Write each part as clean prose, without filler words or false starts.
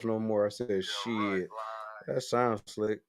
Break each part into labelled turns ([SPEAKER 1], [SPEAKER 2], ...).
[SPEAKER 1] no more. I said, shit, that sounds slick.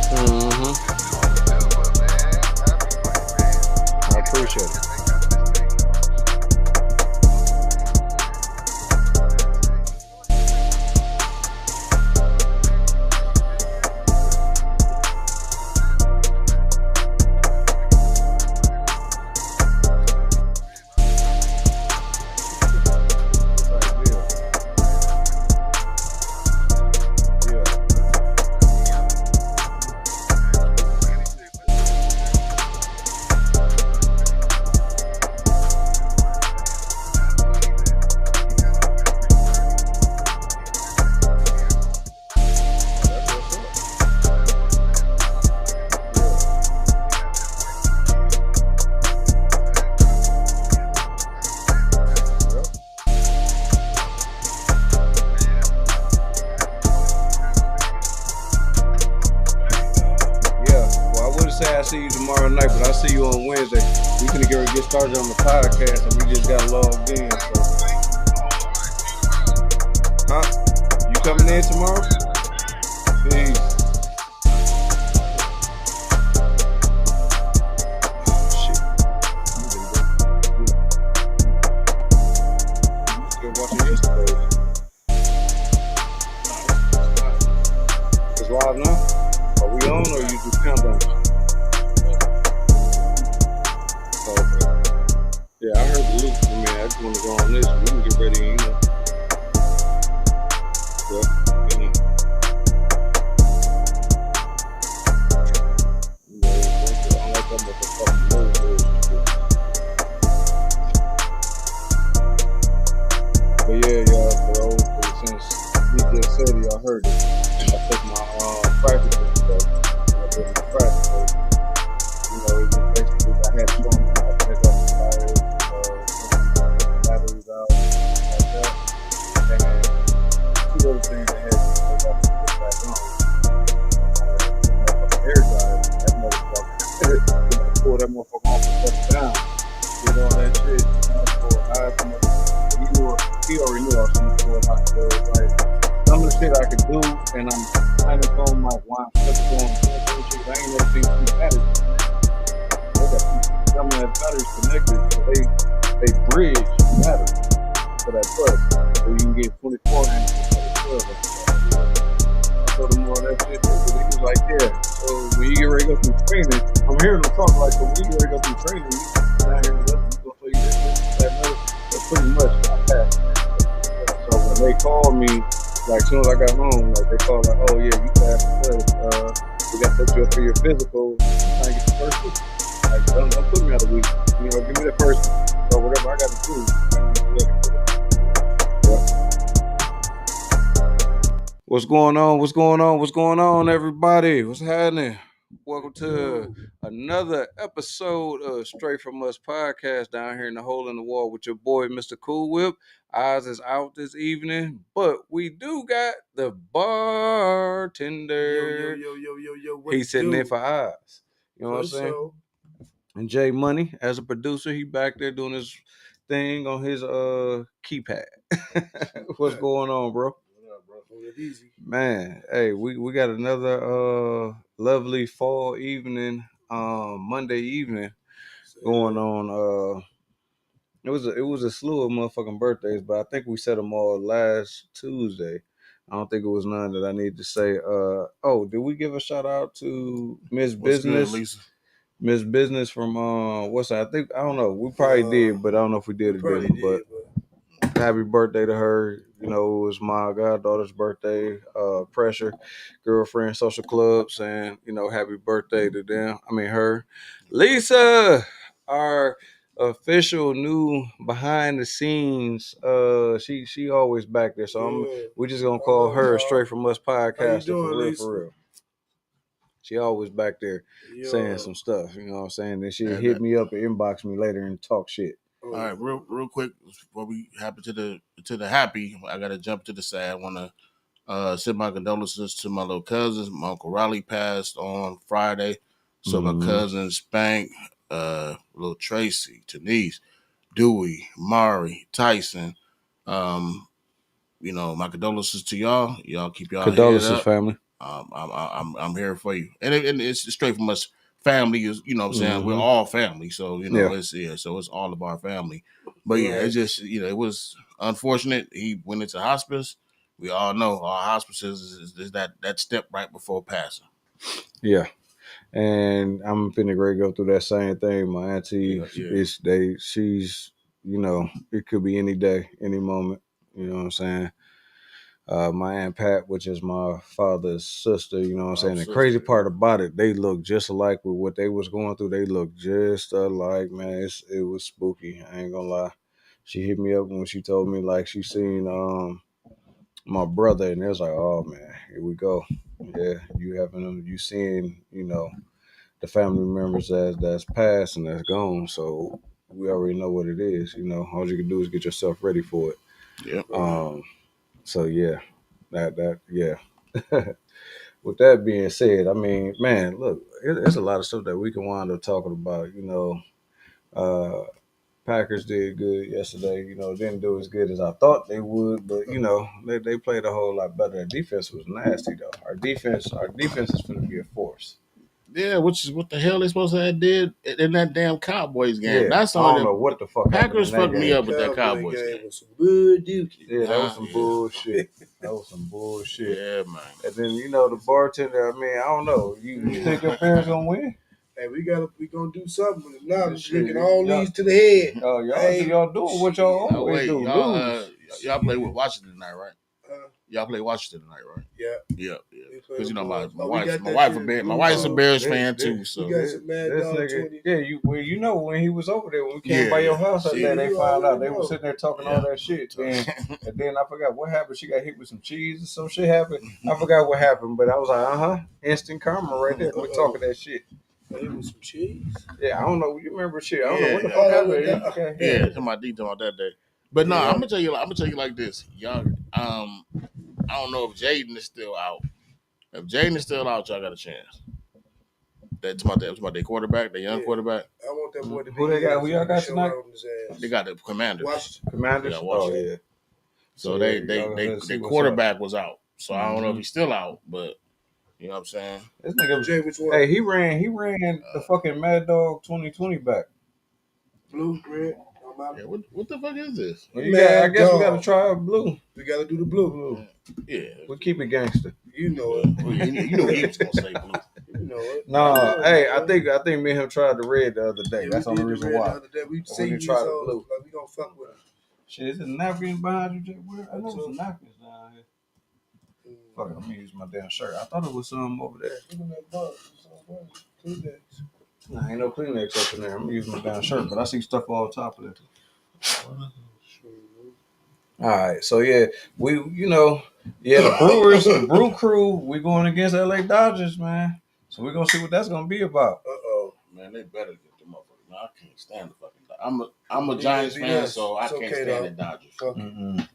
[SPEAKER 1] Mm-hmm. I appreciate it. Say I see you tomorrow night, but I see you on Wednesday. We can get started on the podcast, and we just got logged in. So, huh? You coming in tomorrow? Peace. Shit. You still watching yesterday? It's live now. Are we on, or you just countdown? Yeah, I heard the loop. I mean, I just want to go on this. We can get ready, you know. Yeah. You know, I like that motherfucking move. But yeah, y'all, since he just said it, y'all heard it. I took my practical stuff. I did my practical. You know, it was basically, I had to show them how to take off the tires. Batteries out, like that. And then two other things I had to take off and put back on. The hair dryer, that motherfucker. Pull that motherfucker off and shut it down. Did all that shit. For high, he already knew I was going to pull it hot. So like, some of the shit I could do, and I'm kind of going like, why I'm stuck going, I ain't never seen two batteries. Some of that batteries connected, so they bridge battery for that bus, so you can get 24 amps instead of 12 amps. I told them all that shit, but he was like, yeah. So when you get ready to go through training, I'm hearing them talk like, so when you get ready to go through training, you down here with us, we're going to show you this, that, another. So pretty much, I passed. So when they called me, like as soon as I got home, like they called like, oh yeah, you passed the we got to set you up for your physical. Trying to get the first one. Like, don't put me out a week. You know, give me the first one. So whatever I got to do. Yeah. What's going on? What's going on? What's going on, everybody? What's happening? Welcome to another episode of Straight From Us podcast down here in the hole in the wall with your boy, Mr. Kool Whipp. Oz is out this evening, but we do got the bartender.
[SPEAKER 2] Yo.
[SPEAKER 1] He's sitting there for Oz. You know what I'm saying? And Jay Money, as a producer, he back there doing his thing on his keypad. What's going on, bro?
[SPEAKER 2] Easy.
[SPEAKER 1] Man, hey, we got another lovely fall evening, Monday evening going on. It was a slew of motherfucking birthdays, but I think we said them all last Tuesday. I don't think it was none that I need to say. Oh, did we give a shout out to Miss Business?
[SPEAKER 2] Good, Lisa?
[SPEAKER 1] Miss Business from what's that? I don't know. We probably did, but I don't know if we did or didn't. But happy birthday to her. You know, it was my goddaughter's birthday. Pressure, girlfriend, social club, saying, you know, happy birthday to them. I mean her. Lisa, our official new behind the scenes. She always back there. So we're just gonna call her Straight From Us podcast for real. She always back there saying some stuff, you know what I'm saying? Then she hit me up and inbox me later and talk shit.
[SPEAKER 2] All right, real quick before we happen to the happy, I gotta jump to the sad. I want to send my condolences to my little cousins. My uncle Riley passed on Friday, so my cousins Spank, little Tracy, Denise, Dewey, Mari, Tyson. You know, my condolences to y'all. Y'all keep y'all
[SPEAKER 1] condolences,
[SPEAKER 2] head up.
[SPEAKER 1] Family.
[SPEAKER 2] I'm here for you, and it's Straight From Us family. Is, you know what I'm saying, we're all family, so you know so it's all of our family. But yeah, it's just, you know, it was unfortunate. He went into hospice. We all know our hospices is that step right before passing.
[SPEAKER 1] Yeah, and I'm finna great go through that same thing. My auntie she's, you know, it could be any day, any moment. You know what I'm saying? My Aunt Pat, which is my father's sister, you know what I'm saying? The crazy part about it, they look just alike with what they was going through. They look just alike, man. It was spooky. I ain't gonna lie. She hit me up when she told me like she seen my brother, and it was like, oh man, here we go. Yeah, you seeing, you know, the family members that's passed and that's gone. So we already know what it is. You know, all you can do is get yourself ready for it.
[SPEAKER 2] Yeah.
[SPEAKER 1] So yeah, that yeah. With that being said, I mean, man, look, there's a lot of stuff that we can wind up talking about. You know, Packers did good yesterday. You know, didn't do as good as I thought they would, but you know, they played a whole lot better. Their defense was nasty though. Our defense is going to be a force.
[SPEAKER 2] Yeah, which is what the hell they supposed to have did in that damn Cowboys game.
[SPEAKER 1] Yeah,
[SPEAKER 2] that's
[SPEAKER 1] I don't know what the fuck
[SPEAKER 2] Packers
[SPEAKER 1] fucked
[SPEAKER 2] me up with that Cowboys game.
[SPEAKER 1] Was some good yeah, that was some bullshit. That was some bullshit.
[SPEAKER 2] Yeah, man.
[SPEAKER 1] And then, you know, the bartender, I mean, I don't know. You think your parents gonna win?
[SPEAKER 3] Hey, we gonna do something with it now. I'm drinking all these to the head.
[SPEAKER 1] Oh, y'all doing what y'all always do.
[SPEAKER 2] Y'all play with Washington tonight, right? Y'all play Washington tonight, right?
[SPEAKER 3] Yeah.
[SPEAKER 2] Because you know my wife's a Bears fan too. So
[SPEAKER 3] we got some Mad Dog 20.
[SPEAKER 1] Yeah, you know when he was over there, when we came by your house that day, they found out they were sitting there talking all that shit. And then I forgot what happened. She got hit with some cheese or some shit happened. I forgot what happened, but I was like, instant karma right there. We talking that shit.
[SPEAKER 3] Hit with some cheese.
[SPEAKER 1] Yeah, I don't know. You remember shit? I don't know what the fuck happened.
[SPEAKER 2] Yeah, to my detail on that day. But no, I'm gonna tell you like this, y'all. I don't know if Jaden is still out. If Jaden is still out, y'all got a chance. That's about their quarterback, the young quarterback.
[SPEAKER 3] I want that boy to be.
[SPEAKER 1] Who they got? Who y'all got tonight?
[SPEAKER 2] They got the Commanders.
[SPEAKER 1] Commanders. Oh yeah.
[SPEAKER 2] So their quarterback was out. So I don't know if he's still out, but you know what I'm saying.
[SPEAKER 1] This nigga Jay, which one? Hey, he ran the fucking Mad Dog 2020 back.
[SPEAKER 3] Blue, red.
[SPEAKER 2] Yeah, what the fuck is this?
[SPEAKER 1] Well, I guess we gotta try blue.
[SPEAKER 3] We gotta do the blue.
[SPEAKER 2] Yeah,
[SPEAKER 1] we keep it gangster.
[SPEAKER 3] You know it.
[SPEAKER 2] You know he was gonna say blue.
[SPEAKER 3] You know it.
[SPEAKER 1] No, hey, I think me and him tried the red the other day. That's the only reason why.
[SPEAKER 3] The other day. We
[SPEAKER 1] tried the blue.
[SPEAKER 3] Like we gonna fuck with him.
[SPEAKER 1] Shit, is it napkins behind you, Jay? I know some napkins down here. Fuck it, I'm gonna use my damn shirt. I thought it was some over there.
[SPEAKER 3] Look at that box. Kleenex.
[SPEAKER 1] Nah, ain't no Kleenex up in there. I'm gonna use my damn shirt, but I see stuff all top of it. All right, so yeah, the Brewers, the Brew Crew, we going against LA Dodgers, man.
[SPEAKER 4] So we're gonna see what that's gonna be about.
[SPEAKER 2] Man, they better get the motherfucker. Man, I can't stand the fucking. I'm a Giants fan, so I can't stand the Dodgers. The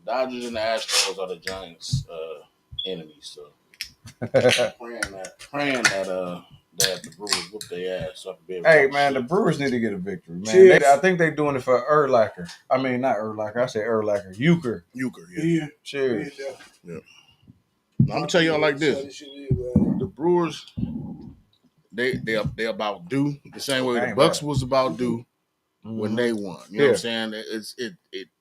[SPEAKER 2] Dodgers and the Astros are the Giants' enemies. So praying that the Brewers whoop their ass. So I can be able
[SPEAKER 4] hey man, the Brewers need to get a victory, man. I think they're doing it for Urlacher. I mean, not Urlacher. I say Urlacher. Euchre,
[SPEAKER 2] yeah.
[SPEAKER 4] Cheers.
[SPEAKER 2] Yeah. I'm gonna tell y'all like this: the Brewers, they about due the same way the Bucks was about due when they won. You know what I'm saying?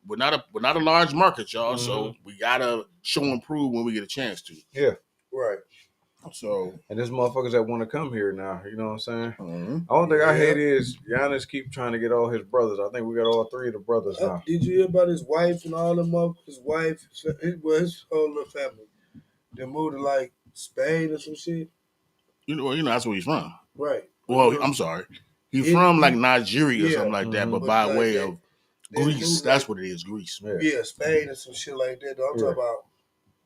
[SPEAKER 2] We're not a large market, y'all. So we gotta show and prove when we get a chance to.
[SPEAKER 4] Yeah.
[SPEAKER 3] Right.
[SPEAKER 2] So
[SPEAKER 4] and there's motherfuckers that want to come here now. You know what I'm saying? The only thing I hate is Giannis keep trying to get all his brothers. I think we got all three of the brothers now.
[SPEAKER 3] Did you hear about his wife and all them up? His wife, his whole little family. They moved to like Spain or some shit.
[SPEAKER 2] You know that's where he's from.
[SPEAKER 3] Right.
[SPEAKER 2] Well, I'm sorry. He's from like Nigeria or something like that, but by
[SPEAKER 3] like
[SPEAKER 2] way of Greece. That's what it is, Greece.
[SPEAKER 3] Yeah, Spain or some shit like that. I'm talking about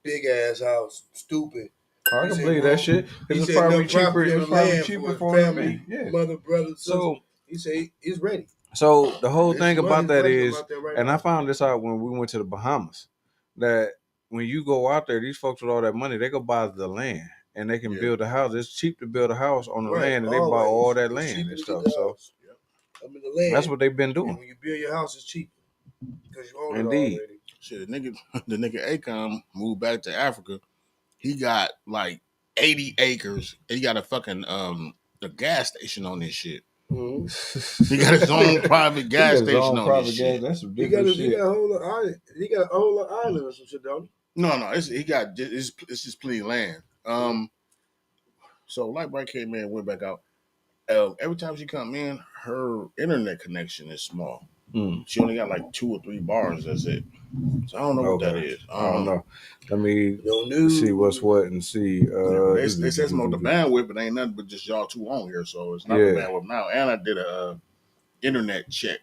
[SPEAKER 3] big ass house, stupid.
[SPEAKER 4] I can believe that shit. It's probably cheaper. It's probably cheaper for family. Yeah.
[SPEAKER 3] Mother, brother, sister. So he said he's ready.
[SPEAKER 4] So the whole thing about that is, and I found this out when we went to the Bahamas, that when you go out there, these folks with all that money, they go buy the land and they can build a house. It's cheap to build a house on the land, and they buy all that land and stuff. So
[SPEAKER 3] I mean, the land,
[SPEAKER 4] that's what they've been doing.
[SPEAKER 3] And when you build your house, it's cheaper because you own it already.
[SPEAKER 2] Shit, the nigga Akon moved back to Africa. He got like 80 acres. He got a fucking a gas station on this shit. He got his own private gas station on this shit.
[SPEAKER 4] That's some different shit.
[SPEAKER 3] He got a whole island. He got a whole island or some shit, don't he?
[SPEAKER 2] No. It's just plenty of land. So Lightbright came in and went back out. Every time she come in, her internet connection is small. She only got like 2 or 3 bars. That's it. So I don't know what that is.
[SPEAKER 4] I don't know. Let me see what's what and see.
[SPEAKER 2] They said some of the bandwidth, but ain't nothing but just y'all two on here, so it's not the bandwidth now. And I did a internet check,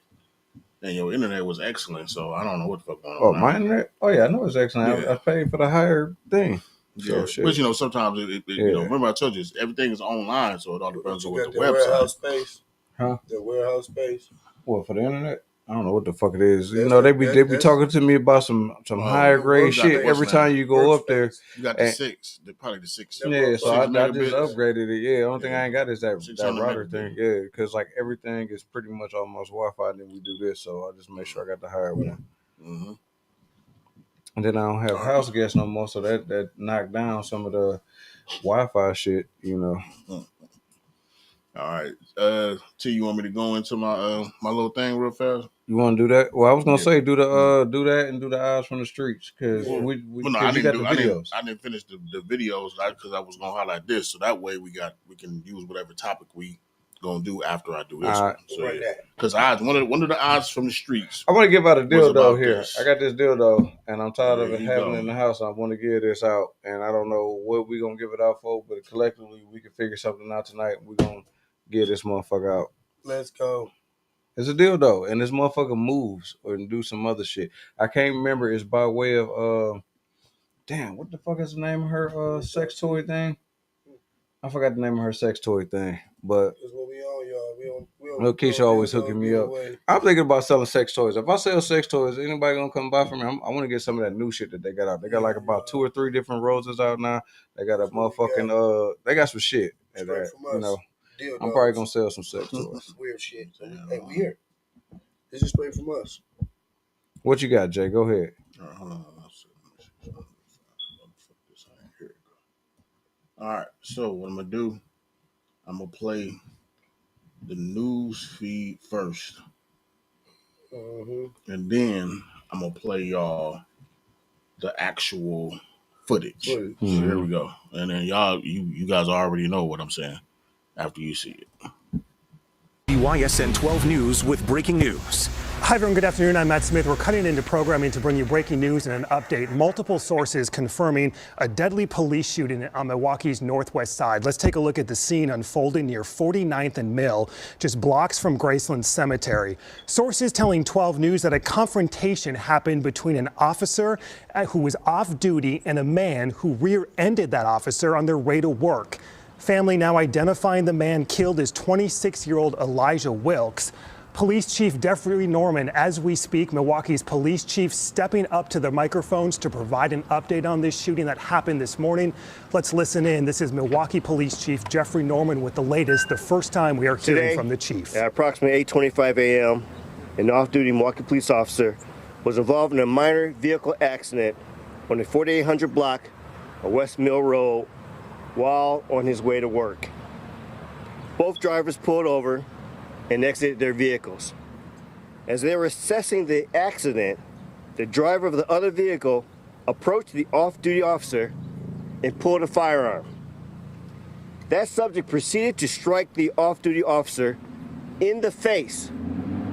[SPEAKER 2] and your internet was excellent. So I don't know what the fuck going on.
[SPEAKER 4] Oh, my internet? Oh yeah, I know it's excellent. Yeah. I paid for the higher thing.
[SPEAKER 2] Yeah, so, but sometimes remember I told you everything is online, so it all depends on what the website.
[SPEAKER 3] Warehouse space,
[SPEAKER 4] huh?
[SPEAKER 3] The warehouse space.
[SPEAKER 4] What, for the internet? I don't know what the fuck it is. They be talking to me about some higher grade shit every time you go up there.
[SPEAKER 2] You got the 6, probably the 6.
[SPEAKER 4] Yeah, so I just upgraded it. Yeah, the only thing I ain't got is that router thing. Yeah, because like everything is pretty much almost Wi-Fi, and then we do this, so I just make sure I got the higher one. And then I don't have house guests no more, so that knocked down some of the Wi-Fi shit,
[SPEAKER 2] All right. T, you want me to go into my my little thing real fast?
[SPEAKER 4] You want to do that? Well, I was gonna say do that and do the eyes from the streets because
[SPEAKER 2] I didn't finish the videos because I was gonna highlight this, so that way we can use whatever topic we gonna do after I do this one. So because one of the eyes from the streets.
[SPEAKER 4] I want to give out a dildo here. I got this dildo, and I'm tired of it having it in the house. I want to give this out, and I don't know what we gonna give it out for, but collectively we can figure something out tonight. We're gonna give this motherfucker out.
[SPEAKER 3] Let's go.
[SPEAKER 4] It's a dildo, and this motherfucker moves or do some other shit. I can't remember. It's by way of damn, what the fuck is the name of her sex toy thing? I forgot the name of her sex toy thing, but
[SPEAKER 3] that's what we on, y'all. We on
[SPEAKER 4] Keisha always hooking me up. I'm thinking about selling sex toys. If I sell sex toys, anybody gonna come by for me? I want to get some of that new shit that they got out. They got like about 2 or 3 different roses out now. They got a motherfucking they got some shit. And I'm probably gonna sell some sex toys.
[SPEAKER 3] Weird shit. Hey, we here. This is straight from us.
[SPEAKER 4] What you got, Jay? Go ahead.
[SPEAKER 2] All right. So what I'm gonna do? I'm gonna play the news feed first, and then I'm gonna play y'all the actual footage. So here we go, and then you guys already know what I'm saying after you see it.
[SPEAKER 5] WYSN 12 News with breaking news.
[SPEAKER 6] Hi, everyone. Good afternoon. I'm Matt Smith. We're cutting into programming to bring you breaking news and an update. Multiple sources confirming a deadly police shooting on Milwaukee's northwest side. Let's take a look at the scene unfolding near 49th and Mill, just blocks from Graceland Cemetery. Sources telling 12 News that a confrontation happened between an officer who was off duty and a man who rear-ended that officer on their way to work. Family now identifying the man killed as 26-year-old Elijah Wilkes. Police Chief Jeffrey Norman, as we speak, Milwaukee's police chief, stepping up to the microphones to provide an update on this shooting that happened this morning. Let's listen in. This is Milwaukee Police Chief Jeffrey Norman with the latest, the first time we are hearing from the chief.
[SPEAKER 7] At approximately 8:25 a.m., an off-duty Milwaukee police officer was involved in a minor vehicle accident on the 4800 block of West Mill Road while on his way to work. Both drivers pulled over and exited their vehicles. As they were assessing the accident, the driver of the other vehicle approached the off-duty officer and pulled a firearm. That subject proceeded to strike the off-duty officer in the face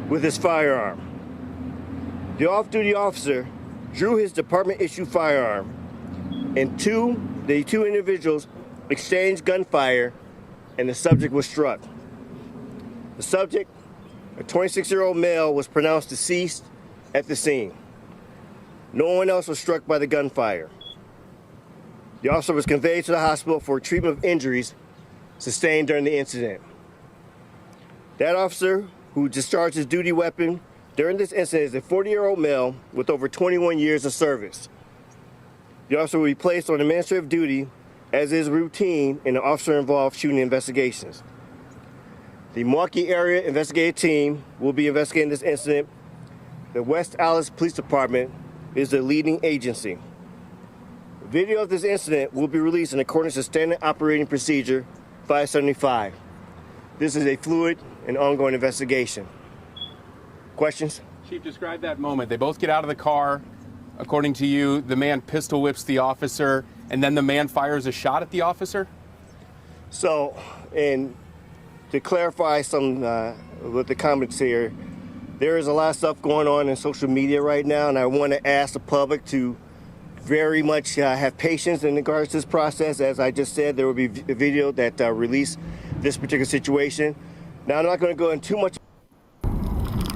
[SPEAKER 7] with his firearm. The off-duty officer drew his department-issued firearm, and the two individuals exchanged gunfire, and the subject was struck. The subject, a 26-year-old male, was pronounced deceased at the scene. No one else was struck by the gunfire. The officer was conveyed to the hospital for treatment of injuries sustained during the incident. That officer, who discharged his duty weapon during this incident, is a 40-year-old male with over 21 years of service. The officer will be placed on administrative duty, as is routine in the officer-involved shooting investigations. The Milwaukee Area Investigative Team will be investigating this incident. The West Allis Police Department is the leading agency. Video of this incident will be released in accordance with Standard Operating Procedure 575. This is a fluid and ongoing investigation. Questions?
[SPEAKER 8] Chief, describe that moment. They both get out of the car. According to you, the man pistol whips the officer, and then the man fires a shot at the officer?
[SPEAKER 7] So, and to clarify some with the comments here, there is a lot of stuff going on in social media right now, and I want to ask the public to very much have patience in regards to this process. As I just said, there will be a video that release this particular situation. Now, I'm not going to go into too much.
[SPEAKER 2] All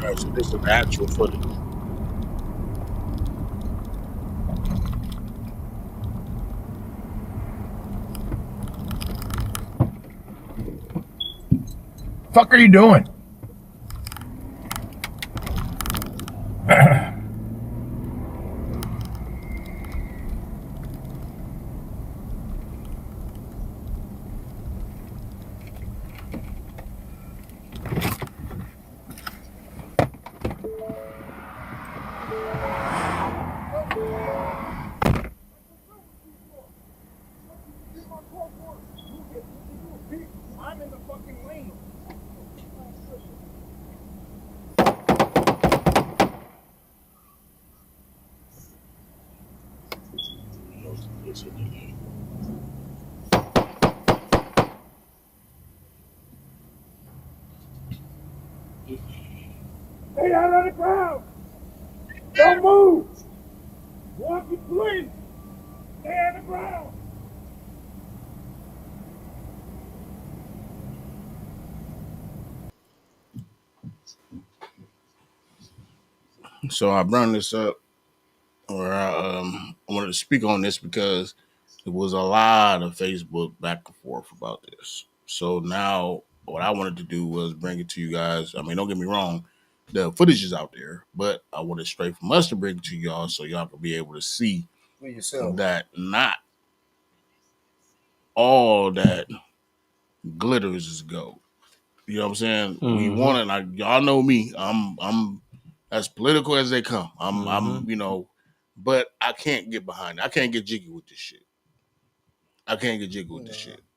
[SPEAKER 2] right, so this is the actual footage.
[SPEAKER 9] Fuck are you doing? I'm in the fucking lane. Stay out on the ground. Don't move. Walkie, please. Stay on the ground.
[SPEAKER 2] So I brought this up, or I wanted to speak on this because there was a lot of Facebook back and forth about this. So now what I wanted to do was bring it to you guys. I mean, don't get me wrong, the footage is out there, but I wanted straight from us to bring it to y'all so y'all could be able to see that not all that glitters is gold. You know what I'm saying?
[SPEAKER 4] Mm-hmm.
[SPEAKER 2] We want it. Like, y'all know me. I'm as political as they come. I'm you know, but I can't get behind it. I can't get jiggy with this shit.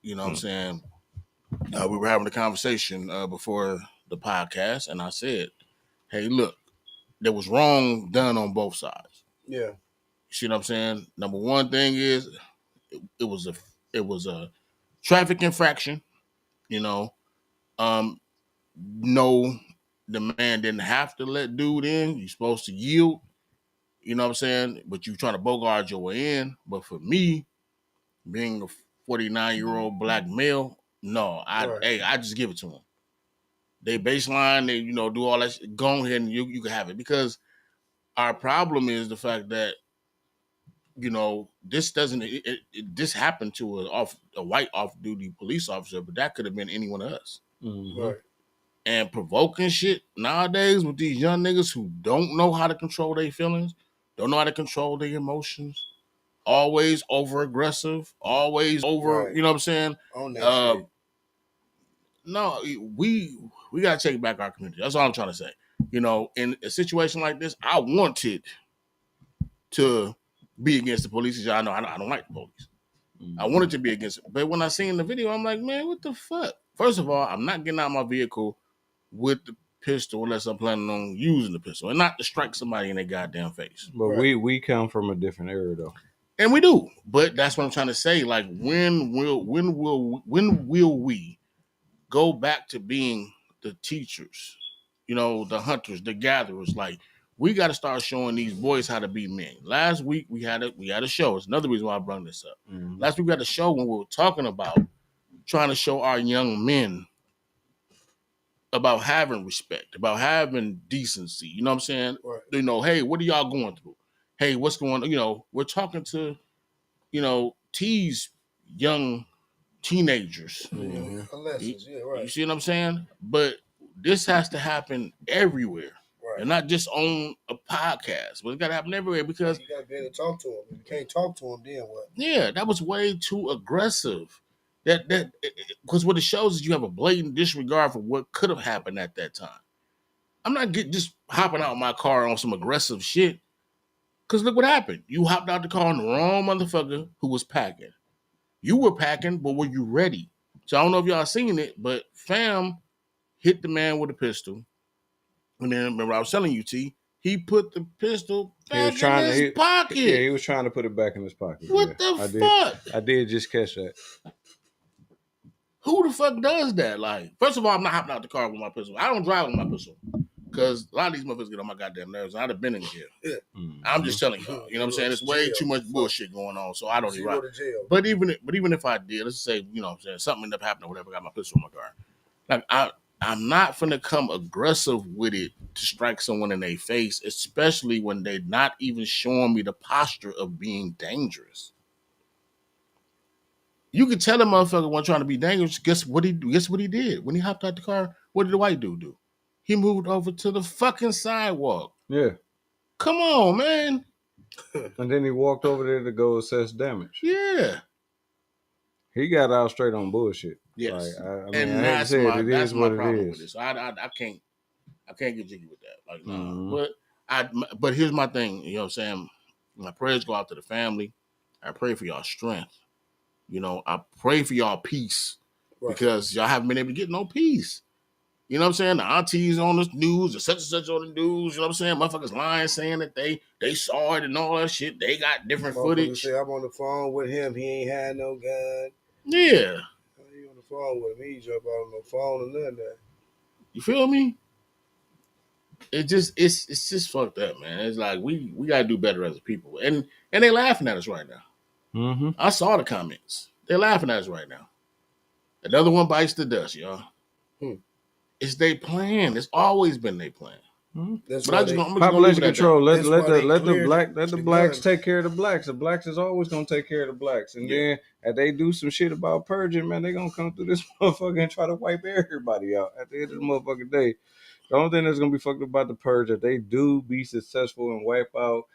[SPEAKER 2] You know what I'm saying? We were having a conversation before the podcast, and I said, hey, look, there was wrong done on both sides.
[SPEAKER 3] Yeah.
[SPEAKER 2] You see what I'm saying? Number one thing is it was a traffic infraction, you know. No, the man didn't have to let dude in. You're supposed to yield, you know what I'm saying? But you trying to bogart your way in. But for me, being a 49-year-old black male, no, I just give it to them. They baseline, they do all that shit. Go ahead and you can have it, because our problem is the fact that you know, this doesn't. This happened to a white off-duty police officer, but that could have been any one of us.
[SPEAKER 4] Mm-hmm.
[SPEAKER 3] Right.
[SPEAKER 2] And provoking shit nowadays with these young niggas who don't know how to control their feelings, don't know how to control their emotions, always over aggressive, always over.
[SPEAKER 3] Right.
[SPEAKER 2] You know what I'm saying?
[SPEAKER 3] On that shit.
[SPEAKER 2] No, we gotta take back our community. That's all I'm trying to say. You know, in a situation like this, I wanted to be against the police. Y'all know I don't like the police. I wanted to be against it. But when I seen the video, I'm like, man, what the fuck? First of all, I'm not getting out of my vehicle with the pistol unless I'm planning on using the pistol and not to strike somebody in their goddamn face.
[SPEAKER 4] But
[SPEAKER 3] Right.
[SPEAKER 4] we come from a different era though.
[SPEAKER 2] And we do. But that's what I'm trying to say. Like, when will we go back to being the teachers, you know, the hunters, the gatherers? Like, we got to start showing these boys how to be men. Last week we had a show. It's another reason why I brought this up.
[SPEAKER 4] Mm-hmm.
[SPEAKER 2] Last week we had a show when we were talking about trying to show our young men about having respect, about having decency. You know what I'm saying?
[SPEAKER 3] Right.
[SPEAKER 2] You know, hey, what are y'all going through? Hey, what's going on? You know, we're talking to, you know, tease young teenagers.
[SPEAKER 3] Mm-hmm. Adolescents, yeah, right.
[SPEAKER 2] You see what I'm saying? But this has to happen everywhere.
[SPEAKER 3] Right.
[SPEAKER 2] And not just on a podcast, but it's got to happen everywhere because
[SPEAKER 3] you got to be able to talk to them. If you can't talk to them, then what?
[SPEAKER 2] Yeah, that was way too aggressive. That because what it shows is you have a blatant disregard for what could have happened at that time. I'm not just hopping out of my car on some aggressive shit. Because look what happened. You hopped out the car on the wrong motherfucker who was packing. You were packing, but were you ready? So I don't know if y'all seen it, but fam hit the man with a pistol. And then remember I was telling you, T, he put the pistol back in his pocket.
[SPEAKER 4] Yeah, he was trying to put it back in his pocket.
[SPEAKER 2] What the fuck?
[SPEAKER 4] I did just catch that.
[SPEAKER 2] Who the fuck does that? Like, first of all, I'm not hopping out the car with my pistol. I don't drive with my pistol. Because a lot of these motherfuckers get on my goddamn nerves. I'd have been in jail. Yeah.
[SPEAKER 4] Mm-hmm.
[SPEAKER 2] I'm just telling y'all. You know what I'm saying? There's way too much bullshit going on, so I don't even ride. But even if I did, let's say, you know what I'm saying, something ended up happening or whatever, I got my pistol in my car. Like, I'm not finna come aggressive with it to strike someone in their face, especially when they're not even showing me the posture of being dangerous. You could tell a motherfucker wasn't trying to be dangerous. Guess what he did? When he hopped out the car, what did the white dude do? He moved over to the fucking sidewalk.
[SPEAKER 4] Yeah.
[SPEAKER 2] Come on, man.
[SPEAKER 4] And then he walked over there to go assess damage.
[SPEAKER 2] Yeah.
[SPEAKER 4] He got out straight on bullshit.
[SPEAKER 2] Yes.
[SPEAKER 4] Like, I mean,
[SPEAKER 2] and that's my problem with
[SPEAKER 4] it
[SPEAKER 2] it. So I can't get jiggy with that. Like, no. Mm-hmm. But here's my thing. You know what I'm saying? My prayers go out to the family. I pray for y'all strength. You know, I pray for y'all peace. Right. Because y'all haven't been able to get no peace. You know what I'm saying? The aunties on the news, the such and such on the news, you know what I'm saying? Motherfuckers lying saying that they saw it and all that shit. They got different footage.
[SPEAKER 3] Say, I'm on the phone with him. He ain't had no gun.
[SPEAKER 2] Yeah.
[SPEAKER 3] He on the phone with him. He ain't jump out on no phone or nothing that.
[SPEAKER 2] You feel me? It's just fucked up, man. It's like we gotta do better as a people. And they laughing at us right now.
[SPEAKER 4] Mm-hmm.
[SPEAKER 2] I saw the comments. They're laughing at us right now. Another one bites the dust, y'all. It's their plan. It's always been their plan.
[SPEAKER 4] Mm-hmm.
[SPEAKER 2] But I just
[SPEAKER 4] population control. Let the blacks take care of the blacks. The blacks is always gonna take care of the blacks. And then if they do some shit about purging, man, they gonna come through this motherfucker and try to wipe everybody out at the end of the motherfucking day. The only thing that's gonna be fucked up about the purge, if they do be successful and wipe out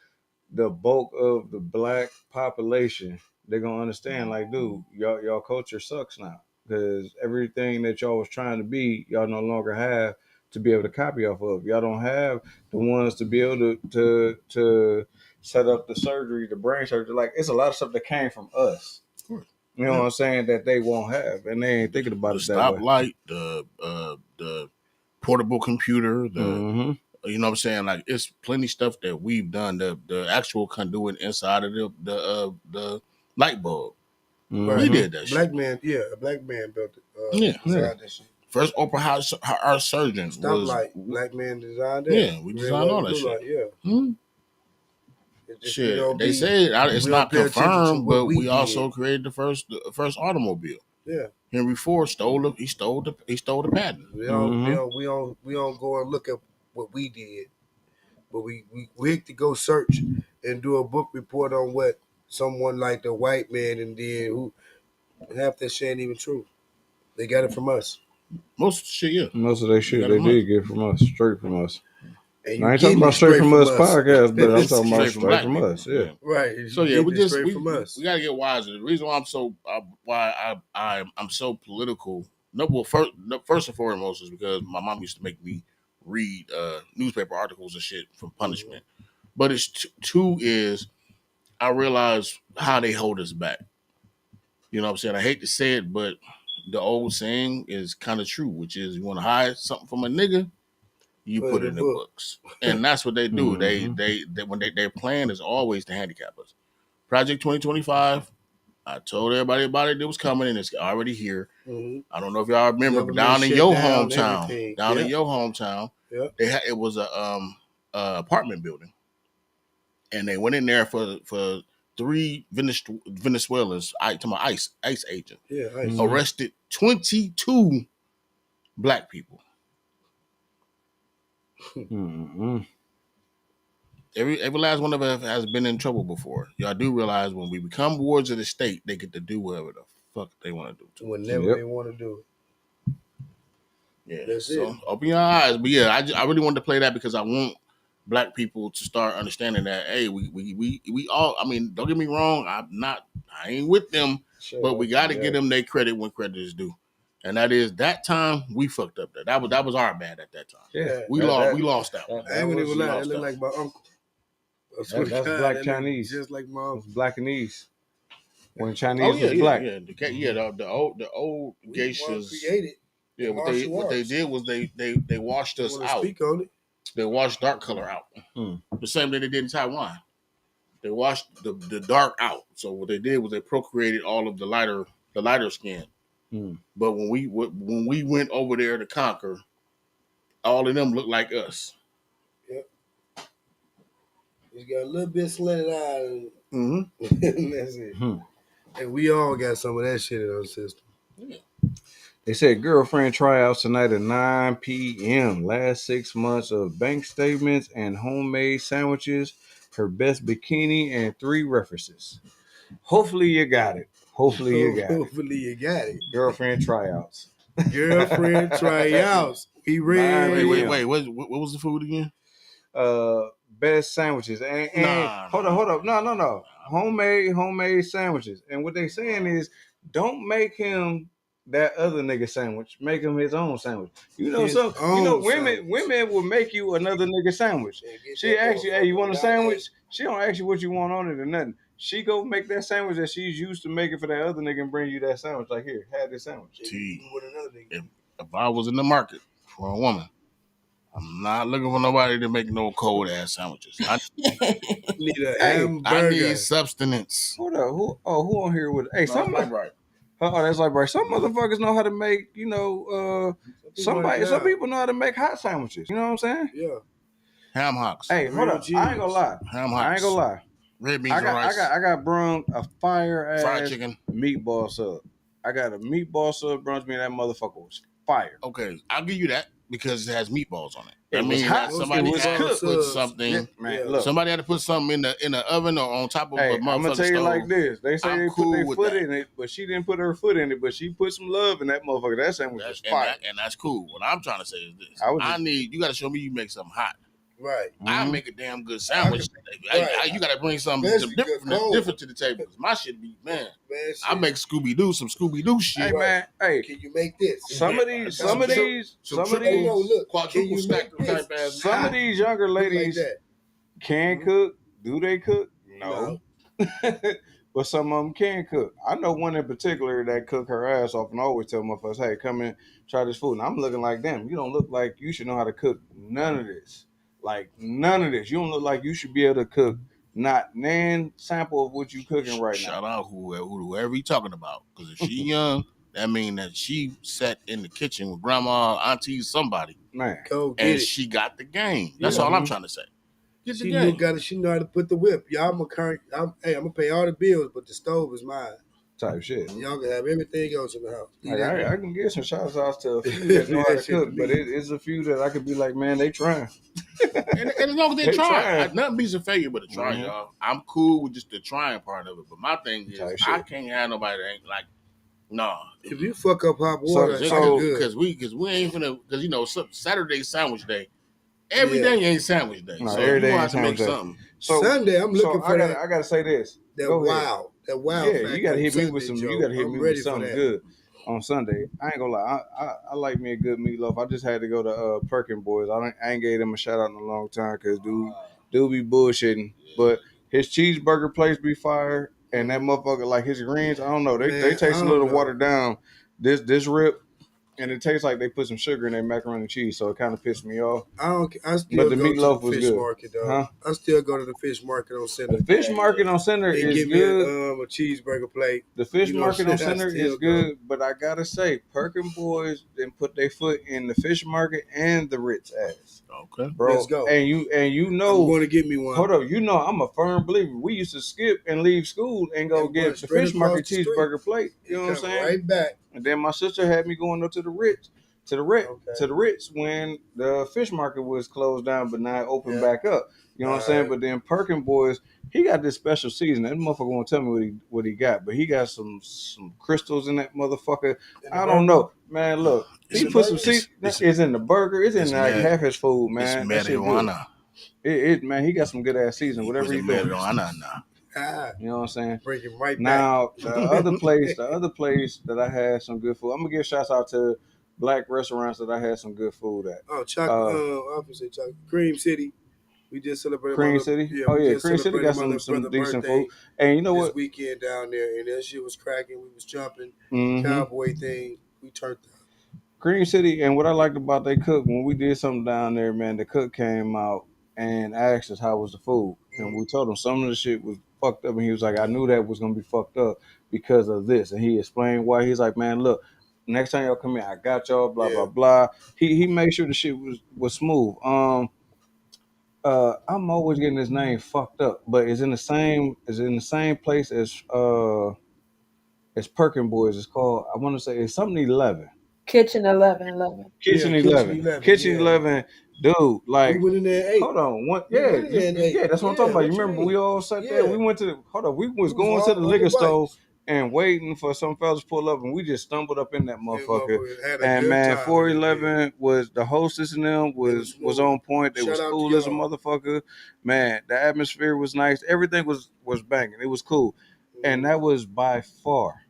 [SPEAKER 4] the bulk of the black population, they're gonna understand, like, dude, y'all culture sucks now. Because everything that y'all was trying to be, y'all no longer have to be able to copy off of. Y'all don't have the ones to be able to set up the surgery, the brain surgery. Like, it's a lot of stuff that came from us. You know what I'm saying? That they won't have, and they ain't thinking about it that way.
[SPEAKER 2] Stoplight, the portable computer, you know what I'm saying? Like, it's plenty stuff that we've done. The actual conduit inside of the light bulb. We did that
[SPEAKER 3] black
[SPEAKER 2] shit.
[SPEAKER 3] Man, a black man built it. Designed that shit.
[SPEAKER 2] First Oprah Heart surgeon.
[SPEAKER 3] Stoplight. Black man designed that.
[SPEAKER 2] Yeah, we designed all that shit.
[SPEAKER 3] Like,
[SPEAKER 2] Shit, they say it's not confirmed, but we also created the first automobile. Yeah, Henry Ford stole the patent.
[SPEAKER 3] We don't go and look at what we did, but we had to go search and do a book report on what someone like the white man, and then who half that shit ain't even true. They got it from us.
[SPEAKER 2] Most shit, yeah.
[SPEAKER 4] Most of that shit they did get from us, straight from us.
[SPEAKER 3] And
[SPEAKER 4] I ain't talking about straight from us podcast, but I'm talking about straight from
[SPEAKER 2] people.
[SPEAKER 4] us. Yeah.
[SPEAKER 3] Right.
[SPEAKER 2] So yeah, we
[SPEAKER 3] from us.
[SPEAKER 2] We gotta get wiser. The reason why I'm so I'm so political. No, well, first and foremost is because my mom used to make me read newspaper articles and shit for punishment. But it's two is I realize how they hold us back. You know what I'm saying? I hate to say it, but the old saying is kind of true, which is you want to hide something from a nigga, you put it in the books. And that's what they do. They when their plan is always to handicap us. Project 2025, I told everybody about it. It was coming and it's already here. I don't know if y'all remember, but down in your hometown, in your hometown, it was a apartment building. And they went in there for 3 Venezuelans, ICE agent.
[SPEAKER 3] Yeah, ICE.
[SPEAKER 2] Arrested 22 black people. Every last one of us has been in trouble before. Y'all do realize when we become wards of the state, they get to do whatever the fuck they want to do.
[SPEAKER 3] Whenever they want to do it.
[SPEAKER 2] Yeah, that's so open your eyes. But yeah, I really wanted to play that because I want black people to start understanding that, hey, we all, I mean, don't get me wrong, I ain't with them, but we got to give them their credit when credit is due. And that time we fucked up that. That was our bad at that time. Yeah. We lost that one.
[SPEAKER 3] I ain't even lie, that looked like my uncle.
[SPEAKER 4] That's black Chinese.
[SPEAKER 3] Just like my uncle.
[SPEAKER 4] Blackanese. When Chinese was black.
[SPEAKER 2] Yeah, the old geishas created. Yeah, what they did was they washed us out.
[SPEAKER 3] Speak on it.
[SPEAKER 2] They washed dark color out. The same thing they did in Taiwan. They washed the dark out. So what they did was they procreated all of the lighter skin. But when we went over there to conquer, all of them looked like us.
[SPEAKER 3] Yep. He's got a little bit slanted eye. And that's it. And we all got some of that shit in our system.
[SPEAKER 2] Yeah.
[SPEAKER 4] They said girlfriend tryouts tonight at 9 p.m. Last 6 months of bank statements and homemade sandwiches, her best bikini, and 3 references. Hopefully you got it. Hopefully you got it. Girlfriend tryouts.
[SPEAKER 3] Girlfriend tryouts. Be ready.
[SPEAKER 2] Wait. What was the food again?
[SPEAKER 4] Best sandwiches. And hold up. No. Homemade sandwiches. And what they saying is, don't make him that other nigga sandwich. Make him his own sandwich. Women will make you another nigga sandwich. She asks you, hey, you want a sandwich? She don't ask you what you want on it or nothing. She go make that sandwich that she's used to making for that other nigga and bring you that sandwich. Like, here, have this sandwich.
[SPEAKER 2] If I was in the market for a woman, I'm not looking for nobody to make no cold ass sandwiches. I
[SPEAKER 3] need a hamburger.
[SPEAKER 2] I need substance.
[SPEAKER 4] Hold up. Who on here with? Hey, somebody. Right. That's like right. Some motherfuckers know how to make. Some people know how to make hot sandwiches. You know what I'm saying?
[SPEAKER 3] Yeah.
[SPEAKER 2] Ham hocks.
[SPEAKER 4] Hey, hold up. I ain't gonna lie.
[SPEAKER 2] Ham hocks.
[SPEAKER 4] I ain't gonna lie.
[SPEAKER 2] Red beans and rice.
[SPEAKER 4] I got brung a fire ass
[SPEAKER 2] fried chicken
[SPEAKER 4] meatball sub. I got a meatball sub brunch me, and that motherfucker was fire.
[SPEAKER 2] Okay, I'll give you that because it has meatballs on it.
[SPEAKER 4] Somebody
[SPEAKER 2] had to put something.
[SPEAKER 4] Yeah, man, look.
[SPEAKER 2] Somebody had to put something in the oven or on top of a motherfucker's stove.
[SPEAKER 4] I'm gonna tell you like this: they say they put their foot in it, but she didn't put her foot in it. But she put some love in that motherfucker. That sandwich was fire,
[SPEAKER 2] and that's cool. What I'm trying to say is this: you got to show me you make something hot.
[SPEAKER 3] Right.
[SPEAKER 2] I make a damn good sandwich. You got to bring something different to the table. My shit be, man I make some Scooby Doo shit.
[SPEAKER 4] Hey, man. Hey,
[SPEAKER 3] can you make this?
[SPEAKER 4] Some of these younger ladies can cook. Do they cook? No. But some of them can cook. I know one in particular that cook her ass off and always tell motherfuckers, hey, come in, try this food. And I'm looking like, damn, you don't look like you should know how to cook none of this. Like, none of this. You don't look like you should be able to cook not nan sample of what you cooking right now.
[SPEAKER 2] Shout out whoever you talking about. Because if she young, that mean that she sat in the kitchen with grandma, auntie, somebody.
[SPEAKER 4] Man.
[SPEAKER 2] And she got the game. That's all I'm trying to say. Get the game.
[SPEAKER 3] She know how to put the whip. Y'all, I'm gonna pay all the bills, but the stove is mine.
[SPEAKER 4] Type shit.
[SPEAKER 3] Y'all can have everything else in the house.
[SPEAKER 4] I can get some shout outs to a few that know how to cook, but it's a few that I could be like, man, they trying.
[SPEAKER 2] And as long as they're trying. Nothing beats a failure but a try, y'all. I'm cool with just the trying part of it. But my thing is, I can't have nobody that ain't like, nah.
[SPEAKER 3] If you fuck up hot water,
[SPEAKER 2] because we ain't finna, because you know, Saturday sandwich day. Every day ain't sandwich day.
[SPEAKER 4] No,
[SPEAKER 2] so
[SPEAKER 4] every
[SPEAKER 2] you
[SPEAKER 4] day
[SPEAKER 2] have
[SPEAKER 4] ain't
[SPEAKER 2] to make
[SPEAKER 4] sandwich day.
[SPEAKER 2] something.
[SPEAKER 4] So
[SPEAKER 3] Sunday, I'm looking for that.
[SPEAKER 4] I gotta say this.
[SPEAKER 3] That
[SPEAKER 4] Go
[SPEAKER 3] wow.
[SPEAKER 4] ahead.
[SPEAKER 3] That wow.
[SPEAKER 4] Yeah, you gotta hit me with some. You gotta hit me with something
[SPEAKER 3] that.
[SPEAKER 4] good on Sunday. I ain't gonna lie. I like me a good meatloaf. I just had to go to Perkin Boys. I ain't gave them a shout out in a long time because dude be bullshitting. But his cheeseburger place be fire, and that motherfucker like his greens. I don't know. They taste a little watered down. This rip. And it tastes like they put some sugar in their macaroni and cheese, so it kind of pissed me off.
[SPEAKER 3] I still
[SPEAKER 4] the
[SPEAKER 3] go
[SPEAKER 4] meatloaf
[SPEAKER 3] to the
[SPEAKER 4] was
[SPEAKER 3] fish
[SPEAKER 4] good.
[SPEAKER 3] market though.
[SPEAKER 4] Huh?
[SPEAKER 3] I still go to the fish market on Center.
[SPEAKER 4] The fish market on Center is
[SPEAKER 3] give
[SPEAKER 4] good.
[SPEAKER 3] Me a cheeseburger plate.
[SPEAKER 4] The fish market on Center is good, but I gotta say, Perkin Boys didn't put their foot in the fish market and the Ritz ass.
[SPEAKER 2] Okay,
[SPEAKER 3] bro. Let's go.
[SPEAKER 4] And you know,
[SPEAKER 3] I'm going to get me one.
[SPEAKER 4] Hold up, you know, I'm a firm believer. We used to skip and leave school and go get the fish market cheeseburger plate. You know what I'm saying?
[SPEAKER 3] Right back.
[SPEAKER 4] And then my sister had me going up to the Ritz. To the Ritz when the fish market was closed down, but now opened back up. You know what I'm saying? But then Perkin Boys, he got this special season. That motherfucker won't tell me what he got, but he got some crystals in that motherfucker. I don't know, man. Look, he put some seasons. It's in the burger. It's in like half his food, man.
[SPEAKER 2] It's marijuana.
[SPEAKER 4] Man, he got some good ass season. Whatever he doing.
[SPEAKER 2] Marijuana now.
[SPEAKER 4] You know what I'm saying?
[SPEAKER 3] Break him right
[SPEAKER 4] now,
[SPEAKER 3] back.
[SPEAKER 4] the other place that I had some good food. I'm gonna give shouts out to black restaurants that I had some good food at.
[SPEAKER 3] Oh, chocolate, Cream City. We just celebrated
[SPEAKER 4] Cream City. Yeah, Cream City got some decent food. And you know what?
[SPEAKER 3] This weekend down there, and that shit was cracking. We was jumping, cowboy thing. We turned up.
[SPEAKER 4] Cream City, and what I liked about they cook when we did something down there, man, the cook came out and asked us how was the food, and we told him some of the shit was fucked up, and he was like, I knew that was gonna be fucked up because of this, and he explained why. He's like, man, look. Next time y'all come in, I got y'all. Blah blah blah. He made sure the shit was smooth. I'm always getting his name fucked up, but it's in the same place as Perkin Boys. It's called, I want to say it's something 11.
[SPEAKER 10] Kitchen 11.
[SPEAKER 4] Kitchen 11. Dude, like,
[SPEAKER 3] we went in there at 8.
[SPEAKER 4] Hold on, that's what I'm talking about. You remember we all sat there. We went to we was going to the liquor store and waiting for some fellas to pull up, and we just stumbled up in that motherfucker. And man, 411 was the hostess and them was on point. They was cool as a motherfucker. Man, the atmosphere was nice. Everything was banging. It was cool, and that was by far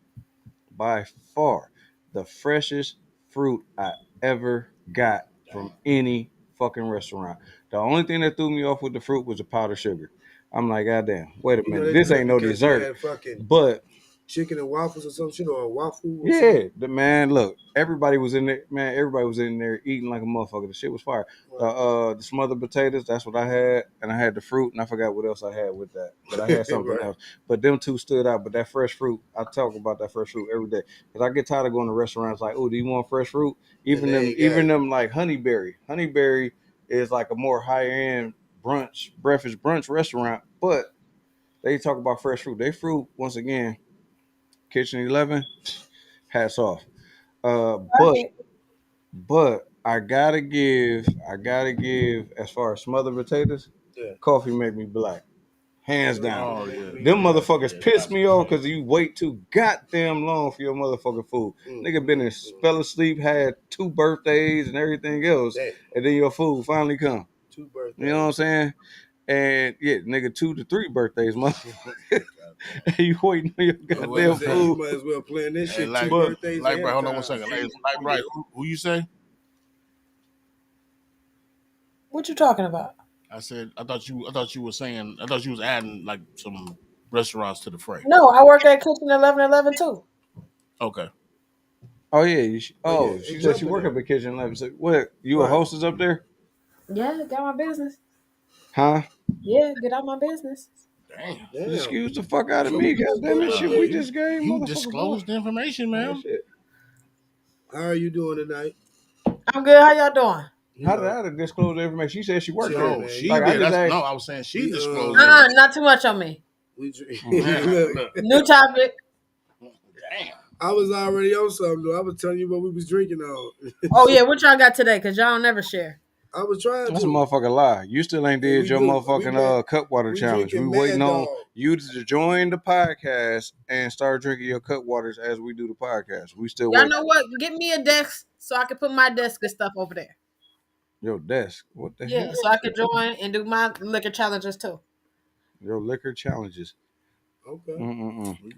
[SPEAKER 4] the freshest fruit I ever got from any fucking restaurant. The only thing that threw me off with the fruit was the powdered sugar. I'm like, goddamn, wait a minute, this ain't no dessert. But
[SPEAKER 3] chicken and waffles or some shit, or a waffle. Or
[SPEAKER 4] the man, look, everybody was in there. Man, everybody was in there eating like a motherfucker. The shit was fire. The smothered potatoes, that's what I had, and I had the fruit, and I forgot what else I had with that, but I had something else. But them two stood out. But that fresh fruit, I talk about that fresh fruit every day because I get tired of going to restaurants like, oh, do you want fresh fruit? Even them like Honeyberry. Honeyberry is like a more higher end breakfast brunch restaurant, but they talk about fresh fruit. They fruit once again. Kitchen 11, hats off. But I gotta give as far as smothered potatoes, coffee make me black. Hands down. Them motherfuckers piss me off because you wait too goddamn long for your motherfucking food. Nigga been in spell asleep, had 2 birthdays and everything else, and then your food finally come.
[SPEAKER 3] 2 birthdays.
[SPEAKER 4] You know what I'm saying? And yeah, nigga, 2 to 3 birthdays, motherfucker. And you waiting on your goddamn food.
[SPEAKER 3] You might as well plan this shit. 2 birthdays.
[SPEAKER 2] Like, bro, hold on 1 second. Like, right, who you say?
[SPEAKER 10] What you talking about?
[SPEAKER 2] I said, I thought you was adding like some restaurants to the fray.
[SPEAKER 10] No, I work at Kitchen 11 too.
[SPEAKER 2] Okay.
[SPEAKER 4] Oh yeah, she said she work up at Kitchen 11. So what? You a hostess up there?
[SPEAKER 10] Yeah, got my business.
[SPEAKER 4] Huh?
[SPEAKER 10] Yeah, get out my business.
[SPEAKER 2] Damn.
[SPEAKER 4] Excuse the fuck out of me, goddamn it! Shit, we just gave
[SPEAKER 2] you disclosed the information, man.
[SPEAKER 3] How are you doing tonight?
[SPEAKER 10] I'm good. How y'all doing?
[SPEAKER 4] How did I disclose the information? She said she worked there.
[SPEAKER 2] No, she did. I was saying she disclosed.
[SPEAKER 10] Not too much on me. New topic.
[SPEAKER 2] Damn.
[SPEAKER 3] I was already on something though. I was telling you what we was drinking on.
[SPEAKER 10] Oh yeah, what y'all got today? Cause y'all don't never share.
[SPEAKER 3] I was trying
[SPEAKER 4] That's
[SPEAKER 3] to.
[SPEAKER 4] a motherfucking lie. You still ain't did your motherfucking cup water
[SPEAKER 3] we
[SPEAKER 4] challenge. We
[SPEAKER 3] drinking
[SPEAKER 4] waiting
[SPEAKER 3] Mad
[SPEAKER 4] on
[SPEAKER 3] Dog.
[SPEAKER 4] you to join the podcast and start drinking your cup waters as we do the podcast. We still
[SPEAKER 10] Y'all
[SPEAKER 4] waiting.
[SPEAKER 10] know what? Get me a desk so I can put my desk and stuff over there.
[SPEAKER 4] Your desk. What the
[SPEAKER 10] Yeah,
[SPEAKER 4] hell?
[SPEAKER 10] so I can join and do my liquor challenges too.
[SPEAKER 4] Your liquor challenges.
[SPEAKER 3] Okay.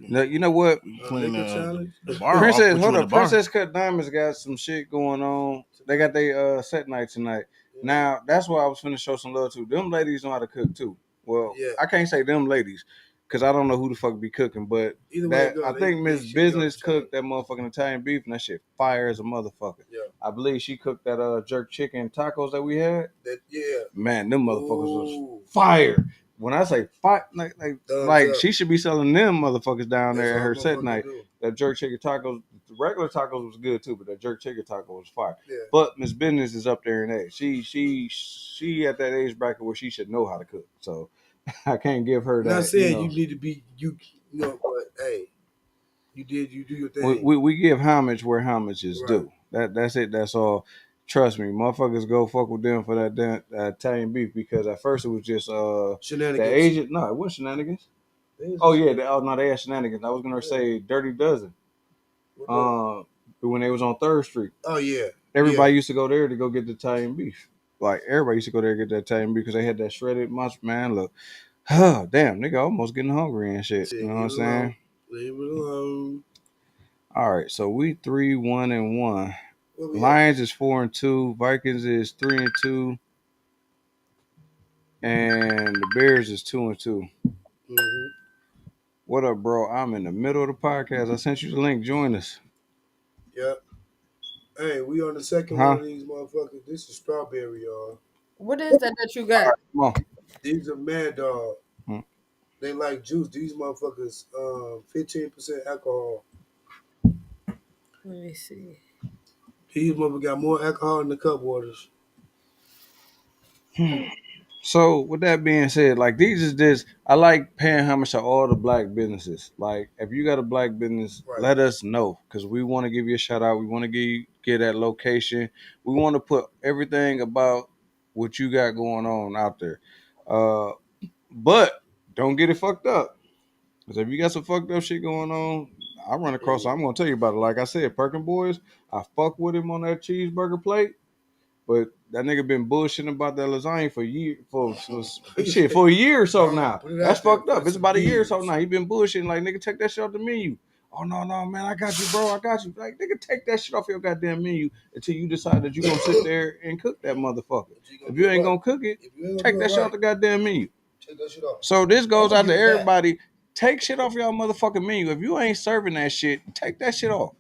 [SPEAKER 4] Now, you know what?
[SPEAKER 2] Clean
[SPEAKER 3] challenge.
[SPEAKER 2] the bar
[SPEAKER 4] Princess,
[SPEAKER 2] off.
[SPEAKER 4] hold up. Princess Cut Diamonds got some shit going on. They got their set night tonight. Yeah. Now, that's why I was finna show some love to. Them ladies know how to cook too. Well, yeah. I can't say them ladies because I don't know who the fuck be cooking, but I think Miss Business cooked that motherfucking Italian beef and that shit fire as a motherfucker. Yeah. I believe she cooked that jerk chicken tacos that we had. Man, them motherfuckers was fire. When I say fire, like she should be selling them motherfuckers down there at her set night. That jerk chicken tacos, the regular tacos was good too, but that jerk chicken taco was fire. Yeah. But Miss Business is up there in age. She at that age bracket where she should know how to cook. So I can't give her that.
[SPEAKER 3] Not saying you need to be you know, but hey, you do your thing.
[SPEAKER 4] We give homage where homage is due. That's it. That's all. Trust me, motherfuckers go fuck with them for that Italian beef because at first it was just
[SPEAKER 3] shenanigans.
[SPEAKER 4] The Asian. No, it wasn't shenanigans. Oh yeah, they had shenanigans. I was gonna say Dirty Dozen. When they was on 3rd Street.
[SPEAKER 3] Oh yeah.
[SPEAKER 4] Everybody used to go there to go get the Italian beef. Like everybody used to go there to get that Italian beef because they had that shredded monster. Man, look, damn, nigga, almost getting hungry and shit. You know what I'm saying?
[SPEAKER 3] Leave it alone.
[SPEAKER 4] All right, so we 3-1-1. Lions is 4-2. Vikings is 3-2. And the Bears is 2-2.
[SPEAKER 3] Mm-hmm.
[SPEAKER 4] What up, bro? I'm in the middle of the podcast. I sent you the link. Join us.
[SPEAKER 3] Yep. Hey, we on the second one of these motherfuckers. This is strawberry, y'all.
[SPEAKER 10] What is that you got?
[SPEAKER 4] Right, come on.
[SPEAKER 3] These are Mad Dog. They like juice. These motherfuckers, 15% alcohol.
[SPEAKER 10] Let me see.
[SPEAKER 3] These motherfuckers got more alcohol in the cup waters.
[SPEAKER 4] So with that being said, like these is just I like paying homage to all the black businesses. Like if you got a black business, let us know because we want to give you a shout out. We want to get that location. We want to put everything about what you got going on out there. But don't get it fucked up. Because if you got some fucked up shit going on, I run across. I'm gonna tell you about it. Like I said, Perkin Boys, I fuck with him on that cheeseburger plate. But that nigga been bullshitting about that lasagna for a year or so now. That's fucked up. It's about a year or so now. He been bullshitting like, nigga, take that shit off the menu. Oh, no, man, I got you, bro. I got you. Like, nigga, take that shit off your goddamn menu until you decide that you're going to sit there and cook that motherfucker. If you ain't going to cook it, take that shit off the goddamn menu.
[SPEAKER 3] Take that shit off.
[SPEAKER 4] So this goes out to everybody. Take shit off y'all motherfucking menu. If you ain't serving that shit, take that shit off.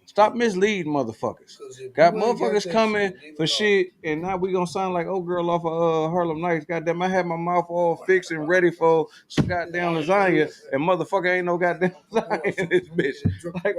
[SPEAKER 4] Stop misleading motherfuckers. Got motherfuckers coming for shit, and now we gonna sound like old girl off of Harlem Nights. Goddamn, I had my mouth all fixed and ready for some goddamn lasagna, and motherfucker ain't no goddamn lasagna in this bitch. Like,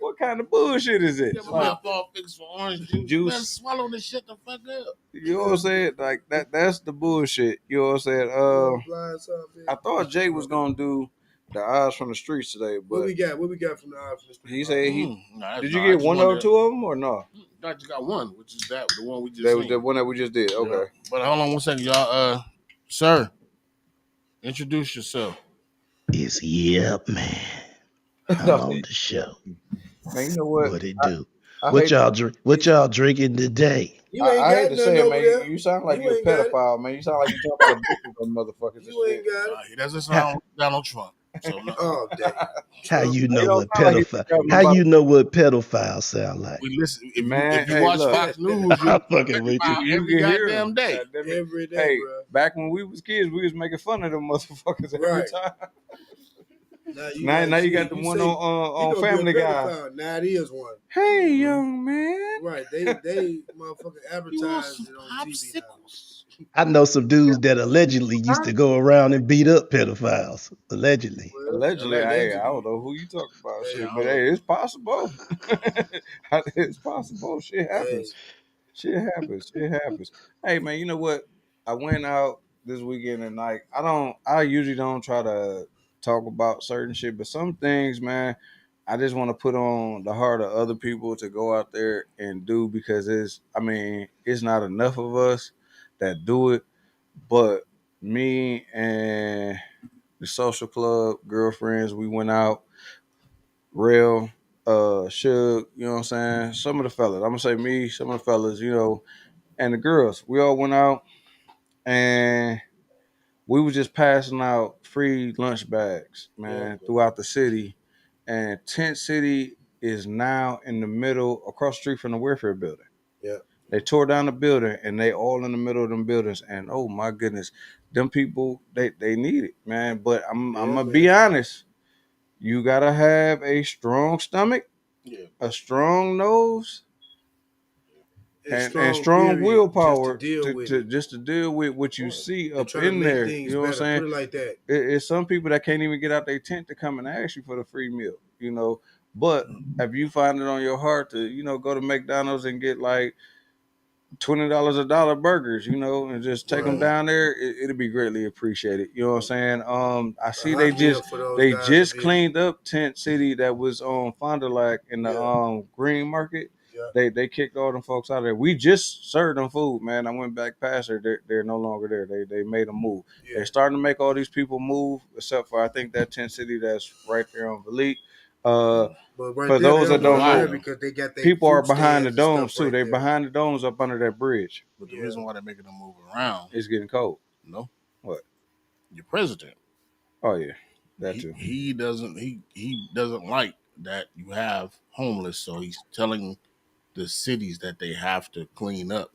[SPEAKER 4] what kind of bullshit is this?
[SPEAKER 2] Get my mouth all fixed for orange juice. Man, swallow this shit the fuck up.
[SPEAKER 4] You know what I'm saying? Like that's the bullshit. You know what I'm saying? I thought Jay was gonna do the Eyes from the Streets today, but
[SPEAKER 3] what we got from the Eyes from the Streets?
[SPEAKER 4] He said did you get one or two of them or no?
[SPEAKER 2] I just got one, which is the one we just.
[SPEAKER 4] That was the one that we just did. Okay,
[SPEAKER 2] but hold on one second, y'all. Sir, introduce yourself.
[SPEAKER 11] It's Yep, man. I'm on the show.
[SPEAKER 4] Man, you know what?
[SPEAKER 11] What it do? What y'all drinking today?
[SPEAKER 4] I hate to say it, man. You sound like you're a pedophile, man. You sound like you talking about different motherfuckers.
[SPEAKER 3] You ain't got it.
[SPEAKER 2] He doesn't sound like Donald Trump. So no.
[SPEAKER 3] Oh, damn.
[SPEAKER 11] How you know what pedophile? How you know what pedophiles sound like?
[SPEAKER 2] We listen. If you watch Fox News,
[SPEAKER 11] I'm fucking with you.
[SPEAKER 2] Every goddamn day.
[SPEAKER 3] Every day,
[SPEAKER 4] hey,
[SPEAKER 3] bro.
[SPEAKER 4] Back when we was kids, we was making fun of them motherfuckers every time. Now you got the one on Family Guy.
[SPEAKER 3] Now it is one.
[SPEAKER 4] Hey, young man.
[SPEAKER 3] Right, they motherfucking advertise it on TV now.
[SPEAKER 11] I know some dudes that allegedly used to go around and beat up pedophiles. Allegedly.
[SPEAKER 4] Allegedly, I don't know who you talking about. Shit, but hey, it's possible. It's possible. Shit happens. Shit happens. Hey, man, you know what? I went out this weekend and like I usually don't try to talk about certain shit, but some things, man, I just want to put on the heart of other people to go out there and do, because it's not enough of us that do it, but me and the social club girlfriends, we went out, Real, Suge, you know what I'm saying? Some of the fellas, I'm gonna say me, some of the fellas, and the girls, we all went out and we were just passing out free lunch bags, man, throughout the city. And Tent City is now in the middle, across the street from the welfare building.
[SPEAKER 3] Yeah.
[SPEAKER 4] They tore down the building and they all in the middle of them buildings. And oh my goodness, them people, they need it, man. But I'm gonna be honest. You gotta have a strong stomach, a strong nose, and strong willpower just to deal with what you see up in there. You know what I'm saying?
[SPEAKER 3] Put it like that.
[SPEAKER 4] It's some people that can't even get out their tent to come and ask you for the free meal. But if you find it on your heart to go to McDonald's and get like $20 a dollar burgers, and just take them down there, it'll be greatly appreciated. You know what I'm saying? I see they just cleaned up Tent City that was on Fond du Lac in the Green Market. Yeah. They kicked all them folks out of there. We just served them food, man. I went back past there. They're no longer there. They made them move. Yeah. They're starting to make all these people move, except for I think that Tent City that's right there on Valete.
[SPEAKER 3] But right
[SPEAKER 4] for
[SPEAKER 3] there,
[SPEAKER 4] those that don't know,
[SPEAKER 3] because they got
[SPEAKER 4] people are behind the domes too. They're behind the domes up under that bridge.
[SPEAKER 2] But the reason why they're making them move around,
[SPEAKER 4] it's getting cold.
[SPEAKER 2] No,
[SPEAKER 4] what?
[SPEAKER 2] Your president.
[SPEAKER 4] Oh yeah, that too.
[SPEAKER 2] He doesn't like that you have homeless, so he's telling the cities that they have to clean up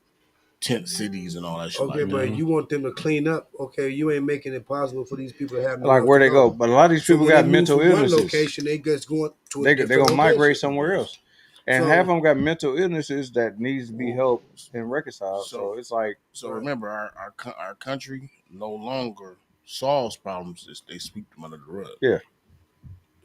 [SPEAKER 2] tent cities and all that shit.
[SPEAKER 3] Okay, but you want them to clean up. Okay, you ain't making it possible for these people to have
[SPEAKER 4] like where they go. But a lot of these people got mental illnesses.
[SPEAKER 3] One location, they just going to
[SPEAKER 4] they're gonna migrate somewhere else, and half of them got mental illnesses that needs to be helped and reconciled. So it's like,
[SPEAKER 2] remember, our country no longer solves problems; they sweep them under the rug.
[SPEAKER 4] Yeah.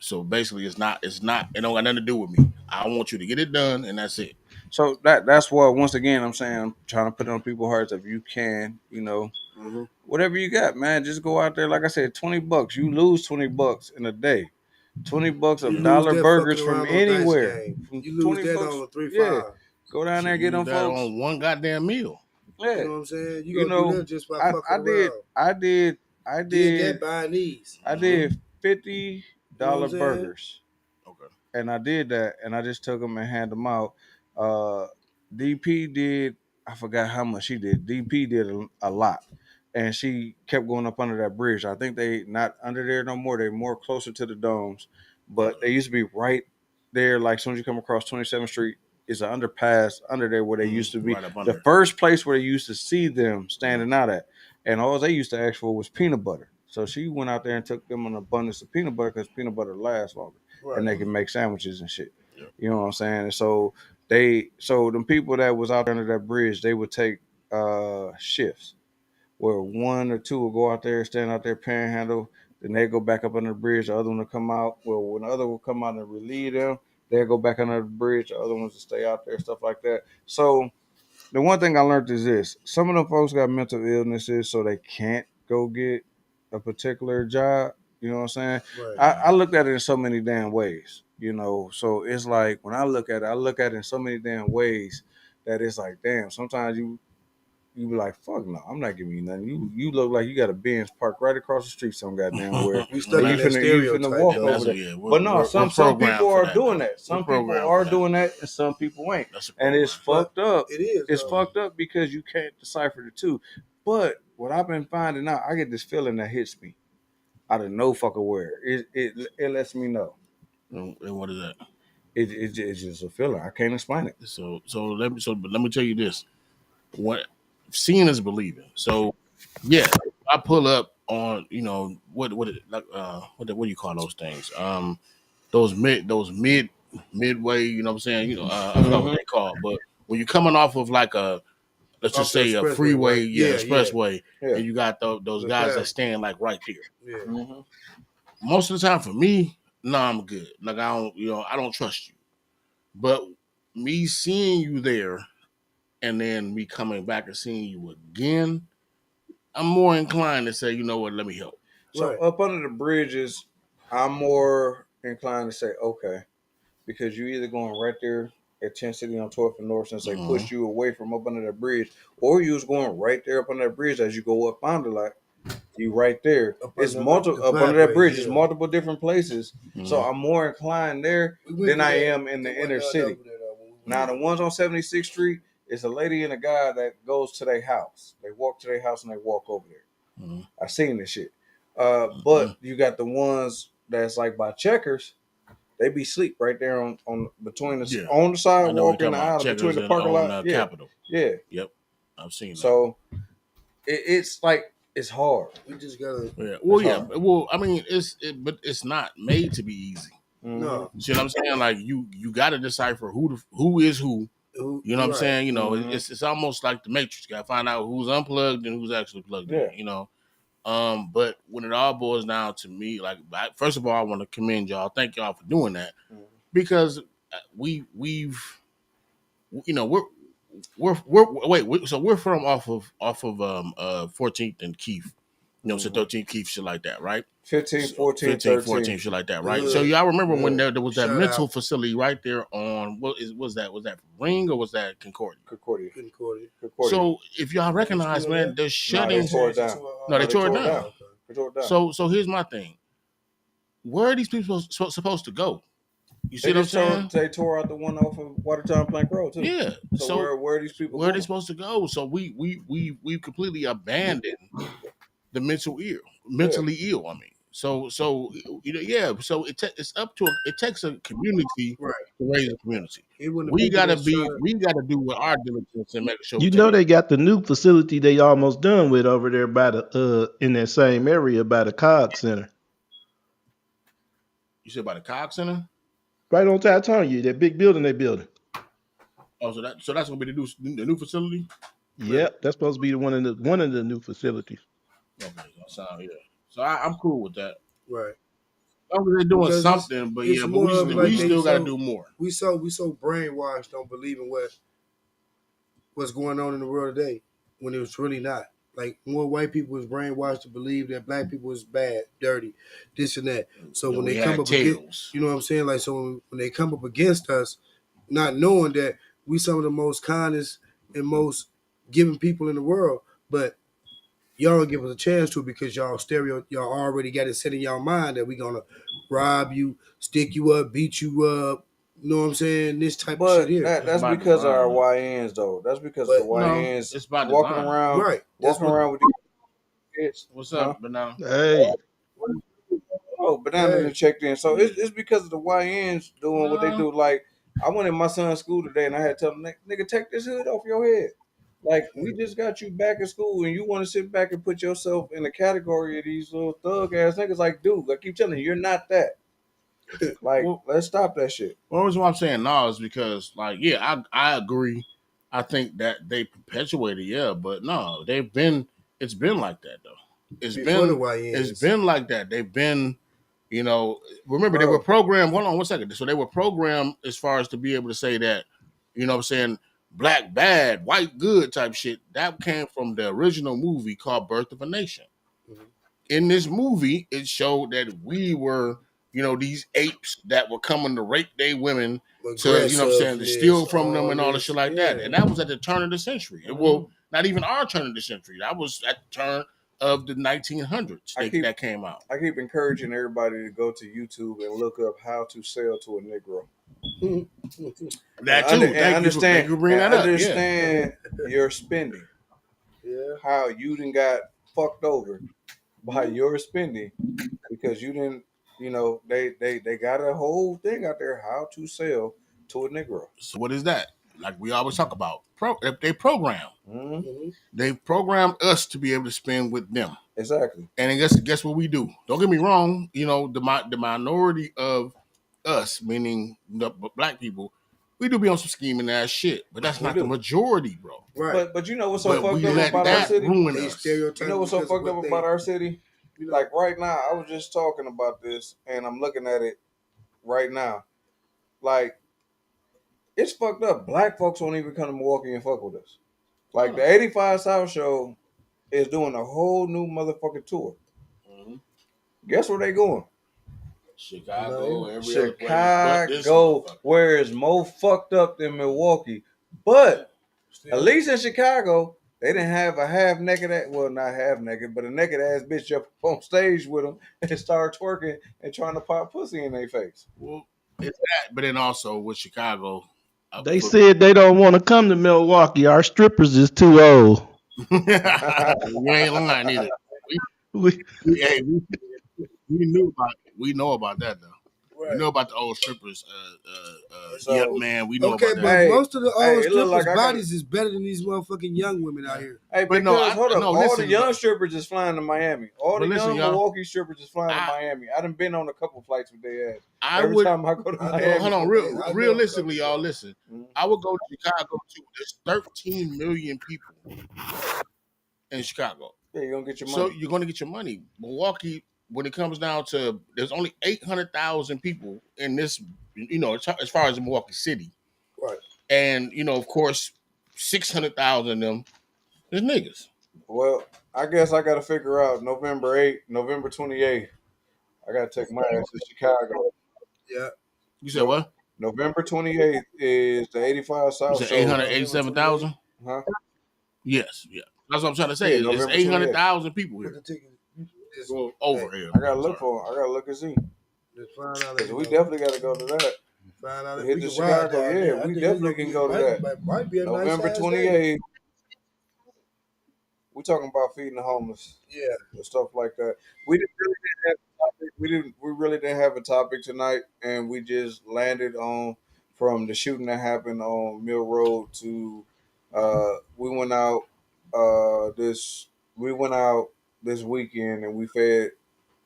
[SPEAKER 2] So basically, it don't got nothing to do with me. I want you to get it done, and that's it.
[SPEAKER 4] So that's what, once again, I'm saying, I'm trying to put it on people's hearts. If you can, whatever you got, man, just go out there. Like I said, $20. You lose $20 in a day. $20 of dollar burgers from anywhere.
[SPEAKER 3] You lose that on a 3-5.
[SPEAKER 4] Yeah. Go down there and get them folks
[SPEAKER 2] on one goddamn meal.
[SPEAKER 3] Yeah. You know what I'm saying? You do that just by fucking around.
[SPEAKER 4] I did
[SPEAKER 3] that buying these.
[SPEAKER 4] I did $50 burgers.
[SPEAKER 2] Okay.
[SPEAKER 4] And I did that, and I just took them and handed them out. DP did, I forgot how much she did. DP did a lot, and she kept going up under that bridge. I think they not under there no more. They're more closer to the domes, but they used to be right there. Like as soon as you come across 27th Street, is an underpass under there where they used to be. Right the first place where they used to see them standing out at, and all they used to ask for was peanut butter. So she went out there and took them an abundance of peanut butter because peanut butter lasts longer. Right. And they can make sandwiches and shit. Yep. You know what I'm saying? And so the people that was out there under that bridge, they would take shifts where one or two will go out there, stand out there, panhandle, then they go back up under the bridge, the other one will come out. Well, when the other will come out and relieve them, they'll go back under the bridge, the other ones will stay out there, stuff like that. So the one thing I learned is this: some of them folks got mental illnesses, so they can't go get a particular job. You know what I'm saying? Right. I looked at it in so many damn ways, So it's like when I look at it in so many damn ways that it's like, damn, sometimes you be like, fuck no, I'm not giving you nothing. You look like you got a Benz parked right across the street some goddamn where.
[SPEAKER 3] You finna
[SPEAKER 4] walk over there. But no, some people are doing that. Some people are doing that and some people ain't. And it's fucked up.
[SPEAKER 3] It is.
[SPEAKER 4] It's fucked up because you can't decipher the two. But what I've been finding out, I get this feeling that hits me out of no fucking where. It lets me know.
[SPEAKER 2] And what is that?
[SPEAKER 4] It's just a feeling. I can't explain it.
[SPEAKER 2] So let me tell you this. What seeing is believing. So yeah, I pull up on what do you call those things? Those midway. You know what I'm saying? I don't know what they call, but when you're coming off of like let's just say a freeway, expressway, and you got those guys that stand like right there.
[SPEAKER 3] Yeah.
[SPEAKER 2] Mm-hmm. Most of the time for me, I'm good. Like I don't trust you. But me seeing you there and then me coming back and seeing you again, I'm more inclined to say, you know what, let me help.
[SPEAKER 4] So up under the bridges, I'm more inclined to say, okay. because you either going right there at 10 City on 12th and North since they push you away from up under that bridge, or you was going right there up under that bridge as you go up Fond du Lac. You right there. It's multiple up under that bridge. It's multiple different places. So I'm more inclined there than I am in the inner city. Now the ones on 76th Street, it's a lady and a guy that goes to their house. They walk to their house and they walk over there. I seen this shit. But you got the ones that's like by Checkers. They be sleep right there on between the on the sidewalk and the aisle between the parking lot.
[SPEAKER 2] Capitol.
[SPEAKER 4] Yeah.
[SPEAKER 2] Yep. I've seen that.
[SPEAKER 4] So it's like it's hard.
[SPEAKER 3] We just gotta.
[SPEAKER 2] Yeah. Well, yeah. Hard. Well, I mean, but it's not made to be easy.
[SPEAKER 3] No.
[SPEAKER 2] See what I'm saying? Like you got to decipher who is who. You know what I'm saying? You know, it's almost like the Matrix. You got to find out who's unplugged and who's actually plugged in. You know. But when it all boils down to me, like first of all, I want to commend y'all. Thank y'all for doing that because we've you know we're so we're from off of 14th and Keith, you know, so 13th Keith, shit like that, right?
[SPEAKER 4] 15, 14,
[SPEAKER 2] 14, shit like that, right? So y'all remember when there was that mental facility right there on was that Ring or was that Concordia?
[SPEAKER 4] Concordia.
[SPEAKER 2] So if y'all recognize, man, they're shutting.
[SPEAKER 4] They tore it down.
[SPEAKER 2] They tore it down. So here's my thing. Where are these people supposed to go? You see what I'm saying?
[SPEAKER 4] They tore out the one off of Watertown Plank Road too.
[SPEAKER 2] Yeah.
[SPEAKER 4] So where are these people?
[SPEAKER 2] Where are they supposed to go? So we completely abandoned the mentally ill. I mean, so you know, yeah. So it's up to it takes a community to raise a community. We gotta do what our diligence and make sure.
[SPEAKER 11] You know they got the new facility they almost done with over there by the in that same area by the Cog Center.
[SPEAKER 2] You said by the Cog Center?
[SPEAKER 11] Right on top, telling you that big building they building.
[SPEAKER 2] Oh, so that's gonna be the new facility?
[SPEAKER 11] Yep, that's supposed to be one of the new facilities.
[SPEAKER 2] Okay, so I'm cool with that.
[SPEAKER 3] Right.
[SPEAKER 2] They're doing something, but yeah, but we still got to do more.
[SPEAKER 3] We so brainwashed on believing what's going on in the world today when it was really not. Like more white people was brainwashed to believe that black people was bad, dirty, this and that. So when they come up against, you know what I'm saying? Like so when they come up against us, not knowing that we some of the most kindest and most giving people in the world, but y'all don't give us a chance to because y'all already got it set in y'all mind that we gonna rob you, stick you up, beat you up. You know what I'm saying? This type of shit here.
[SPEAKER 4] That's because of our YNs though. That's because of the YNs walking around with these kids.
[SPEAKER 2] What's up, Banana?
[SPEAKER 11] Hey.
[SPEAKER 4] Oh, Banana done checked in. So it's because of the YNs doing what they do. Like I went in my son's school today and I had to tell him, nigga, take this hood off your head. Like, we just got you back in school and you want to sit back and put yourself in the category of these little thug ass niggas. Like, dude, I keep telling you, you're not that. Like, let's stop that shit.
[SPEAKER 2] Well, the reason why I'm saying no is because, like, yeah, I agree. I think that they perpetuated, but no, it's been like that, though. It's been like that. They've been, you know, remember, they were programmed. Hold on 1 second. So they were programmed as far as to be able to say that, you know what I'm saying, black bad, white good type shit. That came from the original movie called Birth of a Nation. Mm-hmm. In this movie, it showed that we were, you know, these apes that were coming to rape their women, to, you know what I'm saying, to steal from them and all the shit like that. And that was at the turn of the century. Mm-hmm. Well, not even our turn of the century. That was at the turn of the 1900s that came out.
[SPEAKER 4] I keep encouraging everybody to go to YouTube and look up how to sell to a Negro.
[SPEAKER 2] That too. Thank you for bringing that up.
[SPEAKER 4] Understand your spending. Yeah. How you done got fucked over by your spending because you didn't, you know, they got a whole thing out there how to sell to a Negro.
[SPEAKER 2] So what is that? Like we always talk about, they program. Mm-hmm. They program us to be able to spend with them.
[SPEAKER 4] Exactly.
[SPEAKER 2] And guess what we do? Don't get me wrong. You know, the minority of us, meaning the black people, we do be on some scheming ass shit, but that's not the majority, bro.
[SPEAKER 4] Right. But you know what's so fucked up about our city? You know what's so fucked up about our city? Like right now, I was just talking about this, and I'm looking at it right now. Like, it's fucked up. Black folks won't even come to Milwaukee and fuck with us. Like, the 85 South Show is doing a whole new motherfucking tour. Mm-hmm. Guess where they going?
[SPEAKER 2] Chicago, every other place, but this
[SPEAKER 4] Chicago, where it's more fucked up than Milwaukee. But at least in Chicago, they didn't have a half naked, well, not half naked, but a naked ass bitch up on stage with them and start twerking and trying to pop pussy in their face.
[SPEAKER 2] Well, it's that, but then also with Chicago,
[SPEAKER 11] They said they don't want to come to Milwaukee. Our strippers is too old.
[SPEAKER 2] you ain't lying either. We we know about that though. Right. We know about the old strippers. Yep, man. We know about that.
[SPEAKER 3] But most of the old strippers' bodies is better than these motherfucking young women out here.
[SPEAKER 4] Hey, but because hold up, all the young strippers is flying to Miami. All the young Milwaukee strippers is flying to Miami. I done been on a couple flights with their ass. Every time I go to Miami.
[SPEAKER 2] Hold on, realistically, y'all listen. I would go to Chicago too. There's 13 million people in Chicago.
[SPEAKER 4] Yeah, you're gonna get your money.
[SPEAKER 2] So you're gonna get your money. Milwaukee, when it comes down to, there's only 800,000 people in this, as far as Milwaukee City.
[SPEAKER 3] Right.
[SPEAKER 2] And, of course, 600,000 of them is niggas.
[SPEAKER 4] Well, I guess I got to figure out November 28th. I got to take my ass to Chicago.
[SPEAKER 3] Yeah.
[SPEAKER 2] You said what?
[SPEAKER 4] November 28th is the 85 South.
[SPEAKER 2] You said 887,000?
[SPEAKER 4] Huh?
[SPEAKER 2] Yes. Yeah. That's what I'm trying to say. Yeah, it's 800,000 people here. Over here.
[SPEAKER 4] I gotta look for them. I gotta look and see. Because we definitely gotta go to that.
[SPEAKER 3] Find out
[SPEAKER 4] hit the Chicago. Yeah, we definitely can go to that.
[SPEAKER 3] Might be a
[SPEAKER 4] November 28th. We're talking about feeding the homeless.
[SPEAKER 3] Yeah.
[SPEAKER 4] And stuff like that. We really didn't have a topic tonight, and we just landed on from the shooting that happened on Mill Road to we went out this weekend and we fed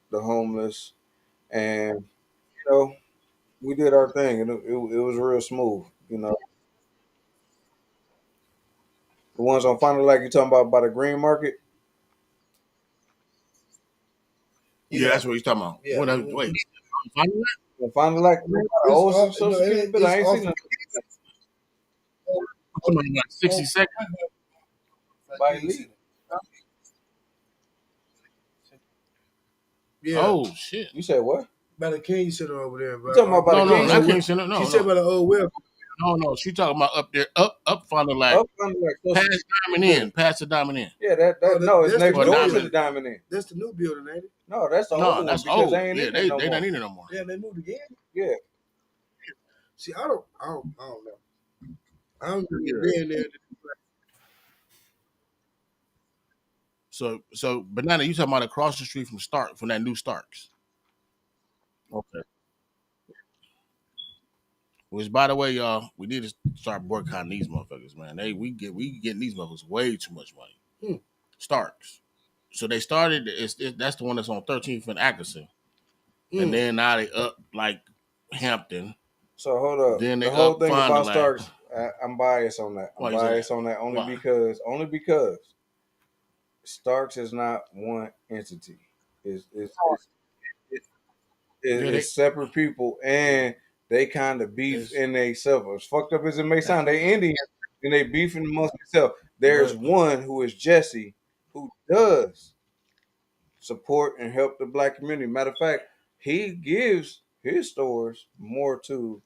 [SPEAKER 4] the homeless, and we did our thing, and it was real smooth. The ones on Final Like you talking about by the Green Market.
[SPEAKER 2] Yeah, that's what he's talking about.
[SPEAKER 3] Yeah.
[SPEAKER 2] Wait,
[SPEAKER 4] Final Like but I ain't seen nothing.
[SPEAKER 2] 60 seconds.
[SPEAKER 4] By Lee.
[SPEAKER 3] Yeah.
[SPEAKER 2] Oh shit!
[SPEAKER 4] You said what?
[SPEAKER 3] By the King Center over there, bro.
[SPEAKER 4] You talking about by the King
[SPEAKER 2] Center? King Center? No,
[SPEAKER 3] she said by the old well.
[SPEAKER 2] No, she talking about up there, up Final Like.
[SPEAKER 4] Up Final Like.
[SPEAKER 2] Past the Diamond Inn.
[SPEAKER 4] Yeah, it's next door to the Diamond Inn.
[SPEAKER 3] That's the new building, ain't it?
[SPEAKER 4] No, that's the old one.
[SPEAKER 2] That's
[SPEAKER 4] because
[SPEAKER 2] old.
[SPEAKER 4] they ain't in it no
[SPEAKER 2] they
[SPEAKER 4] more.
[SPEAKER 2] not in it no more.
[SPEAKER 3] Yeah, they moved again.
[SPEAKER 4] Yeah.
[SPEAKER 3] See, I don't know. I don't remember being there.
[SPEAKER 2] So Banana, you talking about across the street from that new Starks? Okay. Which, by the way, y'all, we need to start boycotting these motherfuckers, man. We getting these motherfuckers way too much money. Starks. So they started. That's the one that's on 13th and Atkinson, and then now they up like Hampton.
[SPEAKER 4] So hold up.
[SPEAKER 2] Then
[SPEAKER 4] the whole thing about Starks, I'm biased on that. I'm biased on that only because Starks is not one entity. It's separate people, and they kind of beef in themselves. As fucked up as it may sound, they Indians and they beefing amongst themselves. There's one who is Jesse, who does support and help the black community. Matter of fact, he gives his stores more to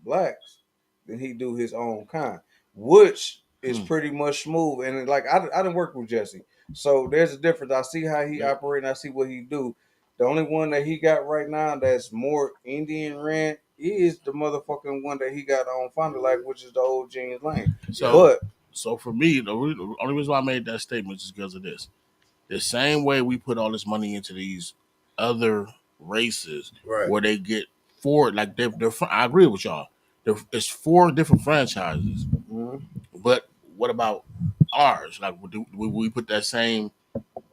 [SPEAKER 4] blacks than he do his own kind, which is pretty much smooth. And like I didn't work with Jesse, so there's a difference. I see how he operate, and I see what he do. The only one that he got right now that's more Indian rent is the motherfucking one that he got on Fond du Lac, which is the old James Lane.
[SPEAKER 2] So for me, the only reason why I made that statement is because of this. The same way we put all this money into these other races, where they get four, like they're I agree with y'all. It's 4 different franchises, but what about ours? Like, we put that same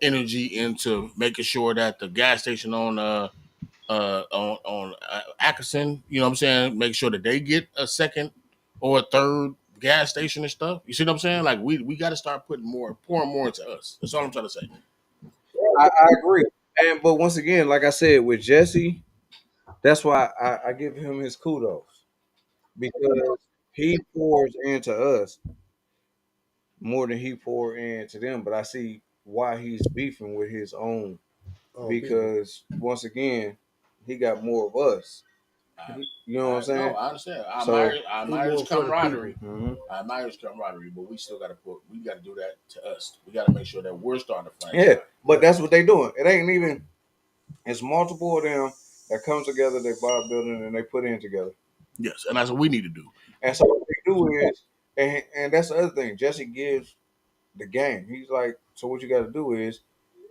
[SPEAKER 2] energy into making sure that the gas station on Atkinson, you know what I'm saying, make sure that they get a second or a third gas station and stuff. You see what I'm saying? Like we got to start pouring more into us. That's all I'm trying to say.
[SPEAKER 4] I agree, but once again, like I said with Jesse, that's why I give him his kudos, because he pours into us more than he poured into them. But I see why he's beefing with his own, because once again, he got more of us. You know what I'm saying?
[SPEAKER 2] No, I understand. I
[SPEAKER 4] So
[SPEAKER 2] admire his camaraderie.
[SPEAKER 4] Mm-hmm.
[SPEAKER 2] I admire his camaraderie, but we still got to do that to us. We got to make sure that we're starting a franchise.
[SPEAKER 4] Yeah, but that's what they doing. It ain't even. It's multiple of them that come together. They buy a building and they put in together.
[SPEAKER 2] Yes, and that's what we need to do.
[SPEAKER 4] And so what they do is, and that's the other thing. Jesse gives the game. He's like, so what you got to do is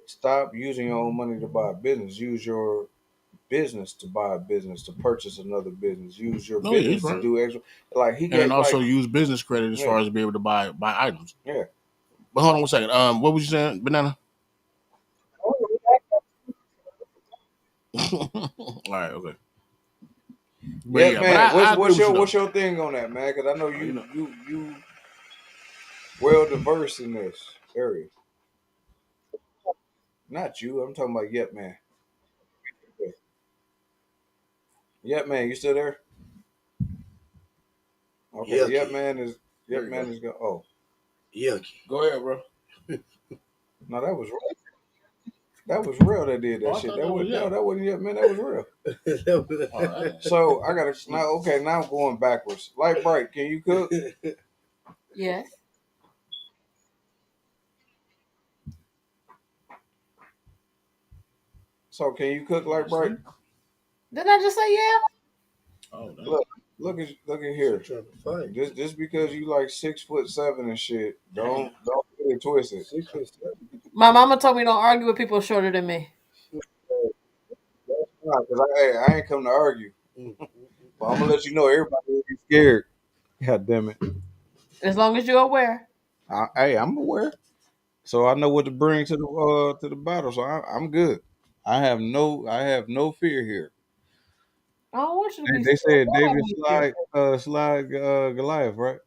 [SPEAKER 4] stop using your own money to buy a business. Use your business to buy a business, to purchase another business. Use your business to do extra. Like he
[SPEAKER 2] and then also
[SPEAKER 4] like,
[SPEAKER 2] use business credit as far as to be able to buy items.
[SPEAKER 4] Yeah.
[SPEAKER 2] But hold on 1 second. What was you saying, Banana? All right, okay.
[SPEAKER 4] But man. What's your thing on that, man? Because I know you well diverse in this area. Not you. I'm talking about Yep Man. Yep Man, you still there? Okay.
[SPEAKER 3] Yucky.
[SPEAKER 4] Yep Man is go. Oh,
[SPEAKER 3] yucky.
[SPEAKER 2] Go ahead, bro.
[SPEAKER 4] No, that was real. That was real. That did that shit. That wasn't Yep Man. That was real. So I gotta now. Okay, now I'm going backwards. Light Bright, can you cook?
[SPEAKER 10] Yes.
[SPEAKER 4] So can you cook, Light Bright?
[SPEAKER 10] Didn't I just say yeah?
[SPEAKER 2] Oh,
[SPEAKER 4] look at here. Just because you like 6'7" and shit, don't get it twisted. 6'7".
[SPEAKER 10] My mama told me don't argue with people shorter than me.
[SPEAKER 4] Because I ain't come to argue. But I'm gonna let you know everybody will be scared. God damn it.
[SPEAKER 10] As long as you're aware.
[SPEAKER 4] I'm aware. So I know what to bring to the battle. So I'm good. I have no fear here.
[SPEAKER 10] I don't want you to be
[SPEAKER 4] They said
[SPEAKER 10] scared.
[SPEAKER 4] David slide Goliath, right?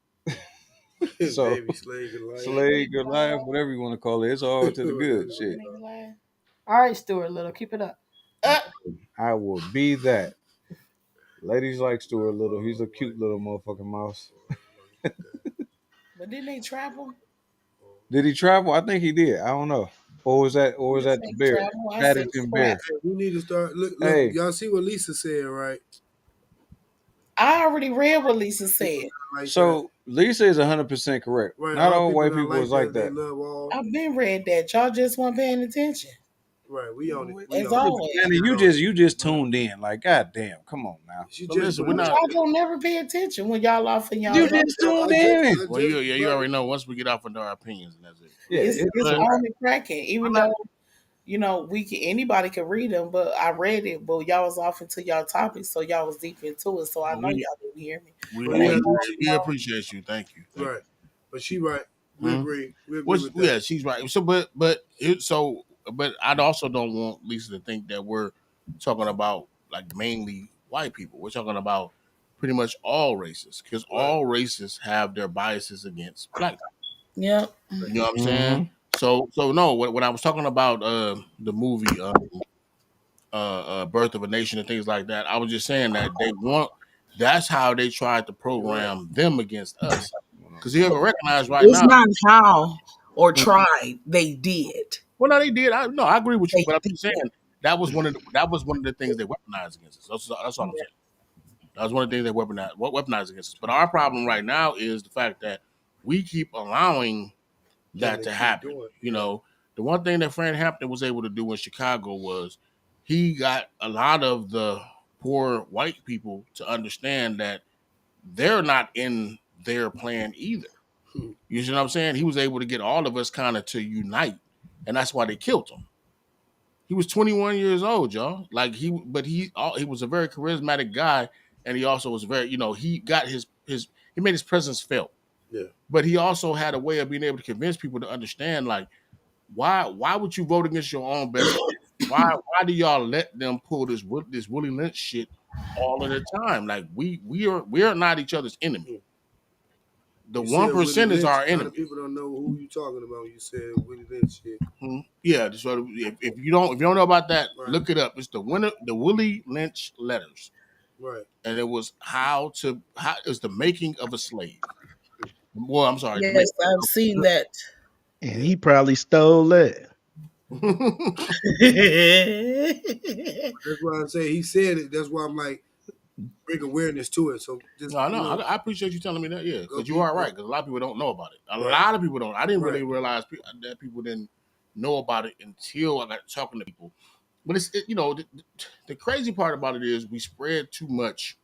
[SPEAKER 4] So
[SPEAKER 3] Baby
[SPEAKER 4] Slade Goliath, whatever you want to call it, it's all to the good shit.
[SPEAKER 10] All right, Stuart Little, keep it up.
[SPEAKER 4] I will be that. Ladies like Stuart Little. He's a cute little motherfucking mouse.
[SPEAKER 12] But didn't they travel?
[SPEAKER 4] Did he travel? I think he did. I don't know. Or was that the bear? Paddington Bear.
[SPEAKER 3] We need to start. Look,
[SPEAKER 4] Hey.
[SPEAKER 3] y'all see what Lisa said, right?
[SPEAKER 12] I already read what Lisa said.
[SPEAKER 4] So Lisa is 100% correct.
[SPEAKER 3] Right,
[SPEAKER 4] Not all white people is like that.
[SPEAKER 12] I've been read that. Y'all just weren't paying attention.
[SPEAKER 3] Right, we on it.
[SPEAKER 12] As always.
[SPEAKER 4] You just tuned in. Like, goddamn, come on now.
[SPEAKER 12] Y'all don't never pay attention when y'all off in y'all.
[SPEAKER 4] You just tuned in.
[SPEAKER 2] Well, you already know. Once we get off into our opinions, and that's it.
[SPEAKER 4] Yeah,
[SPEAKER 12] it's only cracking. Even though anybody can read them, but I read it. But y'all was off into y'all topics, so y'all was deep into it. So I know y'all didn't hear me.
[SPEAKER 2] We appreciate you. Thank you.
[SPEAKER 3] Right, but she right. We agree. We agree with that.
[SPEAKER 2] Yeah, she's right. So, but I also don't want Lisa to think that we're talking about like mainly white people. We're talking about pretty much all races, because all races have their biases against black people.
[SPEAKER 12] Yeah,
[SPEAKER 2] you know what I'm saying. So no. When I was talking about the movie Birth of a Nation and things like that, I was just saying that that's how they tried to program them against us. Because you ever recognize now.
[SPEAKER 12] It's not how or tried. They did.
[SPEAKER 2] Well, no, they did. I agree with you, but I'm just saying that was one of the things they weaponized against us. That's all I'm saying. That was one of the things they weaponized against us. But our problem right now is the fact that we keep allowing that to happen. The one thing that Fred Hampton was able to do in Chicago was he got a lot of the poor white people to understand that they're not in their plan either. You see what I'm saying? He was able to get all of us kind of to unite, and that's why they killed him. He was 21 years old, y'all. He was a very charismatic guy, and he also was very, he got he made his presence felt.
[SPEAKER 3] Yeah.
[SPEAKER 2] But he also had a way of being able to convince people to understand, like, why would you vote against your own best friend? Why do y'all let them pull this Willie Lynch shit all of the time? Like, we are not each other's enemy. The 1% is our enemy.
[SPEAKER 3] A lot of people don't know who you talking about when you said Willie Lynch shit.
[SPEAKER 2] Yeah, so if you don't know about that, look it up. It's the Willie Lynch letters.
[SPEAKER 3] Right.
[SPEAKER 2] And it was how is the making of a slave. Well, I'm sorry.
[SPEAKER 12] Yes, I've seen that.
[SPEAKER 11] And he probably stole that.
[SPEAKER 3] That's why I say he said it. That's why I'm like, bring awareness to it. So just
[SPEAKER 2] No, I appreciate you telling me that. Yeah, because you are right. Because a lot of people don't know about it. A lot of people don't. I didn't really realize that people didn't know about it until I got talking to people. But it's the crazy part about it is we spread too much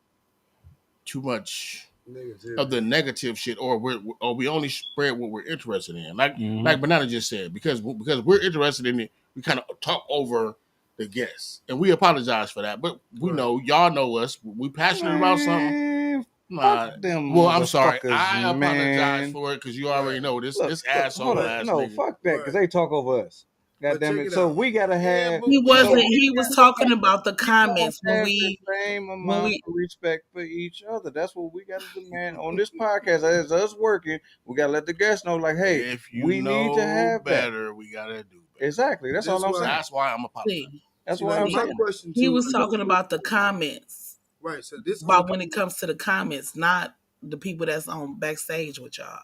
[SPEAKER 2] of the negative shit, or we only spread what we're interested in. Like Banana just said, because we're interested in it, we kind of talk over the guests, and we apologize for that. But we know y'all know us. We passionate about something.
[SPEAKER 4] Fuck them
[SPEAKER 2] Well, I'm sorry. I
[SPEAKER 4] man.
[SPEAKER 2] apologize for it because you already know this. This
[SPEAKER 4] Look,
[SPEAKER 2] asshole ass nigga.
[SPEAKER 4] Fuck that, because they talk over us. God damn it! So we gotta have.
[SPEAKER 12] He wasn't. He was talking about the comments when
[SPEAKER 4] the same amount of respect for each other. That's what we got to demand on this podcast. As us working, we gotta let the guests know, like, hey, we need to have
[SPEAKER 2] better.
[SPEAKER 4] That.
[SPEAKER 2] We gotta do better.
[SPEAKER 4] Exactly. That's all I'm saying.
[SPEAKER 2] That's why I'm apologizing.
[SPEAKER 4] That's why I'm saying.
[SPEAKER 12] He was talking about the comments.
[SPEAKER 3] Right. So this
[SPEAKER 12] about when it comes to the comments, not the people that's on backstage with y'all.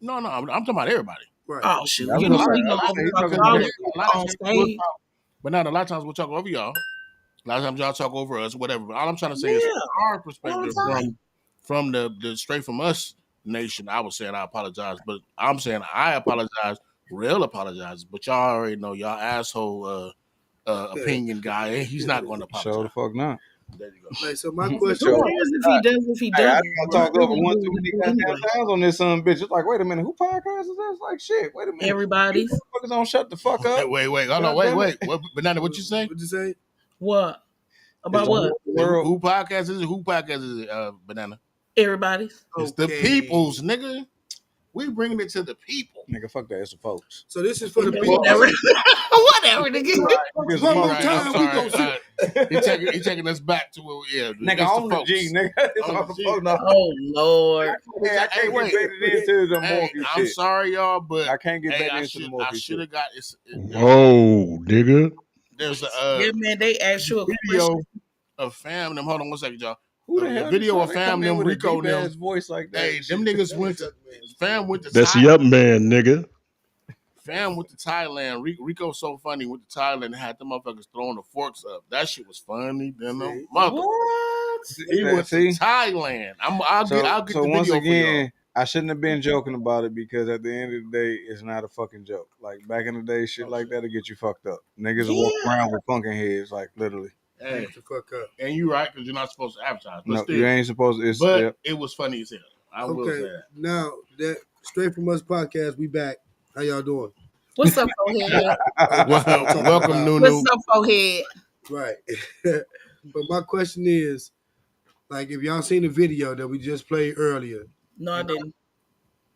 [SPEAKER 2] No, I'm talking about everybody.
[SPEAKER 12] Right. Oh shoot! You know we gonna talk on stage.
[SPEAKER 2] But now a lot of times we'll talk over y'all. A lot of times y'all talk over us, whatever. But all I'm trying to say is from our perspective, from the straight from us nation, I was saying I apologize, but I'm saying I apologize. Real apologize, but y'all already know y'all asshole opinion guy. He's not going to apologize.
[SPEAKER 4] Show the fuck not.
[SPEAKER 2] There you go.
[SPEAKER 3] Like, so my question:
[SPEAKER 12] Who cares if he does? If he doesn't,
[SPEAKER 4] I talk over one too many goddamn times on this son bitch. It's like, wait a minute, who podcast is this? Like, shit, wait a minute.
[SPEAKER 12] Everybody's.
[SPEAKER 4] Motherfuckers don't shut the fuck up.
[SPEAKER 2] Wait, hold on, wait. What, Banana? What you say?
[SPEAKER 3] What'd you say?
[SPEAKER 12] What about what?
[SPEAKER 2] Who podcast is it? Who podcast is it? Banana.
[SPEAKER 12] Everybody's.
[SPEAKER 2] It's the people's, nigga. We bringing it to the people.
[SPEAKER 4] Nigga, fuck that. It's the folks.
[SPEAKER 3] So this is for the people.
[SPEAKER 12] Whatever, nigga.
[SPEAKER 3] One more time, we gonna see.
[SPEAKER 2] He taking us back to where
[SPEAKER 4] nigga, on the G, nigga.
[SPEAKER 12] Oh Lord.
[SPEAKER 4] Hey, I can't get into the Morphe shit.
[SPEAKER 2] I'm sorry, y'all, but
[SPEAKER 4] I can't get back into the Morphe shit.
[SPEAKER 2] I should have got this.
[SPEAKER 11] Whoa, nigga.
[SPEAKER 2] There's
[SPEAKER 12] yeah, man. They asked you a
[SPEAKER 2] video of fam. Them, hold on one second, y'all.
[SPEAKER 4] Who the hell?
[SPEAKER 2] Video of fam them Rico them.
[SPEAKER 4] Voice like that.
[SPEAKER 2] Hey, them niggas went to fam went to.
[SPEAKER 11] That's Yup Man, nigga.
[SPEAKER 2] Fam went to Thailand. Rico's so funny. Went to Thailand and had them motherfuckers throwing the forks up. That shit was funny. Then the mother.
[SPEAKER 12] What?
[SPEAKER 2] He went to Thailand. I'll get the
[SPEAKER 4] once
[SPEAKER 2] video
[SPEAKER 4] again,
[SPEAKER 2] for y'all.
[SPEAKER 4] I shouldn't have been joking about it because at the end of the day, it's not a fucking joke. Like back in the day, shit like that'll get you fucked up. Niggas walk around with funkin' heads, like literally.
[SPEAKER 2] Hey,
[SPEAKER 3] the fuck up.
[SPEAKER 2] And you right because you're not supposed to advertise. But
[SPEAKER 4] No,
[SPEAKER 2] still,
[SPEAKER 4] you ain't supposed to.
[SPEAKER 2] But it was funny as hell. I will say that.
[SPEAKER 3] Now that Straight From Us podcast, we back. How y'all doing?
[SPEAKER 12] What's up, Forehead?
[SPEAKER 2] Welcome, Nunu.
[SPEAKER 12] What's up, Forehead?
[SPEAKER 3] Right. But my question is, like, if y'all seen the video that we just played earlier.
[SPEAKER 12] No, I didn't.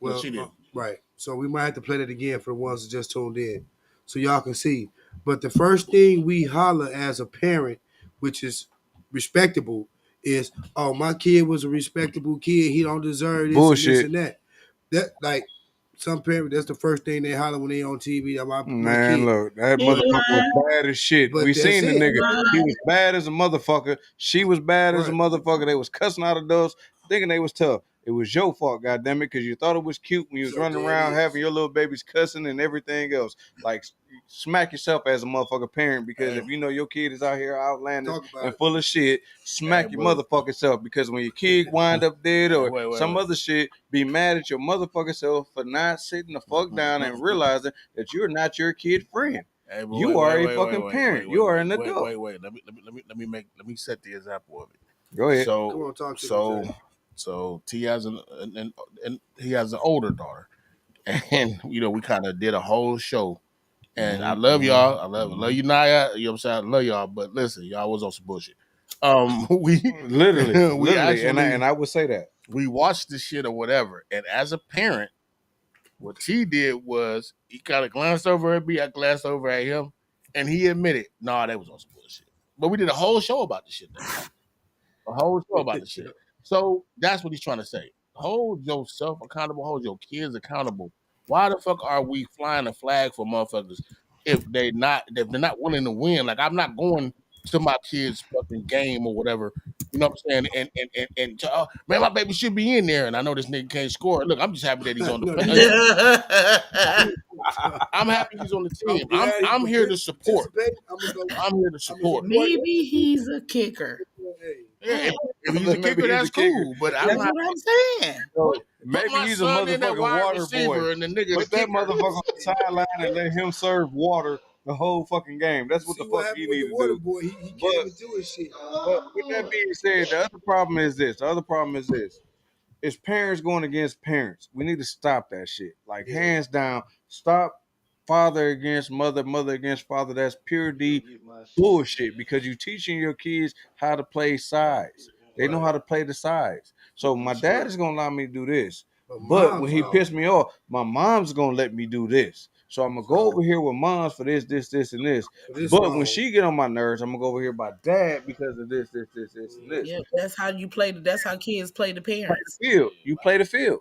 [SPEAKER 3] Well,
[SPEAKER 2] she did.
[SPEAKER 3] Right. So we might have to play that again for the ones that just tuned in, so y'all can see. But the first thing we holler as a parent, which is respectable, is, "Oh, my kid was a respectable kid. He don't deserve this,
[SPEAKER 4] bullshit,
[SPEAKER 3] and this and that." That, like, some parents, that's the first thing they holler when they on TV.
[SPEAKER 4] Man,
[SPEAKER 3] kid.
[SPEAKER 4] Look, that motherfucker was bad as shit.
[SPEAKER 3] But
[SPEAKER 4] we seen the nigga.
[SPEAKER 12] Right.
[SPEAKER 4] He was bad as a motherfucker. She was bad as a motherfucker. They was cussing out of those, thinking they was tough. It was your fault, goddammit, because you thought it was cute when you was running around having your little babies cussing and everything else. Like, smack yourself as a motherfucking parent, because if you know your kid is out here outlandish and full of shit, smack your motherfucking self, because when your kid wind up dead or some other shit, be mad at your motherfucking self for not sitting the fuck down and realizing that you're not your kid friend.
[SPEAKER 2] Hey,
[SPEAKER 4] you are a fucking parent. You are an adult.
[SPEAKER 2] Wait. Let me set the example of it.
[SPEAKER 4] Go ahead.
[SPEAKER 3] Come on, talk to me.
[SPEAKER 2] So T has and he has an older daughter, and we kind of did a whole show. And I love y'all. I love you, Naya. You know what I'm saying? I love y'all, but listen, y'all was on some bullshit. We
[SPEAKER 4] literally,
[SPEAKER 2] actually,
[SPEAKER 4] and I would say that
[SPEAKER 2] we watched this shit or whatever. And as a parent, what T did was he kind of glanced over at me. I glanced over at him, and he admitted, "Nah, that was on some bullshit." But we did a whole show about this shit. A whole show about this shit. So that's what he's trying to say. Hold yourself accountable. Hold your kids accountable. Why the fuck are we flying a flag for motherfuckers if they're not willing to win? Like, I'm not going to my kids' fucking game or whatever. You know what I'm saying? And man, my baby should be in there. And I know this nigga can't score. Look, I'm just happy that he's on the. I'm happy he's on the team. I'm here to support. I'm here to support.
[SPEAKER 12] Maybe he's a kicker.
[SPEAKER 2] Yeah, if he's a kicker, that's cool. But
[SPEAKER 12] that's what I'm saying.
[SPEAKER 4] So maybe he's a motherfucking water boy.
[SPEAKER 2] and the nigga
[SPEAKER 4] Put that motherfucker on the sideline and let him serve water the whole fucking game. That's what the fuck he need to do.
[SPEAKER 3] Boy, he came and do his shit.
[SPEAKER 4] But with that being said, the other problem is this. It's parents going against parents. We need to stop that shit. Like, hands down, stop father against mother, mother against father. That's pure D bullshit because you teaching your kids how to play sides. They know how to play the sides. So my dad is going to allow me to do this. But when he pissed me off, my mom's going to let me do this. So I'm going to go over here with moms for this, and this. But when she get on my nerves, I'm going to go over here by dad because of this, and this.
[SPEAKER 12] Yeah, that's how you play. That's how kids play the parents.
[SPEAKER 4] You play the field.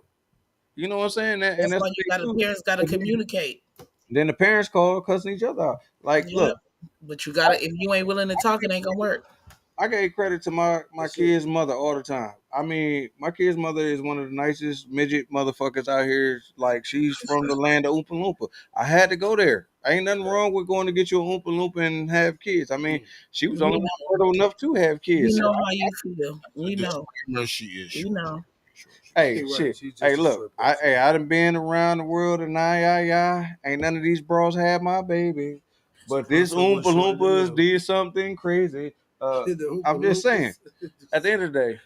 [SPEAKER 4] You know what I'm saying?
[SPEAKER 12] That's why parents got to communicate.
[SPEAKER 4] Then the parents call cussing each other out. Like, look.
[SPEAKER 12] But you got to, if you ain't willing to talk, it ain't going to work.
[SPEAKER 4] I gave credit to my kid's mother all the time. I mean, my kid's mother is one of the nicest midget motherfuckers out here. Like, she's from the land of Oompa Loompa. I had to go there. Ain't nothing wrong with going to get you an Oompa Loompa and have kids. I mean, she was only one enough to have kids.
[SPEAKER 12] We know how you feel. We know.
[SPEAKER 2] No, she is.
[SPEAKER 12] We know.
[SPEAKER 4] Hey, shit. Hey, look. I done been around the world and ain't none of these bros had my baby. But this Oompa Loompas did something crazy. I'm just saying. At the end of the day,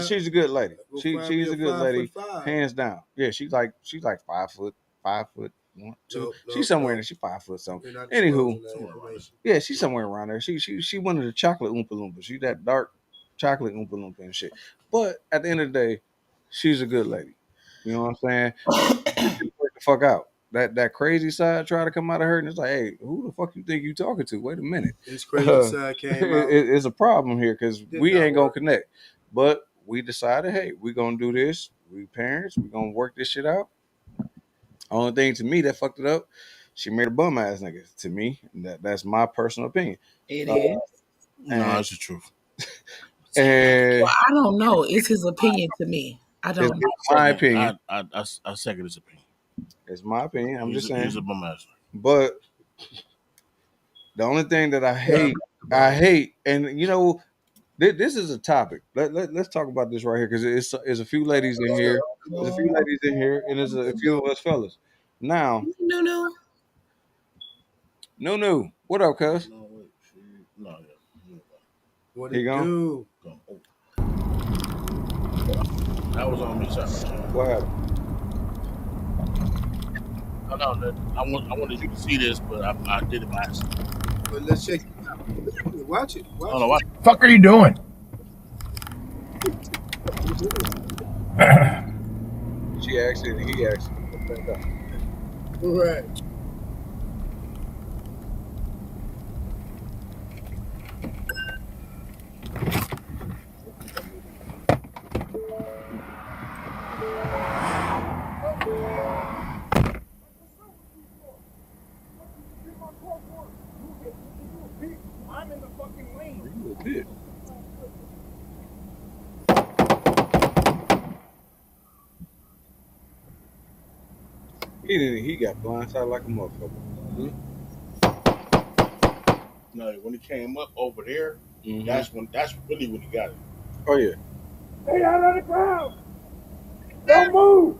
[SPEAKER 4] she's a good lady. She's a good lady, hands down. Yeah, she's like 5'1", 2. She's somewhere in there. She's 5 foot something. Anywho, yeah, she's somewhere around there. She one of the chocolate Oompa Loompas. She's that dark chocolate Oompa Loompa and shit. But at the end of the day, she's a good lady. You know what I'm saying? Work the fuck out. That crazy side try to come out of her, and it's like, hey, who the fuck you think you talking to? Wait a minute.
[SPEAKER 3] This crazy side came out.
[SPEAKER 4] It's a problem here because we ain't gonna connect. But we decided, hey, we're gonna do this. We parents, we're gonna work this shit out. Only thing to me that fucked it up, she made a bum ass nigga to me. That's my personal opinion.
[SPEAKER 12] It is.
[SPEAKER 2] No, that's the truth.
[SPEAKER 4] And
[SPEAKER 12] well, I don't know. It's his opinion to me. I don't know.
[SPEAKER 4] It's my opinion.
[SPEAKER 2] I second his opinion.
[SPEAKER 4] It's my opinion. I'm just saying.
[SPEAKER 2] He's a bum ass.
[SPEAKER 4] But the only thing that I hate, and you know, this is a topic. Let's talk about this right here because it's a few ladies in here. There's a few ladies in here, and there's a few of us fellas. Now, no. What up, cuz?
[SPEAKER 2] No,
[SPEAKER 3] what it do?
[SPEAKER 2] That was on me, sorry.
[SPEAKER 4] What happened?
[SPEAKER 2] I wanted you to see this, but I did it by accident.
[SPEAKER 3] But let's check it out. Watch it.
[SPEAKER 2] I don't know what
[SPEAKER 9] the fuck are you doing?
[SPEAKER 4] She asked it, and he asked it.
[SPEAKER 3] Right.
[SPEAKER 9] I'm in the fucking lane.
[SPEAKER 4] You a bitch. He got blindsided like a motherfucker. Mm-hmm.
[SPEAKER 2] No, when he came up over there, that's really when he got it.
[SPEAKER 4] Oh yeah.
[SPEAKER 9] Stay out on the ground. Don't move.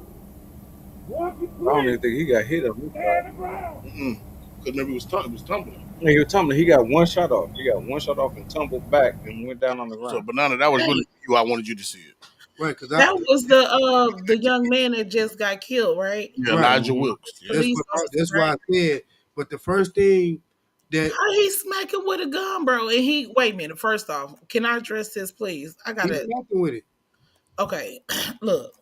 [SPEAKER 9] Walk your
[SPEAKER 4] I don't even think he got hit up.
[SPEAKER 9] Stay on the ground.
[SPEAKER 2] Because remember, he was tumbling.
[SPEAKER 4] Yeah, he was tumbling. He got one shot off. And tumbled back and went down on the ground.
[SPEAKER 2] So, Banana, that was really you. I wanted you to see it.
[SPEAKER 3] Right, because
[SPEAKER 12] that was the young man that just got killed, right?
[SPEAKER 2] Yeah, right. Nigel Wilkes.
[SPEAKER 3] Yeah. That's why I said. But the first thing that
[SPEAKER 12] how he smacking with a gun, bro, and he wait a minute. First off, can I address this, please? I got it.
[SPEAKER 3] Smacking with it.
[SPEAKER 12] Okay, look.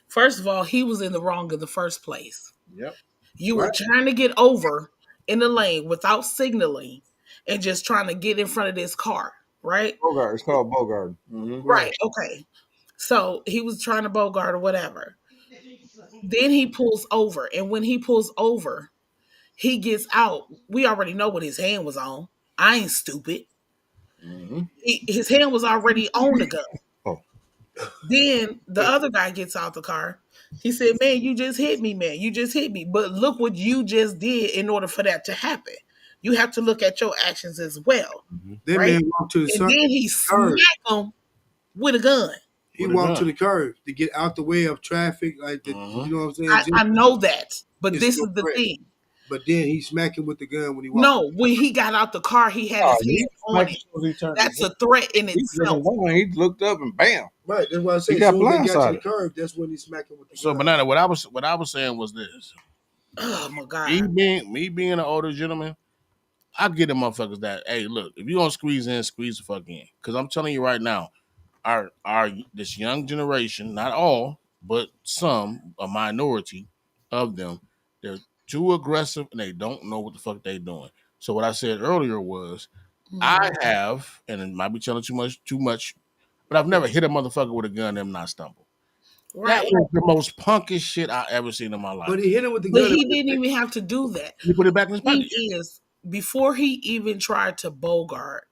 [SPEAKER 12] First of all, he was in the wrong in the first place.
[SPEAKER 2] Yep.
[SPEAKER 12] You were trying to get over in the lane without signaling and just trying to get in front of this car, right?
[SPEAKER 4] Bogart. It's called Bogart.
[SPEAKER 12] Mm-hmm. Right. Okay. So he was trying to Bogart or whatever. Then he pulls over. And when he pulls over, He gets out. We already know what his hand was on. I ain't stupid.
[SPEAKER 2] Mm-hmm.
[SPEAKER 12] His hand was already on the gun.
[SPEAKER 2] Oh.
[SPEAKER 12] Then the other guy gets out the car. He said, "Man, you just hit me, man. You just hit me. But look what you just did in order for that to happen. You have to look at your actions as well,
[SPEAKER 3] That
[SPEAKER 12] right?"
[SPEAKER 3] man walked to the
[SPEAKER 12] And then he
[SPEAKER 3] curb.
[SPEAKER 12] smacked him with a gun.
[SPEAKER 3] He walked to the curb to get out the way of traffic, like the, you know what I'm saying?
[SPEAKER 12] I know that, but
[SPEAKER 3] It's
[SPEAKER 12] this
[SPEAKER 3] no
[SPEAKER 12] is the
[SPEAKER 3] threat.
[SPEAKER 12] thing.
[SPEAKER 3] But then he smacked him with the gun when he walked.
[SPEAKER 12] No, when he got out the car, he had his hand on it. That's a threat in
[SPEAKER 4] He
[SPEAKER 12] itself.
[SPEAKER 4] he looked up and bam.
[SPEAKER 3] Right, that's what I said.
[SPEAKER 4] He got
[SPEAKER 3] As soon as they got to the
[SPEAKER 4] blindsided.
[SPEAKER 3] curb, that's when he smacked him with the
[SPEAKER 2] So,
[SPEAKER 3] gun.
[SPEAKER 2] Banana, what I was saying was this.
[SPEAKER 12] Oh my God.
[SPEAKER 2] Me being an older gentleman, I get the motherfuckers that, hey, look, if you gonna squeeze in, squeeze the fuck in. Cause I'm telling you right now, our this young generation, not all, but some, a minority of them, they're too aggressive and they don't know what the fuck they doing. So what I said earlier was I have, and it might be telling too much, but I've never hit a motherfucker with a gun and not stumble. That
[SPEAKER 12] Right.
[SPEAKER 2] was the most punkish shit I ever seen in my life.
[SPEAKER 3] But he hit him with the
[SPEAKER 12] But
[SPEAKER 3] gun.
[SPEAKER 12] he didn't even have to do that.
[SPEAKER 2] He put it back in his
[SPEAKER 12] Thing
[SPEAKER 2] pocket.
[SPEAKER 12] is, before he even tried to bogart,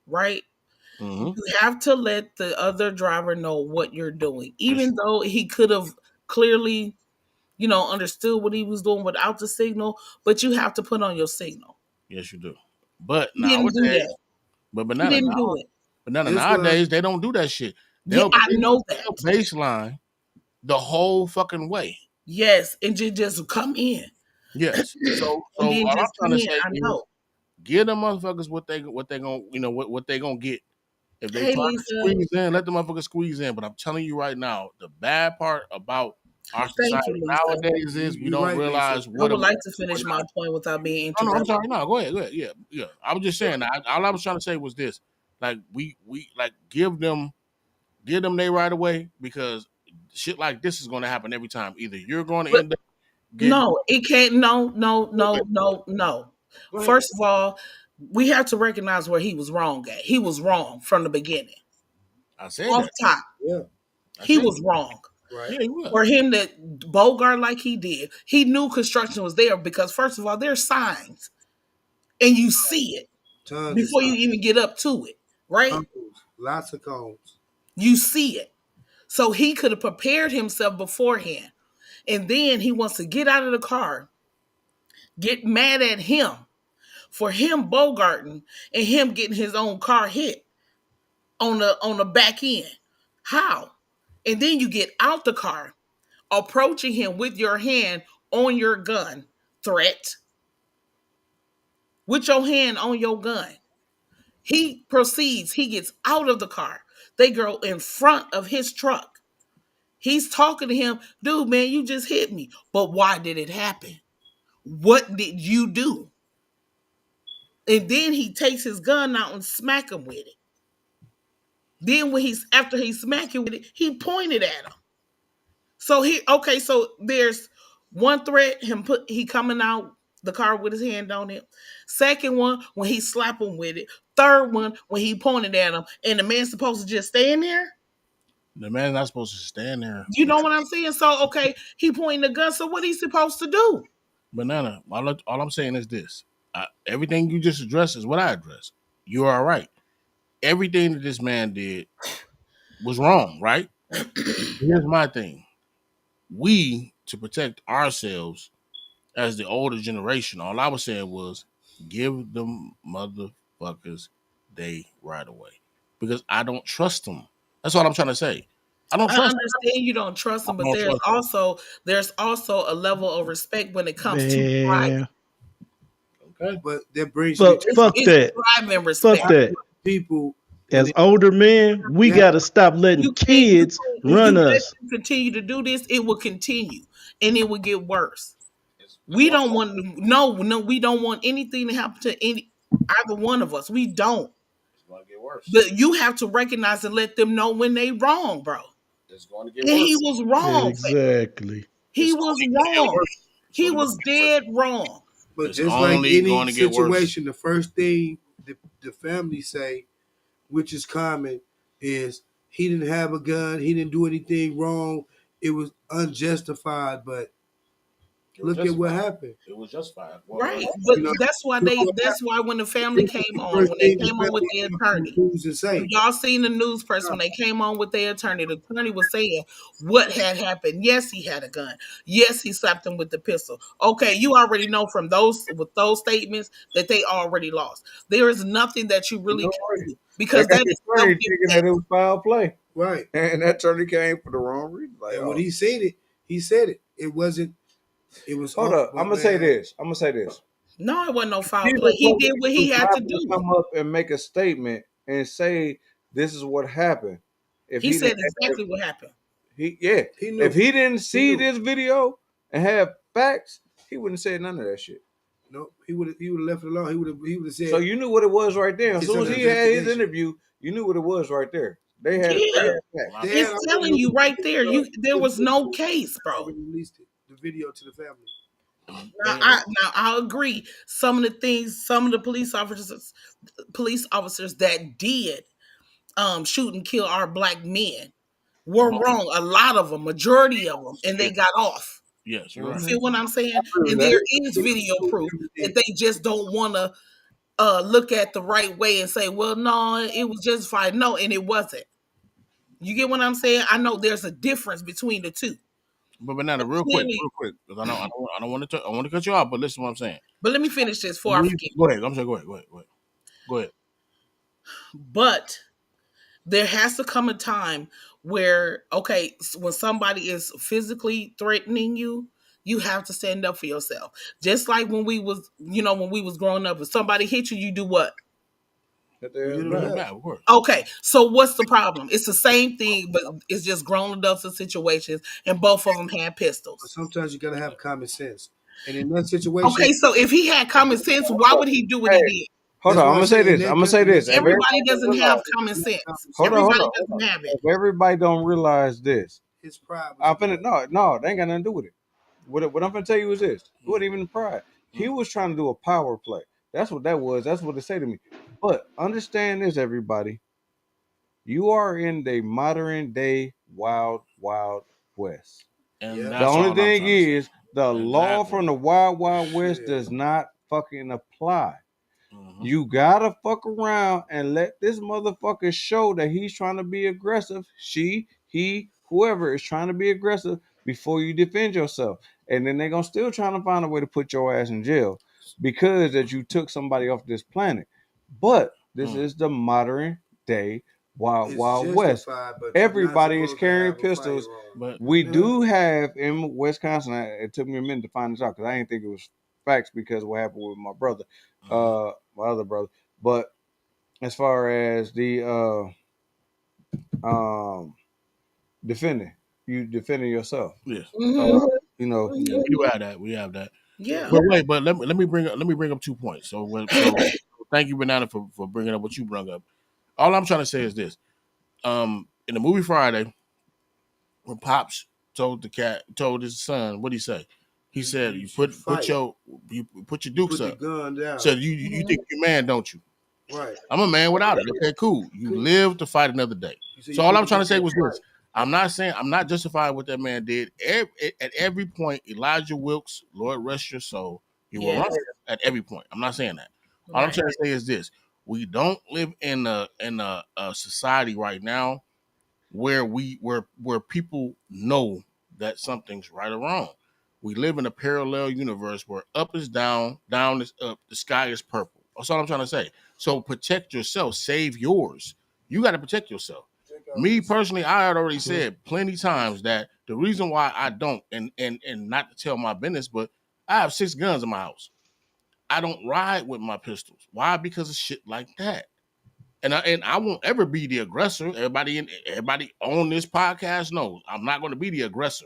[SPEAKER 12] right?
[SPEAKER 2] Mm-hmm.
[SPEAKER 12] You have to let the other driver know what you're doing, even though he could have clearly, understood what he was doing without the signal. But you have to put on your signal.
[SPEAKER 2] Yes, you do. But
[SPEAKER 12] He didn't do
[SPEAKER 2] nowadays,
[SPEAKER 12] that.
[SPEAKER 2] but
[SPEAKER 12] He didn't do it.
[SPEAKER 2] nowadays they don't do that shit.
[SPEAKER 12] Yeah, I know that.
[SPEAKER 2] They'll baseline the whole fucking way.
[SPEAKER 12] Yes, and just come in.
[SPEAKER 2] Yes. So
[SPEAKER 12] And then
[SPEAKER 2] all I'm
[SPEAKER 12] just
[SPEAKER 2] trying
[SPEAKER 12] come
[SPEAKER 2] to
[SPEAKER 12] in.
[SPEAKER 2] say
[SPEAKER 12] I
[SPEAKER 2] is
[SPEAKER 12] know.
[SPEAKER 2] give them motherfuckers what they gonna what they gonna get. If they
[SPEAKER 12] Hey,
[SPEAKER 2] try to
[SPEAKER 12] Lisa.
[SPEAKER 2] squeeze in, let the motherfuckers squeeze in. But I'm telling you right now, the bad part about our
[SPEAKER 12] Thank
[SPEAKER 2] society
[SPEAKER 12] you, Lisa.
[SPEAKER 2] nowadays is we don't realize
[SPEAKER 12] I
[SPEAKER 2] what.
[SPEAKER 12] would like to finish my point without being
[SPEAKER 2] No, I'm
[SPEAKER 12] interrupted.
[SPEAKER 2] sorry. No, go ahead. Yeah. I was just saying. All I was trying to say was this: like we like give them they right away because shit like this is going to happen every time. Either you're going to end up getting
[SPEAKER 12] No, it can't. No. First of all, we have to recognize where he was wrong at. He was wrong from the beginning.
[SPEAKER 2] I said
[SPEAKER 12] Off
[SPEAKER 2] that.
[SPEAKER 12] top.
[SPEAKER 3] Yeah.
[SPEAKER 12] He was wrong.
[SPEAKER 3] Right.
[SPEAKER 2] Yeah, he was.
[SPEAKER 12] For him to bogart like he did, he knew construction was there because first of all, there's signs and you see it
[SPEAKER 3] Tons
[SPEAKER 12] before
[SPEAKER 3] of
[SPEAKER 12] you even get up to it, right?
[SPEAKER 3] cones. Lots of cones.
[SPEAKER 12] You see it. So he could have prepared himself beforehand. And then he wants to get out of the car, get mad at him for him bogarting and him getting his own car hit on the back end. How? And then you get out the car, approaching him with your hand on your gun, threat, with your hand on your gun. He proceeds, he gets out of the car. They go in front of his truck. He's talking to him, dude, man, you just hit me. But why did it happen? What did you do? And then he takes his gun out and smack him with it. Then after he smacked him with it, he pointed at him. So so there's one threat, he coming out the car with his hand on it. Second one, when he slapped him with it. Third one, when he pointed at him, and the man's supposed to just stand there.
[SPEAKER 2] The man's not supposed to stand there.
[SPEAKER 12] You know what I'm saying? So he pointing the gun. So what he's supposed to do?
[SPEAKER 2] Banana. All I'm saying is this: everything you just addressed is what I addressed. You are right. Everything that this man did was wrong, right? Here's my thing: we to protect ourselves as the older generation. All I was saying was give them motherfuckers they right away because I don't trust them. That's all I'm trying to say. I don't trust.
[SPEAKER 12] Understand you don't trust them, but
[SPEAKER 2] I don't
[SPEAKER 12] there's also a level of respect when it comes to pride.
[SPEAKER 11] Man,
[SPEAKER 2] Okay.
[SPEAKER 3] But that brings
[SPEAKER 11] fuck,
[SPEAKER 3] you
[SPEAKER 11] fuck that.
[SPEAKER 12] Pride and respect.
[SPEAKER 11] Fuck that.
[SPEAKER 3] people.
[SPEAKER 11] As older men, we gotta stop letting kids
[SPEAKER 12] If
[SPEAKER 11] run
[SPEAKER 12] you let
[SPEAKER 11] us.
[SPEAKER 12] them continue to do this, it will continue and it will get worse. We don't want we don't want anything to happen to either one of us. We don't.
[SPEAKER 2] It's going to get worse.
[SPEAKER 12] But you have to recognize and let them know when they wrong, bro.
[SPEAKER 2] It's going to get
[SPEAKER 12] And
[SPEAKER 2] worse.
[SPEAKER 12] he was wrong.
[SPEAKER 11] Exactly.
[SPEAKER 12] He was wrong. He was dead wrong.
[SPEAKER 3] But
[SPEAKER 2] It's
[SPEAKER 3] just like
[SPEAKER 2] only
[SPEAKER 3] any
[SPEAKER 2] going to get worse.
[SPEAKER 3] situation, the first thing the family say, which is common, is he didn't have a gun, he didn't do anything wrong, it was unjustified. But Look at what happened.
[SPEAKER 2] It was justified.
[SPEAKER 12] Right, but
[SPEAKER 3] You know,
[SPEAKER 12] that's why that's why when the family
[SPEAKER 3] this is
[SPEAKER 12] came
[SPEAKER 3] the
[SPEAKER 12] on,
[SPEAKER 3] first
[SPEAKER 12] when they
[SPEAKER 3] thing the
[SPEAKER 12] came on with
[SPEAKER 3] family
[SPEAKER 12] their
[SPEAKER 3] came to
[SPEAKER 12] attorney,
[SPEAKER 3] news and say.
[SPEAKER 12] y'all seen the news press when they came on with their attorney. The attorney was saying what had happened. Yes, he had a gun. Yes, he slapped him with the pistol. Okay, you already know from those statements that they already lost. There is nothing that you really can do because
[SPEAKER 4] They got
[SPEAKER 12] that
[SPEAKER 4] the
[SPEAKER 12] is
[SPEAKER 4] attorney thinking that it was foul play.
[SPEAKER 3] Right.
[SPEAKER 4] And that attorney came for the wrong reason. Like,
[SPEAKER 3] and when he said it, It wasn't. It was.
[SPEAKER 4] Hold up. I'm gonna say this.
[SPEAKER 12] No, it wasn't no foul
[SPEAKER 4] Jesus
[SPEAKER 12] play. He did
[SPEAKER 4] police
[SPEAKER 12] what
[SPEAKER 4] was
[SPEAKER 12] he had
[SPEAKER 4] not
[SPEAKER 12] to
[SPEAKER 4] gonna
[SPEAKER 12] do.
[SPEAKER 4] come up and make a statement and say this is what happened. If
[SPEAKER 12] He
[SPEAKER 4] he
[SPEAKER 12] said
[SPEAKER 4] didn't,
[SPEAKER 12] exactly what happened.
[SPEAKER 4] he
[SPEAKER 3] knew.
[SPEAKER 4] if he didn't see
[SPEAKER 3] knew.
[SPEAKER 4] this video and have facts, he wouldn't have said none of that shit.
[SPEAKER 3] No, he would have left it alone. He would have said.
[SPEAKER 4] So you knew what it was right there. As
[SPEAKER 3] It's
[SPEAKER 4] soon as
[SPEAKER 3] under
[SPEAKER 4] he had his
[SPEAKER 3] investigation.
[SPEAKER 4] interview, you knew what it was right there. They had
[SPEAKER 12] Yeah,
[SPEAKER 4] facts.
[SPEAKER 3] They
[SPEAKER 12] it's
[SPEAKER 3] had
[SPEAKER 12] telling
[SPEAKER 3] already
[SPEAKER 12] you right
[SPEAKER 3] released
[SPEAKER 12] there.
[SPEAKER 3] it,
[SPEAKER 12] There was no case, bro.
[SPEAKER 3] already released it, the video to the family.
[SPEAKER 12] Now I agree. Some of the things, some of the police officers that did shoot and kill our black men were wrong. A lot of them, majority of them, and they got off.
[SPEAKER 2] Yes, you're
[SPEAKER 12] You
[SPEAKER 2] right.
[SPEAKER 12] feel what I'm saying? And
[SPEAKER 4] that.
[SPEAKER 12] there is video proof that they just don't want to look at the right way and say, "Well, no, it was justified." No, and it wasn't. You get what I'm saying? I know there's a difference between the two.
[SPEAKER 2] But Banana, real quick, because I don't want to cut you off, but listen to what I'm saying.
[SPEAKER 12] But let me finish this before I forget.
[SPEAKER 2] Go ahead. I'm sorry. Go ahead.
[SPEAKER 12] But there has to come a time where, okay, when somebody is physically threatening you, you have to stand up for yourself. Just like when we was growing up, if somebody hit you, you do what?
[SPEAKER 2] Of course.
[SPEAKER 12] Okay, so what's the problem? It's the same thing, but it's just grown adults in situations, and both of them had pistols.
[SPEAKER 3] But sometimes you gotta have common sense, and in that situation,
[SPEAKER 12] Okay, so if he had common sense, why would he do what he did?
[SPEAKER 4] Hold on, I'm gonna say this.
[SPEAKER 12] Everybody doesn't have common sense. Everybody doesn't have it.
[SPEAKER 4] If everybody don't realize this,
[SPEAKER 3] his pride.
[SPEAKER 4] I'm finna no, they ain't got nothing to do with it. What I'm gonna tell you is this: it wasn't even pride. He was trying to do a power play. That's what that was. That's what they say to me. But understand this, everybody. You are in the modern day wild west.
[SPEAKER 2] And
[SPEAKER 4] the only thing is the law from the wild west does not fucking apply. You gotta fuck around and let this motherfucker show that he's trying to be aggressive. She, he, whoever is trying to be aggressive before you defend yourself. And then they're gonna still trying to find a way to put your ass in jail because that you took somebody off this planet. But this is the modern day wild west. Everybody is carrying pistols. But we do have in Wisconsin. It took me a minute to find this out because I didn't think it was facts because of what happened with my brother, my other brother. But as far as the defending yourself,
[SPEAKER 2] yes,
[SPEAKER 4] you know,
[SPEAKER 2] we have that.
[SPEAKER 12] Yeah.
[SPEAKER 2] But wait, but let me bring up 2 points. So thank you, Banana, for bringing up what you brought up. All I'm trying to say is this: in the movie Friday, when Pops told his son, what did he say? He said, "You put your dukes up.
[SPEAKER 3] Gun down.
[SPEAKER 2] So you think you're a man, don't you?
[SPEAKER 3] Right.
[SPEAKER 2] I'm a man without it. Okay, cool. You live to fight another day. So all I'm trying to say was this: I'm not justifying what that man did. At every point, Elijah Wilkes, Lord rest your soul, you were wrong at every point. I'm not saying that. All I'm trying to say is this: we don't live in a society right now where people know that something's right or wrong. We live in a parallel universe where up is down, down is up, the sky is purple. That's all I'm trying to say. So protect yourself, save yours. You got to protect yourself. Me personally, I had already said plenty times that the reason why I don't, and not to tell my business, but I have 6 guns in my house. I don't ride with my pistols. Why? Because of shit like that. And I won't ever be the aggressor. Everybody on this podcast knows I'm not going to be the aggressor.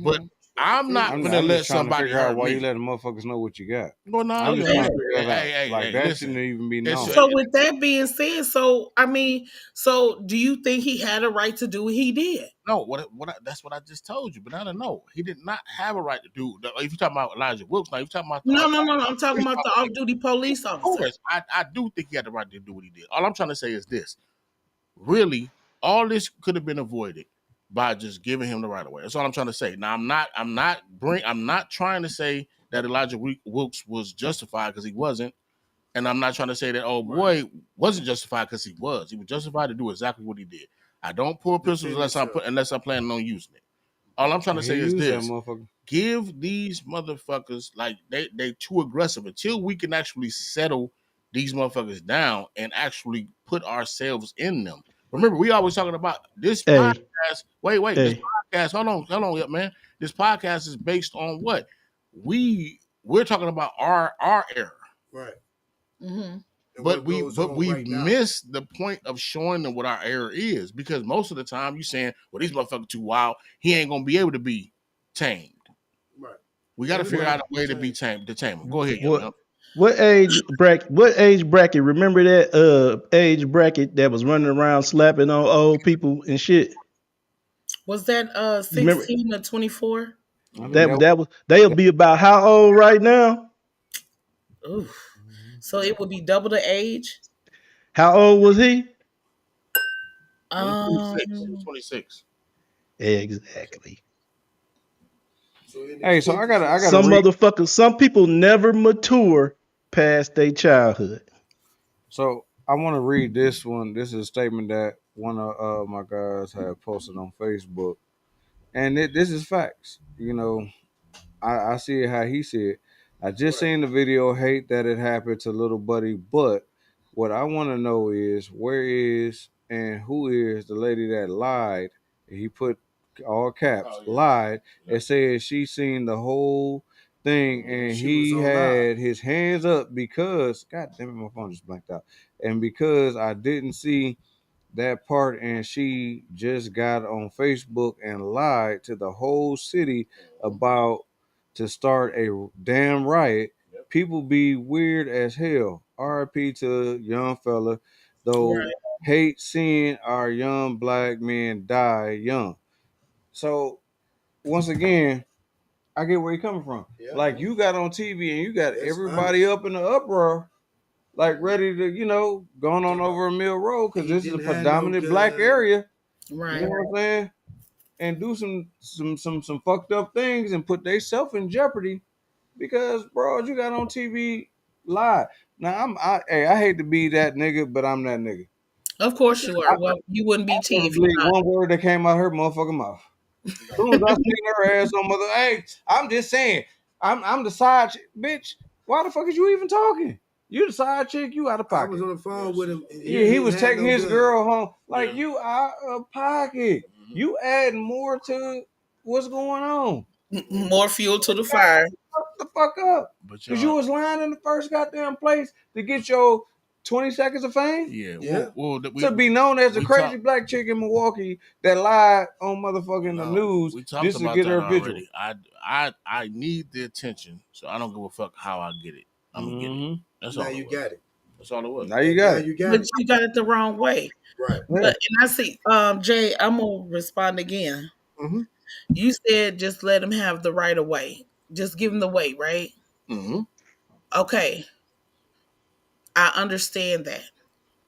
[SPEAKER 2] But I'm not going to let somebody
[SPEAKER 4] figure out
[SPEAKER 2] hurt
[SPEAKER 4] why
[SPEAKER 2] me.
[SPEAKER 4] you letting motherfuckers know what you got.
[SPEAKER 2] Well, no,
[SPEAKER 4] I'm just trying to figure that out.
[SPEAKER 2] hey,
[SPEAKER 4] That
[SPEAKER 2] listen.
[SPEAKER 4] shouldn't even be known.
[SPEAKER 12] So with that being said, so do you think he had a right to do what he did?
[SPEAKER 2] No, that's what I just told you. But I don't know. He did not have a right to do. If you're talking about Elijah Wilkes, now you're talking about
[SPEAKER 12] No. I'm talking about the off-duty police officer.
[SPEAKER 2] Of course, I do think he had the right to do what he did. All I'm trying to say is this: really, all this could have been avoided by just giving him the right of way. That's all I'm trying to say. Now, I'm not trying to say that Elijah Wilkes was justified because he wasn't, and I'm not trying to say that old boy wasn't justified because he was. He was justified to do exactly what he did. I don't pull pistols unless I'm planning on using it. All I'm trying to say is this: give these motherfuckers, like, they too aggressive. Until we can actually settle these motherfuckers down and actually put ourselves in them. Remember, we always talking about this podcast. Wait, this podcast. Hold on, yeah, man. This podcast is based on what? We're talking about our era.
[SPEAKER 3] Right.
[SPEAKER 12] Mm-hmm.
[SPEAKER 2] But we missed the point of showing them what our era is, because most of the time you saying, well, these motherfuckers too wild. He ain't gonna be able to be tamed.
[SPEAKER 3] Right.
[SPEAKER 2] We got to figure out a way to be tamed. To tame him. Go ahead,
[SPEAKER 11] What age bracket? Remember that age bracket that was running around slapping on old people and shit?
[SPEAKER 12] Was that 16 or 24?
[SPEAKER 11] They'll be about how old right now?
[SPEAKER 12] Ooh. So it would be double the age.
[SPEAKER 11] How old was he?
[SPEAKER 2] 26.
[SPEAKER 11] Exactly.
[SPEAKER 4] Hey, so I gotta
[SPEAKER 11] some motherfuckers, some people never mature past their childhood.
[SPEAKER 4] So I want to read this one. This is a statement that one of my guys had posted on Facebook, and this is facts. You know, I see it how he said. I just seen the video. Hate that it happened to little buddy, but what I want to know is where is and who is the lady that lied? He put all caps, lied, and said she seen the whole thing, and he had his hands up because, God damn it, my phone just blanked out, and because I didn't see that part, and she just got on Facebook and lied to the whole city about to start a damn riot. People be weird as hell. RIP to young fella, though.
[SPEAKER 12] Right.
[SPEAKER 4] Hate seeing our young black men die young. So once again, I get where you're coming from.
[SPEAKER 3] Yeah.
[SPEAKER 4] Like, you got on TV and you got everybody up in the uproar, like ready to, going on over a Mill Road, because this is a predominant black area.
[SPEAKER 12] Right.
[SPEAKER 4] You know what I'm saying? And do some fucked up things and put themselves in jeopardy because, bro, you got on TV live. Now I hate to be that nigga, but I'm that nigga.
[SPEAKER 12] Of course you are. Well, you wouldn't be T if you're not.
[SPEAKER 4] One word that came out of her motherfucking mouth. As soon as I seen her ass on mother, hey, I'm just saying, I'm the side chick, bitch. Why the fuck is you even talking? You the side chick, you out of pocket.
[SPEAKER 3] I was on the phone with him.
[SPEAKER 4] Yeah, he was taking his girl home. Like, you out of pocket. You adding more to what's going on.
[SPEAKER 12] More fuel to the fire.
[SPEAKER 4] Shut the fuck up. Because you was lying in the first goddamn place to get your 20 seconds of fame?
[SPEAKER 2] Yeah. Well,
[SPEAKER 4] to be known as the crazy black chick in Milwaukee that lied on motherfucking the news just to get her visual.
[SPEAKER 2] I need the attention, so I don't give a fuck how I get it. I'm gonna get it. That's all.
[SPEAKER 3] Now you got it.
[SPEAKER 2] That's all it was.
[SPEAKER 4] Now you got it.
[SPEAKER 12] But you got it the wrong way.
[SPEAKER 3] Right.
[SPEAKER 12] But, and I see, Jay, I'm gonna respond again.
[SPEAKER 3] Mm-hmm.
[SPEAKER 12] You said just let him have the right of way. Just give him the way, right?
[SPEAKER 2] Mm-hmm.
[SPEAKER 12] Okay. I understand that.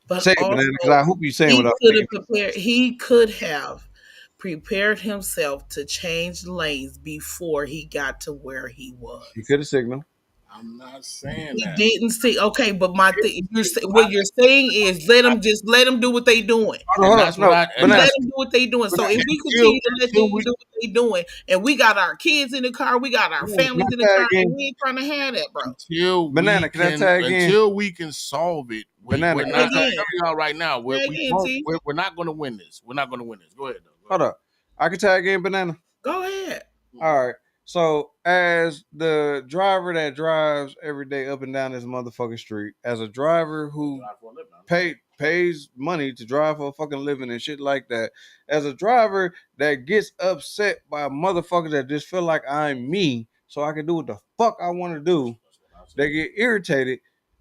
[SPEAKER 12] But
[SPEAKER 4] say
[SPEAKER 12] also,
[SPEAKER 4] because I hope you're saying what I'm
[SPEAKER 12] he could have prepared himself to change lanes before he got to where he was.
[SPEAKER 4] He could have signaled.
[SPEAKER 2] I'm not saying
[SPEAKER 12] he
[SPEAKER 2] that.
[SPEAKER 12] didn't see. Okay, but what you're saying is let them do what they doing.
[SPEAKER 2] Let
[SPEAKER 12] them do what they doing. So if we continue to let them do what they doing, and we got our kids in the car, we got our families in the car, and we ain't trying to have that, bro.
[SPEAKER 2] Until we can solve it, we're not right now. We're not going to win this. We're not going to win this. Go ahead, though.
[SPEAKER 4] Hold up. I can tag in Banana.
[SPEAKER 12] Go ahead.
[SPEAKER 4] All right. So, as the driver that drives every day up and down this motherfucking street, as a driver who pays money to drive for a fucking living and shit like that, as a driver that gets upset by motherfuckers that just feel like I'm me, so I can do what the fuck I want to do, they get irritated.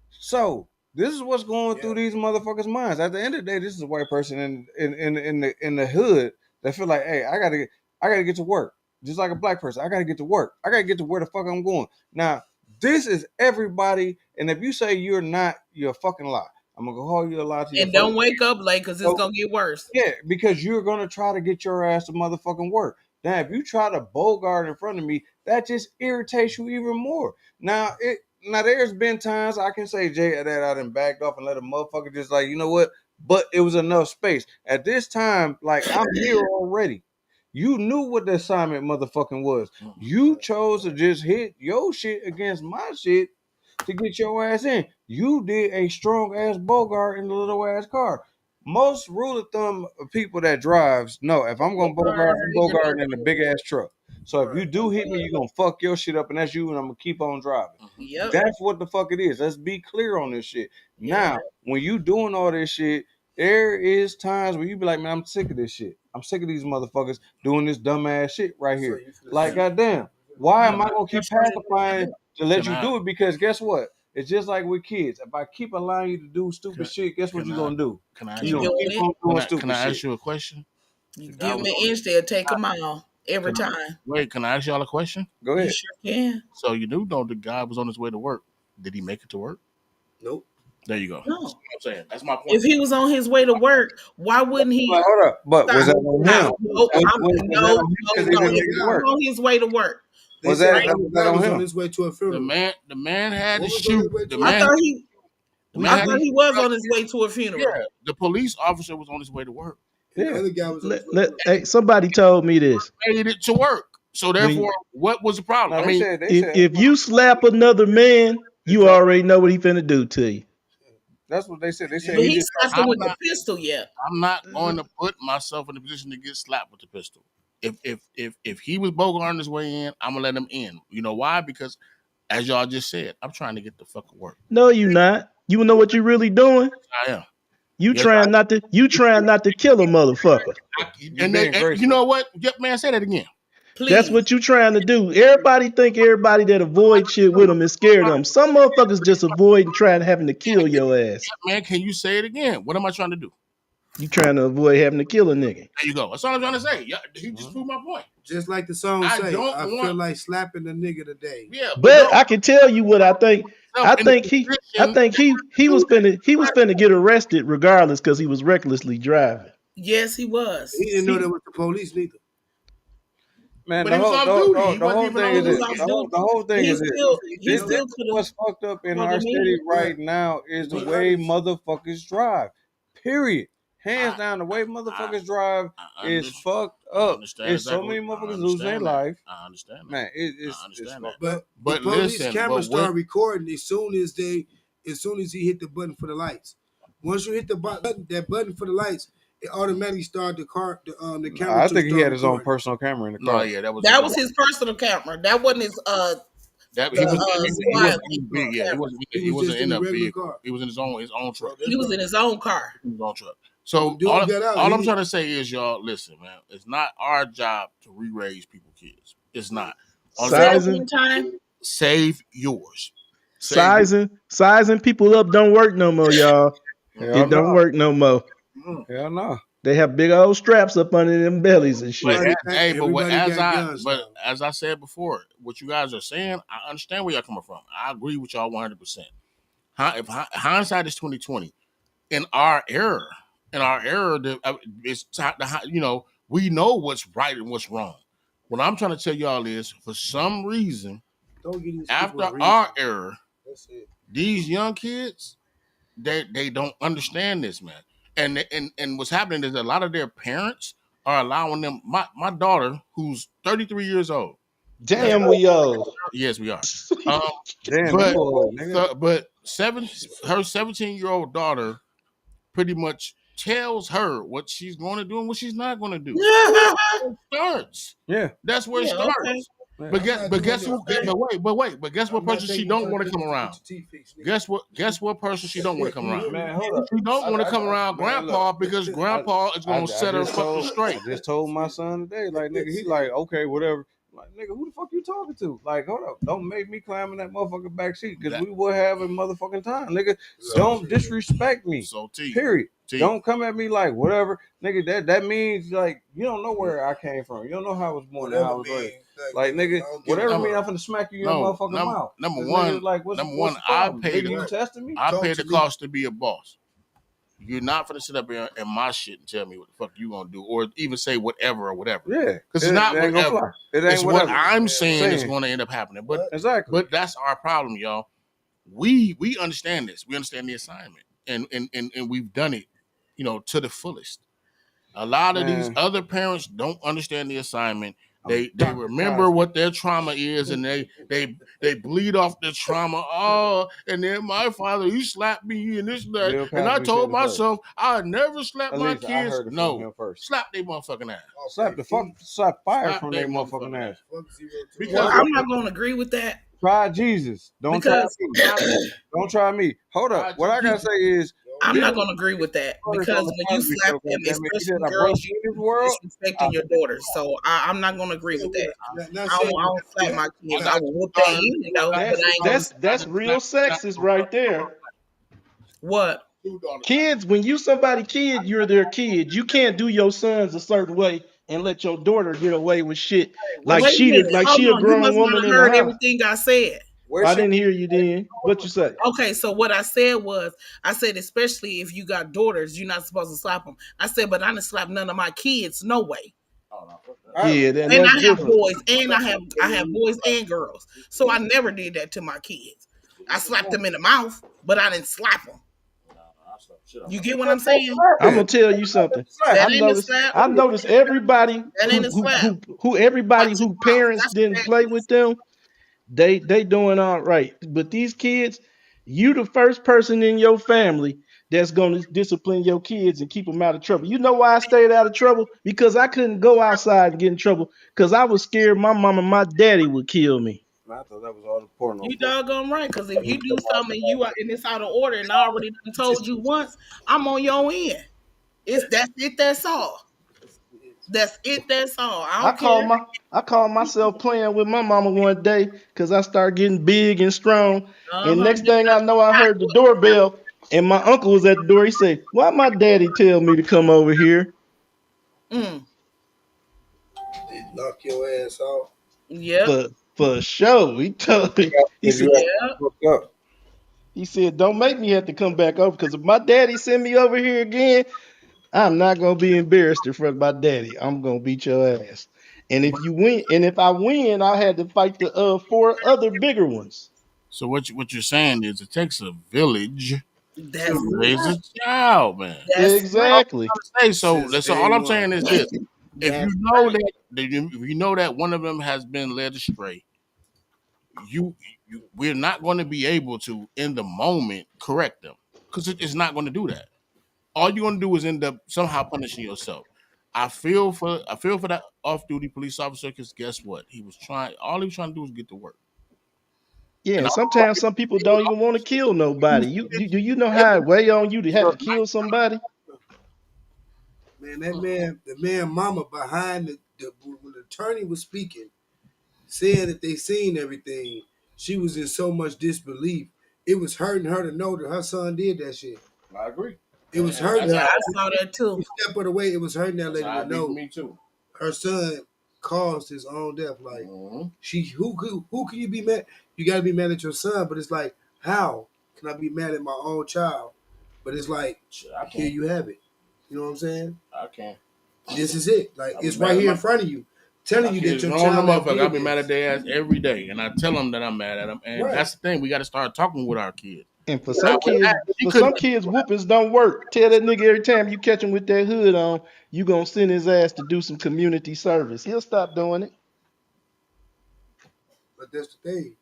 [SPEAKER 4] So, this is what's going through these motherfuckers' minds. At the end of the day, this is a white person in the hood that feel like, hey, I gotta get to work. Just like a black person, I gotta get to work. I gotta get to where the fuck I'm going. Now, this is everybody, and if you say you're not, you're a fucking lie. I'm gonna haul you a lot to your
[SPEAKER 12] And don't
[SPEAKER 4] fucking
[SPEAKER 12] wake up late because it's gonna get worse.
[SPEAKER 4] yeah, because you're gonna try to get your ass to motherfucking work. Now, if you try to bogart in front of me, that just irritates you even more. Now, there's been times I can say, Jay, that I done backed off and let a motherfucker just like, you know what? But it was enough space. At this time, like I'm here already. You knew what the assignment motherfucking was. You chose to just hit your shit against my shit to get your ass in. You did a strong ass bogart in the little ass car. Most rule of thumb of people that drives know if I'm gonna bogart, I'm bogarting in a big ass truck. So if you do hit me, you're gonna fuck your shit up, and that's you, and I'm gonna keep on driving.
[SPEAKER 12] Yep.
[SPEAKER 4] That's what the fuck it is. Let's be clear on this shit.
[SPEAKER 12] Yep.
[SPEAKER 4] Now, when you doing all this shit, there is times where you be like, man, I'm sick of this shit. I'm sick of these motherfuckers doing this dumbass shit right here. Like, goddamn, why am I gonna keep pacifying to let you do it? Because guess what? It's just like with kids. If I keep allowing you to do stupid shit, guess what you're gonna do? You're gonna keep on doing stupid shit.
[SPEAKER 2] Can I ask you a question?
[SPEAKER 12] You give me an inch, they'll take a mile every time.
[SPEAKER 2] Wait, can I ask y'all a question?
[SPEAKER 4] Go ahead.
[SPEAKER 12] You sure can.
[SPEAKER 2] So you do know the guy was on his way to work. Did he make it to work?
[SPEAKER 3] Nope.
[SPEAKER 2] There you go.
[SPEAKER 12] No.
[SPEAKER 2] That's what I'm saying. That's my point.
[SPEAKER 12] If he was on his way to work, why wouldn't he?
[SPEAKER 4] But hold up. But was that on him?
[SPEAKER 12] No. If he was on his way to work.
[SPEAKER 4] Was that
[SPEAKER 3] on him? On his way to a funeral.
[SPEAKER 2] The man had to shoot.
[SPEAKER 12] I thought he was on his way to a funeral.
[SPEAKER 2] Yeah, the police officer was on his way to work.
[SPEAKER 3] Yeah. The other guy was
[SPEAKER 11] hey, somebody told me this.
[SPEAKER 2] Made it to work. So therefore, what was the problem?
[SPEAKER 4] No,
[SPEAKER 11] if you slap another man, you already know what he finna do to you.
[SPEAKER 4] That's what they said. They said
[SPEAKER 12] But he slapped him with the pistol. Yeah,
[SPEAKER 2] I'm not going to put myself in a position to get slapped with the pistol. If he was bogarting his way in, I'm gonna let him in. You know why? Because as y'all just said, I'm trying to get the fuck to work.
[SPEAKER 11] No, you not. You know what you're really doing?
[SPEAKER 2] I am.
[SPEAKER 11] You trying not to kill a motherfucker.
[SPEAKER 2] And you know what? Yep, man, say that again.
[SPEAKER 12] Please.
[SPEAKER 11] That's what you trying to do. Everybody think everybody that avoid shit with them is scared of them. Some motherfuckers just avoid and trying having to kill your ass.
[SPEAKER 2] Man, can you say it again? What am I trying to do?
[SPEAKER 11] You trying to avoid having to kill a nigga.
[SPEAKER 2] There you go. That's all I'm trying to say. Yeah, he just proved my point.
[SPEAKER 3] Just like the song say, I feel like slapping a nigga today.
[SPEAKER 2] Yeah,
[SPEAKER 11] but I can tell you what I think. I think he was finna get arrested regardless because he was recklessly driving.
[SPEAKER 12] Yes, he was.
[SPEAKER 3] He didn't know that was the police neither.
[SPEAKER 4] Man, the whole thing is this what's fucked up in our city right now is the way motherfuckers drive. Period. Hands down, the way motherfuckers drive is fucked up. There's so many motherfuckers losing their life.
[SPEAKER 2] I understand that.
[SPEAKER 4] Man, it's
[SPEAKER 3] but the police cameras start recording as soon as he hit the button for the lights. Once you hit the button for the lights, it automatically started the camera.
[SPEAKER 4] I think he had his own personal camera in the car.
[SPEAKER 2] No, yeah, that
[SPEAKER 12] was his personal camera. That wasn't his
[SPEAKER 2] he wasn't in a vehicle. He was in his own truck.
[SPEAKER 12] He was in his own car.
[SPEAKER 2] So all I'm trying to say is, y'all, listen, man. It's not our job to re-raise people's kids. It's not. Save yours.
[SPEAKER 11] Sizing people up don't work no more, y'all. It don't work no more.
[SPEAKER 4] Hell no.
[SPEAKER 11] They have big old straps up under them bellies and shit.
[SPEAKER 2] But as I said before, what you guys are saying, I understand where y'all coming from. I agree with y'all 100%. If hindsight is 2020, in our era, it's we know what's right and what's wrong. What I'm trying to tell y'all is, for some reason, after our era, these young kids, they don't understand this, man. And what's happening is a lot of their parents are allowing them. My daughter, who's 33 years old.
[SPEAKER 11] Damn, we old.
[SPEAKER 2] Yes, we are.
[SPEAKER 4] Damn,
[SPEAKER 2] but her 17-year-old daughter pretty much tells her what she's going to do and what she's not going to do. Starts.
[SPEAKER 4] Yeah,
[SPEAKER 2] that's where it starts. Okay. But guess what person she don't want to come around? Guess what person she don't want to come around?
[SPEAKER 4] Man, hold up.
[SPEAKER 2] She don't want to come around Grandpa because Grandpa is going to set her fucking straight.
[SPEAKER 4] I just told my son today, like, nigga, he like, okay, whatever. Like, nigga, who the fuck you talking to? Like, hold up, don't make me climb in that motherfucking back seat because we will have a motherfucking time, nigga. Don't disrespect me. Period. Don't come at me like whatever, nigga. That means like you don't know where I came from. You don't know how I was born and how I was raised. Like, nigga, whatever mean, I'm finna smack you in your motherfucking mouth.
[SPEAKER 2] Number one, I paid the cost to be a boss. You're not gonna sit up here in my shit and tell me what the fuck you gonna do, or even say whatever or whatever.
[SPEAKER 4] Yeah,
[SPEAKER 2] because it's not
[SPEAKER 4] it ain't gonna fly.
[SPEAKER 2] whatever.
[SPEAKER 4] It ain't
[SPEAKER 2] It's
[SPEAKER 4] whatever.
[SPEAKER 2] what I'm saying is going to end up happening. But
[SPEAKER 4] exactly.
[SPEAKER 2] But that's our problem, y'all. We understand this. We understand the assignment, and we've done it, to the fullest. A lot of these other parents don't understand the assignment. They remember what their trauma is, and they bleed off the trauma. Oh, and then my father, he slapped me and this and that, and I told myself I'd never slap my kids. No, slap their motherfucking ass.
[SPEAKER 4] Slap fire from their motherfucking ass.
[SPEAKER 12] Because I'm not going to agree with that.
[SPEAKER 4] Try Jesus. Don't try me. Don't try me. Hold up. What I gotta say is,
[SPEAKER 12] I'm not going to agree with that, because when you slap them, especially girls, you're disrespecting your daughters. So I'm not going to agree with that. I don't slap my kids. I will whoop their end though.
[SPEAKER 11] That's real sexist right there.
[SPEAKER 12] What?
[SPEAKER 11] Kids, when you somebody kid, you're their kid. You can't do your sons a certain way and let your daughter get away with shit like she a grown woman in the house.
[SPEAKER 12] Everything I said.
[SPEAKER 11] I didn't hear you then. What you say?
[SPEAKER 12] Okay, so what I said was, especially if you got daughters, you're not supposed to slap them. I said, but I didn't slap none of my kids. No way.
[SPEAKER 11] Yeah,
[SPEAKER 12] and I have boys, and I have boys and girls. So I never did that to my kids. I slapped them in the mouth, but I didn't slap them. You get what I'm saying?
[SPEAKER 11] I'm gonna tell you something. I noticed everybody who parents didn't play with them, they doing all right. But these kids, you the first person in your family that's gonna discipline your kids and keep them out of trouble. You know why I stayed out of trouble? Because I couldn't go outside and get in trouble because I was scared my mom and my daddy would kill me.
[SPEAKER 4] I thought that was all the porno.
[SPEAKER 12] You doggone right, because if you do something and it's out of order, and I already told you once, I'm on your end. That's it. That's all. That's it. That's all.
[SPEAKER 11] I called myself playing with my mama one day because I started getting big and strong. And next thing I know, I heard the doorbell, and my uncle was at the door. He said, "Why my daddy tell me to come over here?"
[SPEAKER 3] Knock your ass out.
[SPEAKER 12] Yeah.
[SPEAKER 11] For sure. He told me. He said,
[SPEAKER 12] yeah.
[SPEAKER 11] He said, "Don't make me have to come back over because if my daddy send me over here again, I'm not gonna be embarrassed in front of my daddy. I'm gonna beat your ass. And if you win, and if I win, I had to fight the 4 other bigger ones."
[SPEAKER 2] So what you're saying is it takes a village to raise a
[SPEAKER 12] That's
[SPEAKER 2] child, man.
[SPEAKER 11] Exactly.
[SPEAKER 2] So all I'm saying is this: if you know that one of them has been led astray, we're not going to be able to in the moment correct them because it's not going to do that. All you're going to do is end up somehow punishing yourself. I feel for that off-duty police officer because guess what? All he was trying to do was get to work.
[SPEAKER 11] Yeah, and sometimes some people don't even want to kill nobody. Do you know how it weigh on you to have to kill somebody?
[SPEAKER 3] Man, the man mama behind when the attorney was speaking, saying that they seen everything, she was in so much disbelief. It was hurting her to know that her son did that shit.
[SPEAKER 2] I agree.
[SPEAKER 3] It was hurting her.
[SPEAKER 12] I saw that too.
[SPEAKER 3] Step of the way, it was hurting that lady to know.
[SPEAKER 2] Me too.
[SPEAKER 3] Her son caused his own death. Like who can you be mad? You got to be mad at your son, but it's like, how can I be mad at my own child? But it's like, here you have it. You know what I'm saying?
[SPEAKER 2] I can't.
[SPEAKER 3] This is it. Like it's right here in front of you, telling you that your child.
[SPEAKER 2] I'll be mad at their ass every day, and I tell them that I'm mad at them. And that's the thing. We got to start talking with our kids.
[SPEAKER 11] And for some kids, whoopings don't work. Tell that nigga every time you catch him with that hood on, you gonna send his ass to do some community service. He'll stop doing it.
[SPEAKER 3] But that's the thing.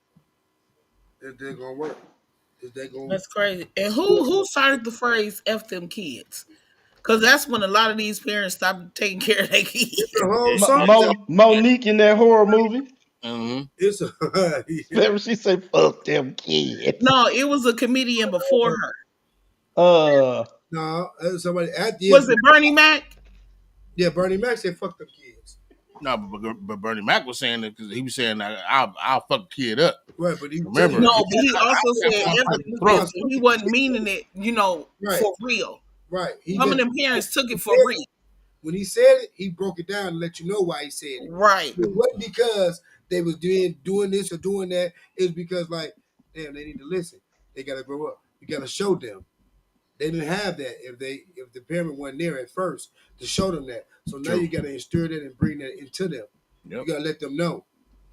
[SPEAKER 3] They're gonna work.
[SPEAKER 12] That's crazy. And who started the phrase "F them kids"? Because that's when a lot of these parents stopped taking care of their kids.
[SPEAKER 11] Monique in that horror movie.
[SPEAKER 2] Mm-hmm.
[SPEAKER 11] Remember she said, "Fuck them kids."
[SPEAKER 12] No, it was a comedian before her.
[SPEAKER 3] No, somebody at the
[SPEAKER 12] was it Bernie Mac?
[SPEAKER 3] Yeah, Bernie Mac said, "Fuck them kids."
[SPEAKER 2] No, but Bernie Mac was saying that because he was saying I'll fuck the kid up.
[SPEAKER 3] Right, but he
[SPEAKER 2] remember.
[SPEAKER 12] No, but he also said he wasn't meaning it, for real.
[SPEAKER 3] Right.
[SPEAKER 12] Some of them parents took it for real.
[SPEAKER 3] When he said it, he broke it down and let you know why he said it.
[SPEAKER 12] Right.
[SPEAKER 3] It wasn't because they was doing this or doing that. It was because, like, damn, they need to listen. They got to grow up. You got to show them They didn't have that if the parent wasn't there at first to show them that. So now you got to instill that and bring that into them. Yep. You got to let them know.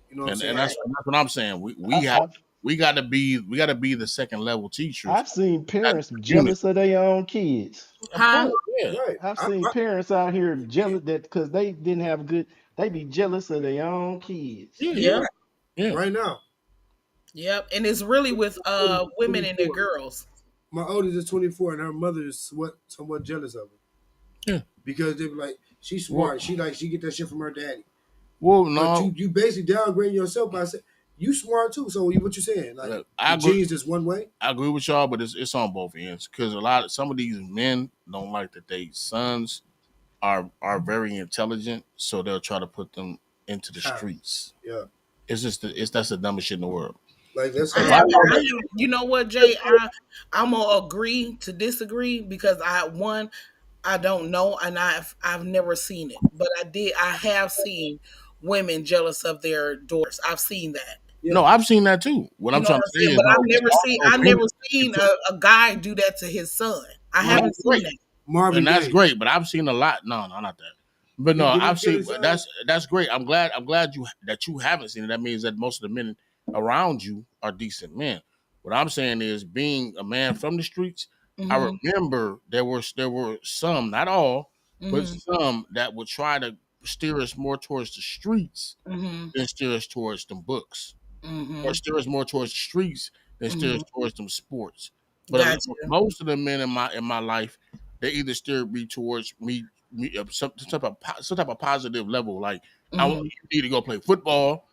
[SPEAKER 3] You know what I'm saying?
[SPEAKER 2] And that's what I'm saying. We got to be the second level teachers.
[SPEAKER 11] I've seen parents jealous of their own kids.
[SPEAKER 12] Huh?
[SPEAKER 2] Yeah.
[SPEAKER 3] Right.
[SPEAKER 11] I've seen parents out here jealous that because they didn't have good, they be jealous of their own kids.
[SPEAKER 12] Yeah.
[SPEAKER 3] Right now.
[SPEAKER 12] Yep. And it's really with women and their girls.
[SPEAKER 3] My oldest is 24 and her mother is somewhat jealous of her.
[SPEAKER 2] Yeah.
[SPEAKER 3] Because they be like, she's smart. She get that shit from her daddy.
[SPEAKER 2] Well, no.
[SPEAKER 3] But you basically downgrading yourself by saying you smart too. So what you saying? Like,
[SPEAKER 2] Look,
[SPEAKER 3] genes just one way?
[SPEAKER 2] I agree with y'all, but it's on both ends. Because some of these men don't like that their sons are very intelligent, so they'll try to put them into the streets.
[SPEAKER 3] Yeah.
[SPEAKER 2] That's the dumbest shit in the world.
[SPEAKER 3] Like that's
[SPEAKER 12] you know what, Jay? I'm gonna agree to disagree because I don't know, and I've never seen it, but I have seen women jealous of their daughters. I've seen that.
[SPEAKER 2] Yeah. No, I've seen that too. What I'm trying to say is,
[SPEAKER 12] but I've never seen a guy do that to his son. I haven't seen that.
[SPEAKER 3] Marvin
[SPEAKER 2] and that's great, but I've seen a lot. No, not that. But no, I've seen that's great. I'm glad you haven't seen it. That means that most of the men around you are decent men. What I'm saying is, being a man from the streets, I remember there were some, not all, but some that would try to steer us more towards the streets than steer us towards them books, or steer us more towards the streets than steer us towards them sports. But most of the men in my life, they either steered me towards some type of positive level. Like, you need to go play football,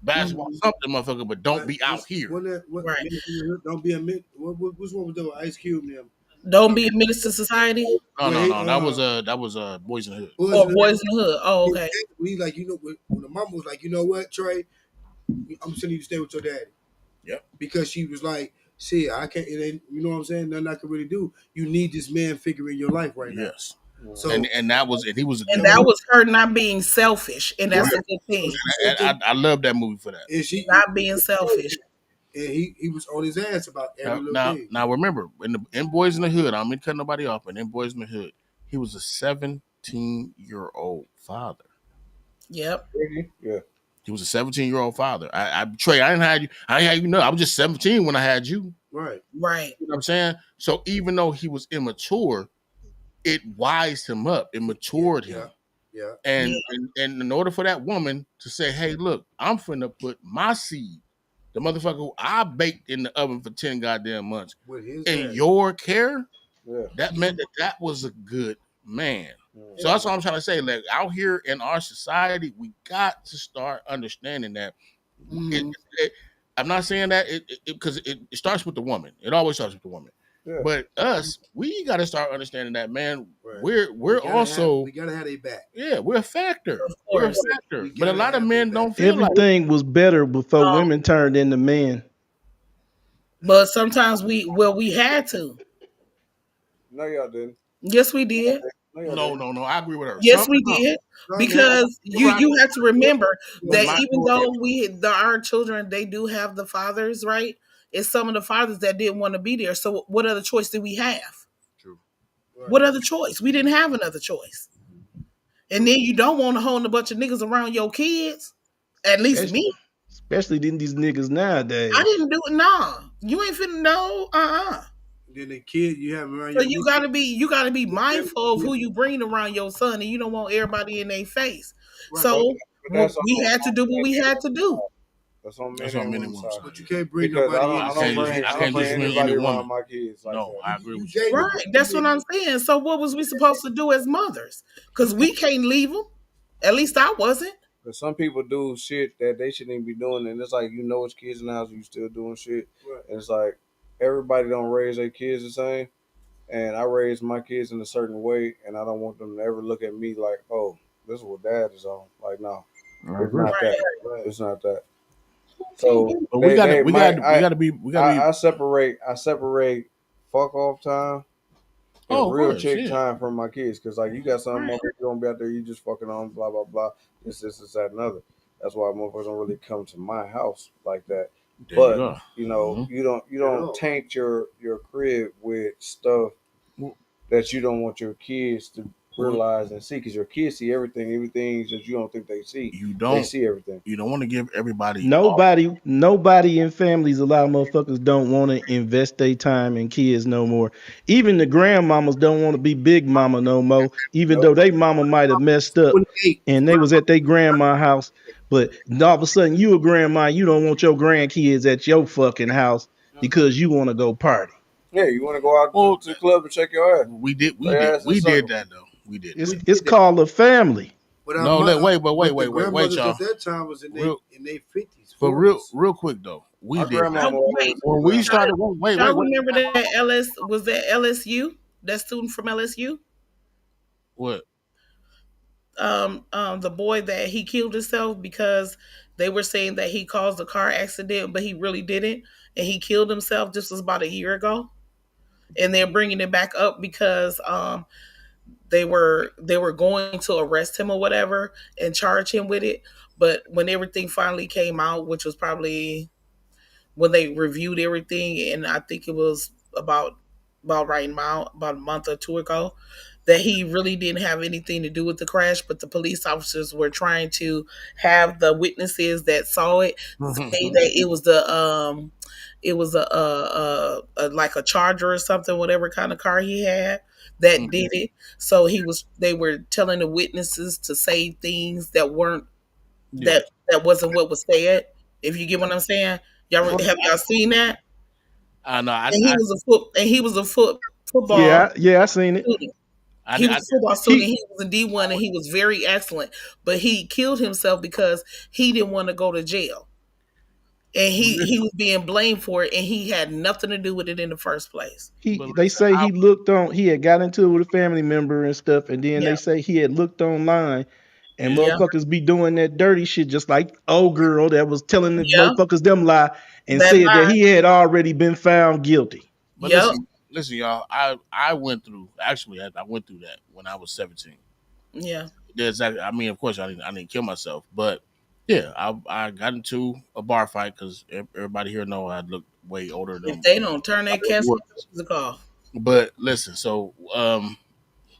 [SPEAKER 2] basketball, something, motherfucker, but don't be out here.
[SPEAKER 3] Right. Don't be a which one was that with Ice Cube and them?
[SPEAKER 12] Don't be a menace to society.
[SPEAKER 2] No. That was Boys in the Hood.
[SPEAKER 12] Boys in the Hood. Oh, okay.
[SPEAKER 3] We like, when the mama was like, you know what, Trey, I'm sending you to stay with your daddy.
[SPEAKER 2] Yep.
[SPEAKER 3] Because she was like, see, I can't. It ain't, you know what I'm saying? Nothing I can really do. You need this man figure in your life right now.
[SPEAKER 2] Yes. So and that was
[SPEAKER 12] her not being selfish, and that's a good thing.
[SPEAKER 2] I love that movie for that.
[SPEAKER 3] And she
[SPEAKER 12] not being selfish.
[SPEAKER 3] And he was on his ass about every little thing.
[SPEAKER 2] Now remember, in Boys in the Hood, I don't mean to cut nobody off, but in Boys in the Hood, he was a 17-year-old father.
[SPEAKER 12] Yep.
[SPEAKER 4] Yeah.
[SPEAKER 2] He was a 17-year-old father. Trey, I didn't have you. I didn't have you know. I was just 17 when I had you.
[SPEAKER 3] Right.
[SPEAKER 12] Right.
[SPEAKER 2] You know what I'm saying? So even though he was immature, it wised him up. It matured him.
[SPEAKER 3] Yeah.
[SPEAKER 2] And in order for that woman to say, hey, look, I'm finna put my seed, the motherfucker who I baked in the oven for 10 goddamn months, in your care, that meant that was a good man. So that's what I'm trying to say. Like, out here in our society, we got to start understanding that. I'm not saying that because it starts with the woman. It always starts with the woman. Yeah. But us, we got to start understanding that, man. Right. We're also
[SPEAKER 3] we gotta have a back.
[SPEAKER 2] Yeah, we're a factor. We're a factor. But a lot of men don't feel
[SPEAKER 11] everything was better before women turned into men.
[SPEAKER 12] But sometimes we had to.
[SPEAKER 4] No, y'all didn't.
[SPEAKER 12] Yes, we did.
[SPEAKER 2] No. I agree with her.
[SPEAKER 12] Yes, we did. Because you have to remember that even though our children, they do have the fathers, right? It's some of the fathers that didn't want to be there. So what other choice did we have?
[SPEAKER 2] True.
[SPEAKER 12] Right. What other choice? We didn't have another choice. And then you don't want to hold a bunch of niggas around your kids. At least me.
[SPEAKER 11] Especially these niggas nowadays.
[SPEAKER 12] I didn't do it. Nah. You ain't finna know.
[SPEAKER 3] Then the kid you have around
[SPEAKER 12] so you gotta be mindful of who you bring around your son, and you don't want everybody in their face. Right. So we had to do what we had to do.
[SPEAKER 4] That's on minimum.
[SPEAKER 3] But you can't bring nobody
[SPEAKER 2] I can't just bring any woman.
[SPEAKER 4] My kids like
[SPEAKER 2] no,
[SPEAKER 4] that.
[SPEAKER 2] I agree with you.
[SPEAKER 12] Right, that's what I'm saying. So what was we supposed to do as mothers? Because we can't leave them. At least I wasn't.
[SPEAKER 4] But some people do shit that they shouldn't even be doing, and it's like, it's kids in the house, you still doing shit. Right. And it's like everybody don't raise their kids the same, and I raise my kids in a certain way, and I don't want them to ever look at me like, oh, this is what dad is on. Like, no, it's not that. Right. It's not that. So we gotta be. I separate fuck off time and real chick time from my kids, because like you got some motherfuckers gonna be out there, you just fucking on blah blah blah, this that another. That's why motherfuckers don't really come to my house like that. But you don't taint your crib with stuff that you don't want your kids to realize and see, because your kids see everything that you don't think they see. They see everything.
[SPEAKER 2] You don't want to give everybody
[SPEAKER 11] Nobody in families, a lot of motherfuckers don't want to invest their time in kids no more. Even the grandmamas don't want to be big mama no more, even though they mama might have messed up
[SPEAKER 3] 28.
[SPEAKER 11] and they was at their grandma house. But all of a sudden you a grandma, you don't want your grandkids at your fucking house because you want to go party.
[SPEAKER 4] Yeah, you want to go out to the club and check your ass.
[SPEAKER 2] We did that though. We did.
[SPEAKER 11] It's called a family.
[SPEAKER 3] But
[SPEAKER 2] No, wait,
[SPEAKER 3] the
[SPEAKER 2] wait,
[SPEAKER 3] grandmothers
[SPEAKER 2] y'all.
[SPEAKER 3] at that time was in their 50s.
[SPEAKER 2] But
[SPEAKER 3] 40s.
[SPEAKER 2] real quick though, we
[SPEAKER 4] My
[SPEAKER 2] did.
[SPEAKER 4] grandmama
[SPEAKER 12] Wait,
[SPEAKER 2] When we started, wait.
[SPEAKER 12] y'all remember that was that LSU? That student from LSU?
[SPEAKER 2] What?
[SPEAKER 12] The boy that he killed himself because they were saying that he caused a car accident, but he really didn't, and he killed himself. This was about a year ago, and they're bringing it back up because they were going to arrest him or whatever and charge him with it, but when everything finally came out, which was probably when they reviewed everything, and I think it was about right now, about a month or two ago, that he really didn't have anything to do with the crash, but the police officers were trying to have the witnesses that saw it say that it was a like a Charger or something, whatever kind of car he had that did it. So they were telling the witnesses to say things that weren't that wasn't what was said. If you get what I'm saying, y'all seen that?
[SPEAKER 2] No,
[SPEAKER 12] And he was a football
[SPEAKER 11] Yeah, I seen it.
[SPEAKER 12] student. He was a football student. He was a D1 and he was very excellent. But he killed himself because he didn't want to go to jail. And he was being blamed for it, and he had nothing to do with it in the first place.
[SPEAKER 11] They say he had got into it with a family member and stuff, and then
[SPEAKER 12] Yeah.
[SPEAKER 11] they say he had looked online and
[SPEAKER 12] Yeah.
[SPEAKER 11] motherfuckers be doing that dirty shit just like old girl that was telling the motherfuckers them lie and
[SPEAKER 12] That
[SPEAKER 11] said that
[SPEAKER 12] lie.
[SPEAKER 11] he had already been found guilty.
[SPEAKER 2] But listen, y'all. I went through. Actually, I went through that when I was 17.
[SPEAKER 12] Yeah.
[SPEAKER 2] I mean, of course, I didn't kill myself, but yeah, I got into a bar fight because everybody here know I look way older than.
[SPEAKER 12] If they don't turn that casket off.
[SPEAKER 2] But listen, so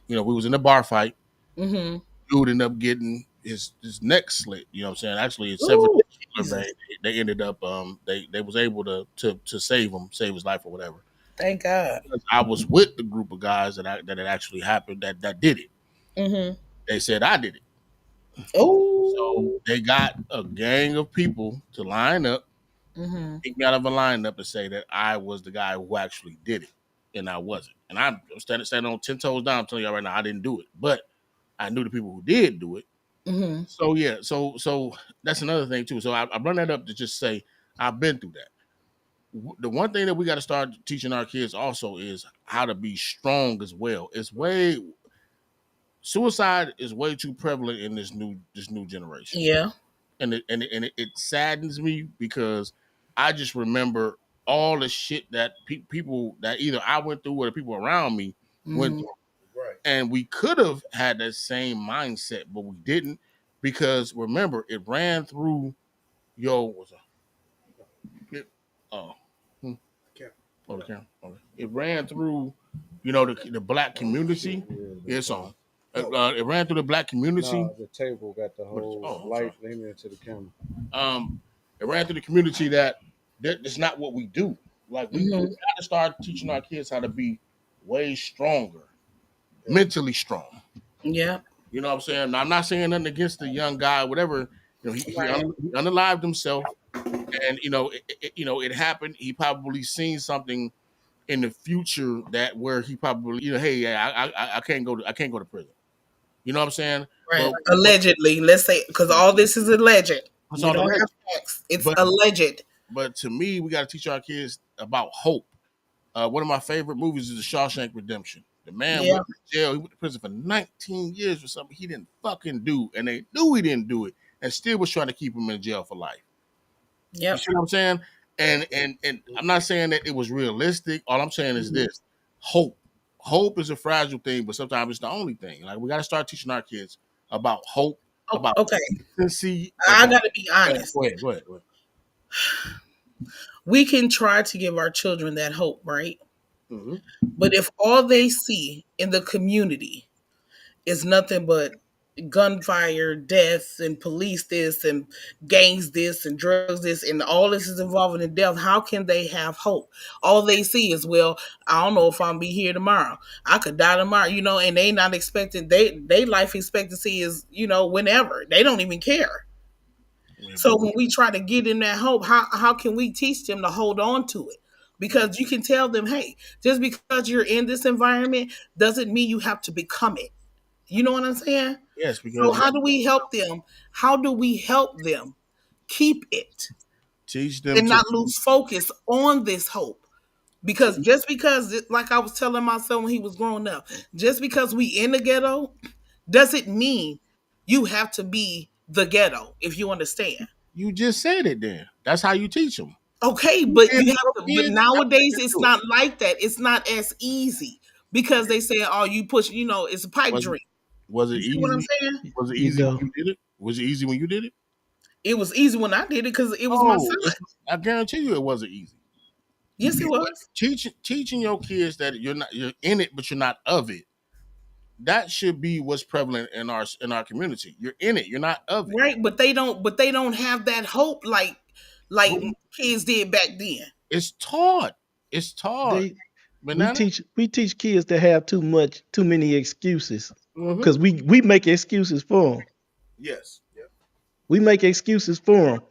[SPEAKER 2] we was in a bar fight.
[SPEAKER 12] Mm-hmm.
[SPEAKER 2] Dude ended up getting his neck slit. You know what I'm saying? Actually, it's
[SPEAKER 12] Ooh,
[SPEAKER 2] 7. They ended up they was able to save his life or whatever.
[SPEAKER 12] Thank God.
[SPEAKER 2] I was with the group of guys that it actually happened that did it.
[SPEAKER 12] Mm-hmm.
[SPEAKER 2] They said I did it.
[SPEAKER 12] Oh.
[SPEAKER 2] So they got a gang of people to line up, pick me out of a lineup and say that I was the guy who actually did it, and I wasn't. And I'm standing on 10 toes down. I'm telling y'all right now, I didn't do it, but I knew the people who did do it.
[SPEAKER 12] Mm-hmm.
[SPEAKER 2] So yeah, so that's another thing too. So I run that up to just say I've been through that. The one thing that we got to start teaching our kids also is how to be strong as well. Suicide is way too prevalent in this new generation.
[SPEAKER 12] Yeah.
[SPEAKER 2] And it saddens me because I just remember all the shit that people that either I went through or the people around me went through.
[SPEAKER 3] Right.
[SPEAKER 2] And we could have had that same mindset, but we didn't, because remember, it ran through it ran through the black community. It's on. It ran through the black community.
[SPEAKER 4] No, the table got the whole light aiming into the camera.
[SPEAKER 2] It ran through the community that's not what we do. Like we got to start teaching our kids how to be way stronger, mentally strong.
[SPEAKER 12] Yeah.
[SPEAKER 2] You know what I'm saying? Now, I'm not saying nothing against the young guy, whatever. He unalived himself, and it happened. He probably seen something in the future where he probably hey, I can't go to prison. You know what I'm saying?
[SPEAKER 12] Right. Allegedly, let's say, because all this is alleged.
[SPEAKER 2] It's
[SPEAKER 12] We
[SPEAKER 2] all
[SPEAKER 12] don't
[SPEAKER 2] alleged.
[SPEAKER 12] have facts. It's alleged.
[SPEAKER 2] But to me, we got to teach our kids about hope. One of my favorite movies is The Shawshank Redemption. The man went to jail. He went to prison for 19 years for something he didn't fucking do, and they knew he didn't do it, and still was trying to keep him in jail for life.
[SPEAKER 12] Yeah,
[SPEAKER 2] you see what I'm saying? And I'm not saying that it was realistic. All I'm saying is this: hope. Hope is a fragile thing, but sometimes it's the only thing. Like, we got to start teaching our kids about hope. About consistency.
[SPEAKER 12] I got to be honest.
[SPEAKER 2] Go ahead.
[SPEAKER 12] We can try to give our children that hope, right?
[SPEAKER 2] Mm-hmm.
[SPEAKER 12] But if all they see in the community is nothing but gunfire, deaths, and police this, and gangs this, and drugs this, and all this is involving in death, how can they have hope? All they see is, well, I don't know if I'm be here tomorrow. I could die tomorrow, and they not expecting they life expectancy is, whenever. They don't even care.
[SPEAKER 2] Yeah,
[SPEAKER 12] So
[SPEAKER 2] but
[SPEAKER 12] when we try to get in that hope, how can we teach them to hold on to it? Because you can tell them, hey, just because you're in this environment doesn't mean you have to become it. You know what I'm saying?
[SPEAKER 2] yes,
[SPEAKER 12] So
[SPEAKER 2] because
[SPEAKER 12] how do we help them? How do we help them keep it
[SPEAKER 2] teach them
[SPEAKER 12] and
[SPEAKER 2] to
[SPEAKER 12] not lose focus on this hope? Because
[SPEAKER 2] teach.
[SPEAKER 12] just because, like I was telling my son when he was growing up, just because we in the ghetto doesn't mean you have to be the ghetto, if you understand.
[SPEAKER 2] You just said it. Then that's how you teach them.
[SPEAKER 12] Okay,
[SPEAKER 2] You
[SPEAKER 12] but
[SPEAKER 2] tell
[SPEAKER 12] you
[SPEAKER 2] your
[SPEAKER 12] have to. But
[SPEAKER 2] kids how
[SPEAKER 12] nowadays,
[SPEAKER 2] to
[SPEAKER 12] it's
[SPEAKER 2] do it.
[SPEAKER 12] not like that. It's not as easy because they say, "Oh, you push." It's a pipe
[SPEAKER 2] Was it
[SPEAKER 12] dream.
[SPEAKER 2] was it
[SPEAKER 12] You see what I'm
[SPEAKER 2] easy?
[SPEAKER 12] saying?
[SPEAKER 2] Was it
[SPEAKER 11] You
[SPEAKER 2] easy when
[SPEAKER 11] know,
[SPEAKER 2] you did it? Was it easy when you did it?
[SPEAKER 12] It was easy when I did it because it was my
[SPEAKER 2] Oh,
[SPEAKER 12] son.
[SPEAKER 2] I guarantee you it wasn't easy.
[SPEAKER 12] Yes, it was.
[SPEAKER 2] Teaching your kids that you're in it, but you're not of it. That should be what's prevalent in our community. You're in it, you're not of it.
[SPEAKER 12] Right, but they don't. But they don't have that hope like
[SPEAKER 2] But
[SPEAKER 12] kids did back then.
[SPEAKER 2] it's taught. It's taught.
[SPEAKER 11] they
[SPEAKER 2] Banana.
[SPEAKER 11] we teach kids to have too many excuses
[SPEAKER 2] Mm-hmm.
[SPEAKER 11] because we make excuses for them.
[SPEAKER 2] Yes. Yep.
[SPEAKER 11] We make excuses for them.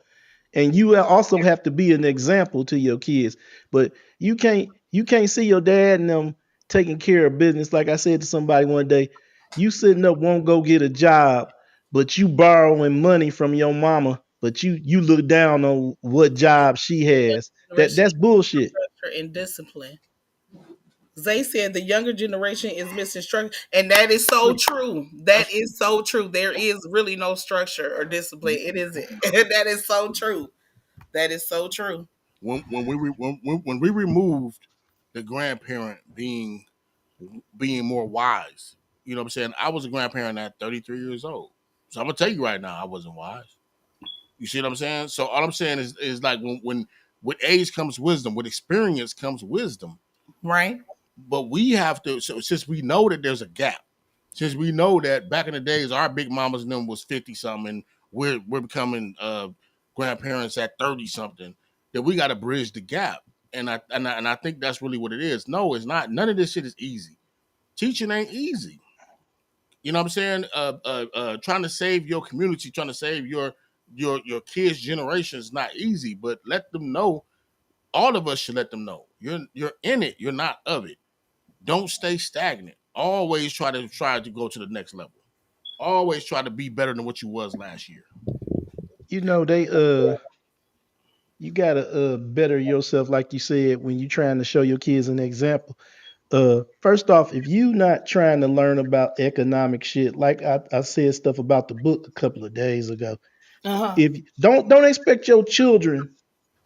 [SPEAKER 11] And you also have to be an example to your kids. But you can't see your dad and them taking care of business. Like I said to somebody one day, you sitting up won't go get a job, but you borrowing money from your mama, but you look down on what job she has.
[SPEAKER 12] Generation
[SPEAKER 11] That's bullshit.
[SPEAKER 12] structure and discipline. They said the younger generation is missing structure, and that is so true. That
[SPEAKER 2] That's
[SPEAKER 12] is so true. There is really no structure or discipline. It isn't. That is so true. That is so true.
[SPEAKER 2] when we removed the grandparent being more wise. You know what I'm saying? I was a grandparent at 33 years old. So I'm gonna tell you right now, I wasn't wise. You see what I'm saying? So all I'm saying is like when with age comes wisdom, with experience comes wisdom.
[SPEAKER 12] Right.
[SPEAKER 2] But we have to, so since we know that there's a gap, since we know that back in the days our big mamas and them was 50 something, and we're becoming grandparents at 30 something, that we got to bridge the gap. And I think that's really what it is. No, it's not. None of this shit is easy. Teaching ain't easy. You know what I'm saying? Trying to save your community, trying to save your kids' generation is not easy. But let them know. All of us should let them know. You're in it. You're not of it. Don't stay stagnant. Always try to go to the next level. Always try to be better than what you was last year.
[SPEAKER 11] They you gotta better yourself, like you said, when you're trying to show your kids an example. First off, if you not trying to learn about economic shit, like I said stuff about the book a couple of days ago.
[SPEAKER 12] Uh huh.
[SPEAKER 11] If don't expect your children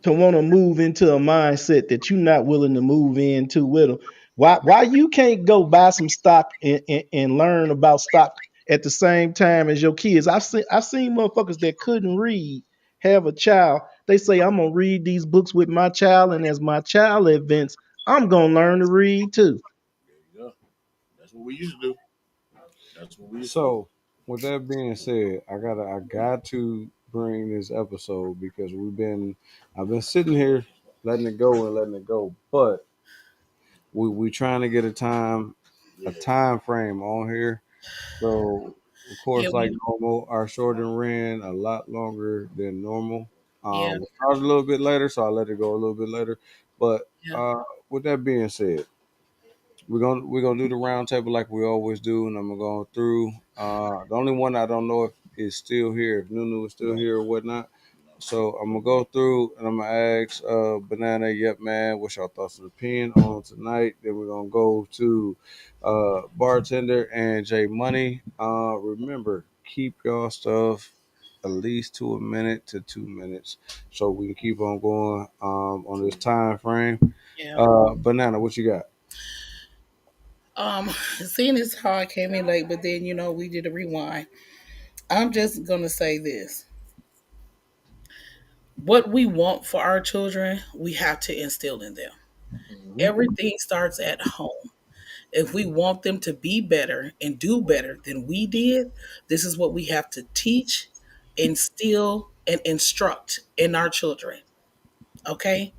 [SPEAKER 11] to want to move into a mindset that you're not willing to move into with them. Why you can't go buy some stock and learn about stock at the same time as your kids? I've seen motherfuckers that couldn't read have a child. They say I'm gonna read these books with my child, and as my child advance, I'm gonna learn to read too.
[SPEAKER 2] There you go. That's what we used to do. That's what we used to do.
[SPEAKER 4] So, with that being said, I got to bring this episode because I've been sitting here letting it go and letting it go, but we trying to get a
[SPEAKER 2] Yeah.
[SPEAKER 4] time frame on here. So, of
[SPEAKER 12] Yeah.
[SPEAKER 4] course, like normal, our shortened ran a lot longer than normal.
[SPEAKER 12] Yeah.
[SPEAKER 4] We started a little bit later, so I let it go a little bit later. But
[SPEAKER 12] Yeah.
[SPEAKER 4] with that being said, we're gonna do the round table like we always do, and I'm gonna go through. The only one I don't know if is still here, if Nunu is still here or whatnot. So I'm gonna go through and I'm gonna ask Banana, yep man, what's your thoughts on the pen on tonight? Then we're gonna go to Bartender and J Money. Remember, keep y'all stuff at least to a minute to 2 minutes so we can keep on going on this time frame.
[SPEAKER 12] Yeah.
[SPEAKER 4] Banana, what you got?
[SPEAKER 12] Seeing as how I came in late, but then we did a rewind. I'm just gonna say this: what we want for our children, we have to instill in them. Everything starts at home. If we want them to be better and do better than we did, this is what we have to teach, instill, and instruct in our children. Okay?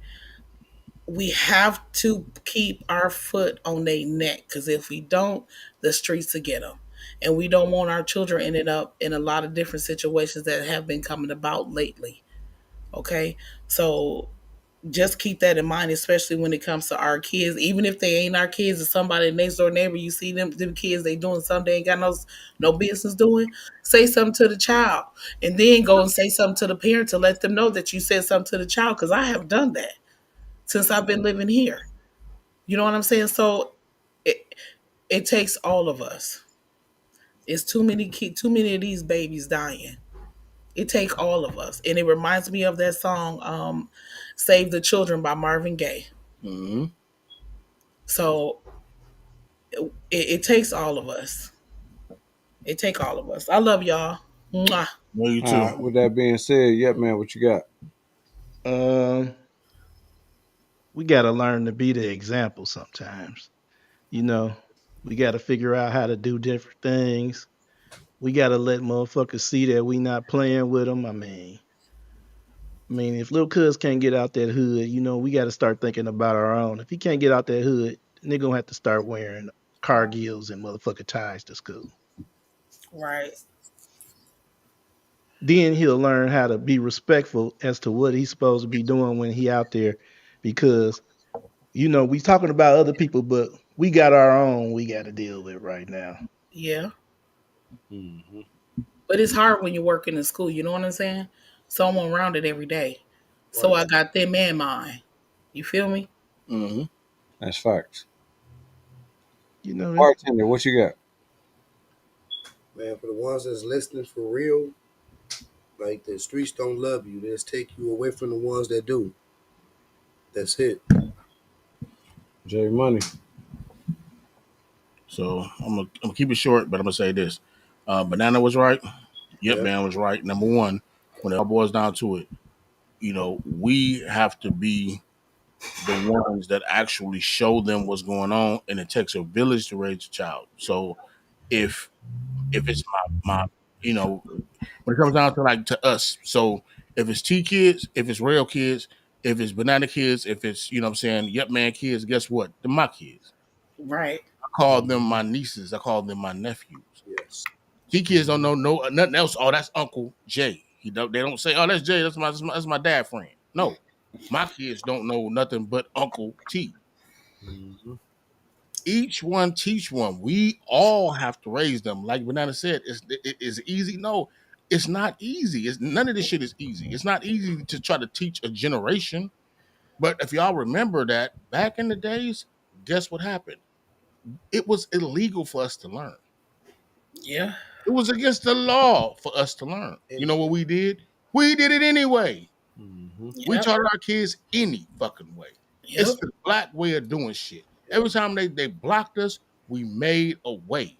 [SPEAKER 12] We have to keep our foot on their neck because if we don't, the streets will get them. And we don't want our children ended up in a lot of different situations that have been coming about lately. Okay? So just keep that in mind, especially when it comes to our kids. Even if they ain't our kids, or somebody next door neighbor, you see them kids, they doing something they ain't got no business doing. Say something to the child, and then go and say something to the parent to let them know that you said something to the child. Because I have done that since I've been living here. You know what I'm saying? So it it takes all of us. It's too many of these babies dying. It take all of us, and it reminds me of that song, "Save the Children" by Marvin Gaye.
[SPEAKER 2] Mm-hmm.
[SPEAKER 12] So it takes all of us. It take all of us. I love y'all. Mwah.
[SPEAKER 2] Well, you
[SPEAKER 4] All
[SPEAKER 2] too.
[SPEAKER 4] right. With that being said, yep, man, what you got?
[SPEAKER 11] Um, we got to learn to be the example sometimes. You know, we got to figure out how to do different things. We got to let motherfuckers see that we not playing with them. I mean, if little cuz can't get out that hood, we got to start thinking about our own. If he can't get out that hood, nigga gonna have to start wearing Cargills and motherfucking ties to school.
[SPEAKER 12] Right.
[SPEAKER 11] Then he'll learn how to be respectful as to what he's supposed to be doing when he out there, because we talking about other people, but we got our own we got to deal with right now.
[SPEAKER 12] Yeah.
[SPEAKER 2] Mm-hmm.
[SPEAKER 12] But it's hard when you're working in school. You know what I'm saying? So I'm around it every day. So I got them in mind. You feel me?
[SPEAKER 2] Mm-hmm.
[SPEAKER 4] That's facts.
[SPEAKER 11] You know that.
[SPEAKER 4] Bartender, what you got?
[SPEAKER 3] Man, for the ones that's listening for real, like the streets don't love you. They just take you away from the ones that do. That's it.
[SPEAKER 4] J Money.
[SPEAKER 2] So I'm gonna keep it short, but I'm gonna say this: Banana was right. Yep,
[SPEAKER 3] Yeah.
[SPEAKER 2] man was right. Number one, when it all boils down to it, we have to be the ones that actually show them what's going on, and it takes a village to raise a child. So if it's my when it comes down to to us, so if it's T kids, if it's real kids, if it's banana kids, if it's what I'm saying, yep man kids, guess what? They're my kids.
[SPEAKER 12] Right.
[SPEAKER 2] I call them my nieces. I call them my nephews.
[SPEAKER 3] Yes.
[SPEAKER 2] T kids don't know nothing else. Oh, that's Uncle Jay. They don't say, oh, that's Jay. That's my dad friend. No, my kids don't know nothing but Uncle T.
[SPEAKER 3] Mm-hmm.
[SPEAKER 2] Each one teach one. We all have to raise them. Like Banana said, it's easy. No, it's not easy. It's none of this shit is easy. It's not easy to try to teach a generation. But if y'all remember that back in the days, guess what happened? It was illegal for us to learn.
[SPEAKER 12] Yeah.
[SPEAKER 2] It was against the law for us to learn. You know what we did? We did it anyway.
[SPEAKER 3] Mm-hmm.
[SPEAKER 2] We
[SPEAKER 12] Yep.
[SPEAKER 2] taught our kids any fucking way. It's
[SPEAKER 12] Yep.
[SPEAKER 2] the black way of doing shit. Every time they blocked us, we made a way.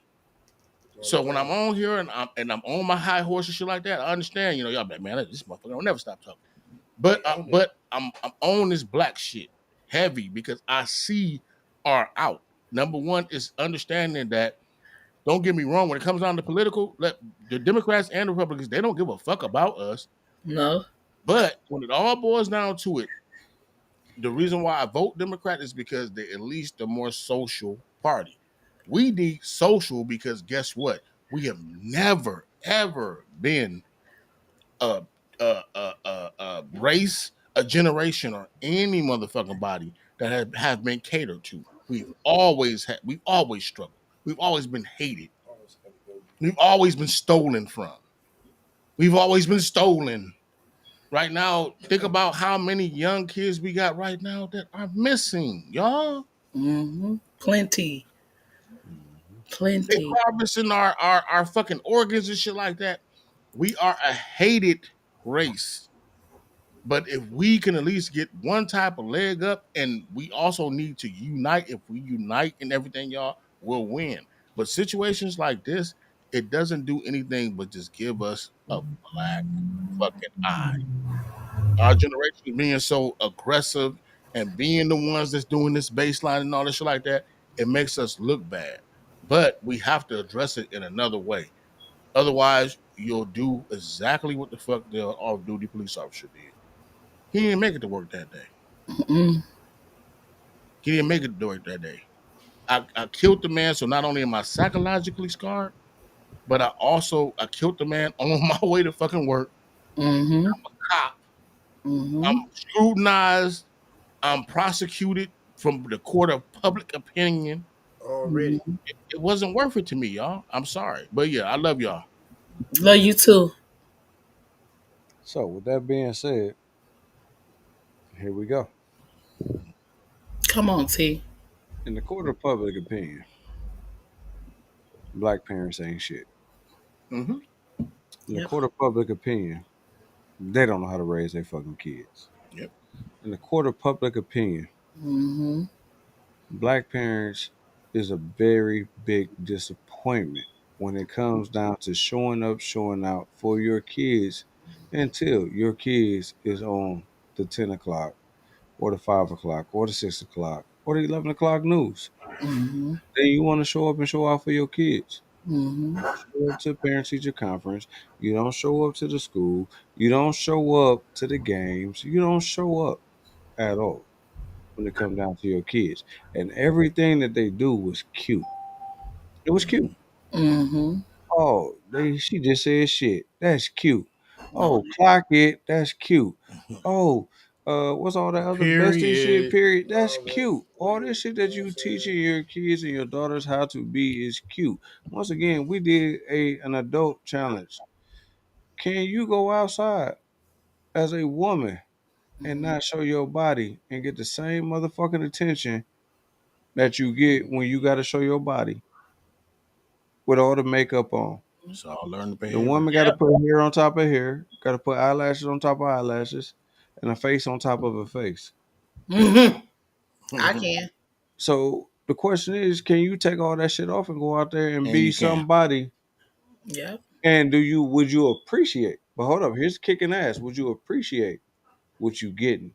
[SPEAKER 2] So when I'm on here and I'm on my high horse and shit like that, I understand. Y'all be like, man, this motherfucker don't never stop talking. But I'm on this black shit heavy because I see our out. Number one is understanding that. Don't get me wrong. When it comes down to political, the Democrats and the Republicans, they don't give a fuck about us.
[SPEAKER 12] No.
[SPEAKER 2] But when it all boils down to it, the reason why I vote Democrat is because they're at least the more social party. We need social because guess what? We have never ever been a race, a generation, or any motherfucking body that have been catered to. We've always struggled. We've always been hated. We've always been stolen from. We've always been stolen. Right now, think about how many young kids we got right now that are missing, y'all.
[SPEAKER 12] Mm-hmm. Plenty.
[SPEAKER 2] They
[SPEAKER 12] Plenty.
[SPEAKER 2] harvesting our fucking organs and shit like that. We are a hated race. But if we can at least get one type of leg up, and we also need to unite. If we unite and everything, y'all, we'll win. But situations like this, it doesn't do anything but just give us a black fucking eye. Our generation being so aggressive and being the ones that's doing this baseline and all this shit like that, it makes us look bad. But we have to address it in another way. Otherwise, you'll do exactly what the fuck the off-duty police officer did. He didn't make it to work that day.
[SPEAKER 12] Mm-mm.
[SPEAKER 2] He didn't make it to work that day. I killed the man, so not only am I psychologically scarred, but I killed the man on my way to fucking work.
[SPEAKER 12] Mm-hmm.
[SPEAKER 2] I'm a cop. I'm
[SPEAKER 12] Mm-hmm.
[SPEAKER 2] scrutinized. I'm prosecuted from the court of public opinion.
[SPEAKER 3] already.
[SPEAKER 12] Mm-hmm.
[SPEAKER 2] It wasn't worth it to me, y'all. I'm sorry. But yeah, I love y'all.
[SPEAKER 12] Love you too.
[SPEAKER 4] So with that being said, here we go.
[SPEAKER 12] Come on, T.
[SPEAKER 4] In the court of public opinion, black parents ain't shit.
[SPEAKER 2] Mm-hmm.
[SPEAKER 4] In the
[SPEAKER 12] Yep.
[SPEAKER 4] court of public opinion, they don't know how to raise their fucking kids.
[SPEAKER 2] Yep.
[SPEAKER 4] In the court of public opinion,
[SPEAKER 12] Mm-hmm.
[SPEAKER 4] black parents is a very big disappointment when it comes down to showing up, showing out for your kids until your kids is on the 10 o'clock or the 5 o'clock or the 6 o'clock or the 11 o'clock news.
[SPEAKER 12] Mm-hmm.
[SPEAKER 4] Then you want to show up and show out for your kids.
[SPEAKER 12] Mm-hmm.
[SPEAKER 4] Show up to parent teacher conference. You don't show up to the school. You don't show up to the games. You don't show up at all when it comes down to your kids. And everything that they do was cute. It was cute.
[SPEAKER 12] Mm-hmm.
[SPEAKER 4] Oh, she just said shit. That's cute.
[SPEAKER 12] No.
[SPEAKER 4] Oh, clock it. That's cute. Oh, what's all that other bestie shit?
[SPEAKER 2] Period.
[SPEAKER 4] Period. That's
[SPEAKER 3] All that.
[SPEAKER 4] cute. All this shit that
[SPEAKER 3] You know
[SPEAKER 4] you
[SPEAKER 3] what I'm
[SPEAKER 4] teaching
[SPEAKER 3] saying?
[SPEAKER 4] your kids and your daughters how to be is cute. Once again, we did an adult challenge. Can you go outside as a woman and
[SPEAKER 12] Mm-hmm.
[SPEAKER 4] not show your body and get the same motherfucking attention that you get when you got to show your body with all the makeup on?
[SPEAKER 2] It's all learned
[SPEAKER 4] The
[SPEAKER 2] behavior.
[SPEAKER 4] woman got to put hair on top of hair, got to put eyelashes on top of eyelashes, and a face on top of a face.
[SPEAKER 12] Mm-hmm. I can.
[SPEAKER 4] So the question is, can you take all that shit off and go out there and
[SPEAKER 2] And
[SPEAKER 4] be
[SPEAKER 2] you can.
[SPEAKER 4] somebody?
[SPEAKER 12] Yep.
[SPEAKER 4] And would you appreciate? But hold up, here's kicking ass. Would you appreciate what you getting,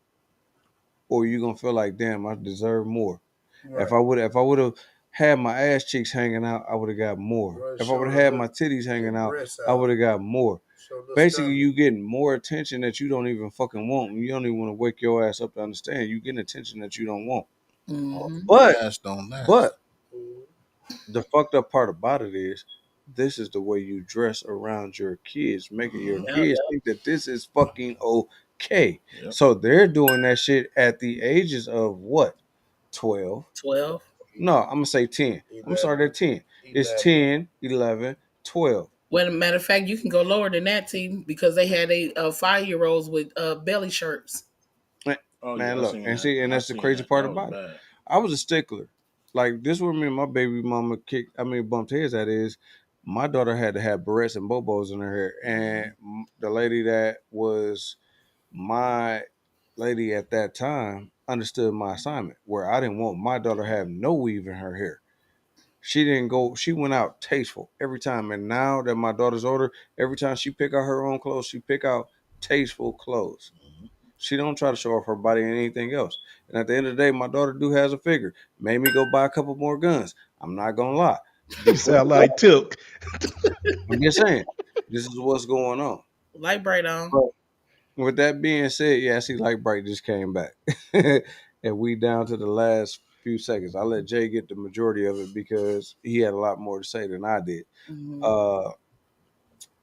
[SPEAKER 4] or you gonna feel like, damn, I deserve more?
[SPEAKER 3] Right.
[SPEAKER 4] If I would have had my ass cheeks hanging out, I would have got more.
[SPEAKER 3] Right,
[SPEAKER 4] If I would
[SPEAKER 3] show
[SPEAKER 4] have had
[SPEAKER 3] the
[SPEAKER 4] my titties hanging out,
[SPEAKER 3] breasts
[SPEAKER 4] I would
[SPEAKER 3] out.
[SPEAKER 4] have got more.
[SPEAKER 3] Show the
[SPEAKER 4] Basically,
[SPEAKER 3] stomach.
[SPEAKER 4] you getting more attention that you don't even fucking want. You don't even want to wake your ass up to understand. You getting attention that you don't want.
[SPEAKER 12] Mm-hmm.
[SPEAKER 4] But
[SPEAKER 2] Fast don't last.
[SPEAKER 4] but the fucked up part about it is this is the way you dress around your kids, making your
[SPEAKER 2] Mm-hmm.
[SPEAKER 12] Yep.
[SPEAKER 4] kids think that this is fucking okay.
[SPEAKER 2] Yep.
[SPEAKER 4] So they're doing that shit at the ages of what? 12.
[SPEAKER 12] 12.
[SPEAKER 4] No, I'm gonna say 10. I'm sorry, they're 10. It's 10, 11, 12.
[SPEAKER 12] Well, matter of fact, you can go lower than that, team, because they had 5-year-olds with belly shirts.
[SPEAKER 2] Oh
[SPEAKER 4] Man,
[SPEAKER 2] yeah, I
[SPEAKER 4] look,
[SPEAKER 2] seen
[SPEAKER 4] and
[SPEAKER 2] that.
[SPEAKER 4] see, and
[SPEAKER 2] I
[SPEAKER 4] that's the
[SPEAKER 2] seen
[SPEAKER 4] crazy
[SPEAKER 2] that.
[SPEAKER 4] part
[SPEAKER 2] That was
[SPEAKER 4] about it.
[SPEAKER 2] bad.
[SPEAKER 4] I was a stickler. Like this where me and my baby mama bumped heads at is my daughter had to have barrettes and bobos in her hair. And the lady that was my lady at that time understood my assignment where I didn't want my daughter to have no weave in her hair. She went out tasteful every time. And now that my daughter's older, every time she pick out her own clothes, she pick out tasteful clothes. She don't try to show off her body and anything else. And at the end of the day, my daughter do has a figure. Made me go buy a couple more guns. I'm not gonna lie.
[SPEAKER 11] You sound like Took.
[SPEAKER 4] I'm just saying, this is what's going on.
[SPEAKER 12] Light bright on.
[SPEAKER 4] But with that being said, yeah, I see Light Bright just came back. And we down to the last few seconds. I let Jay get the majority of it because he had a lot more to say than I did.
[SPEAKER 12] Mm-hmm.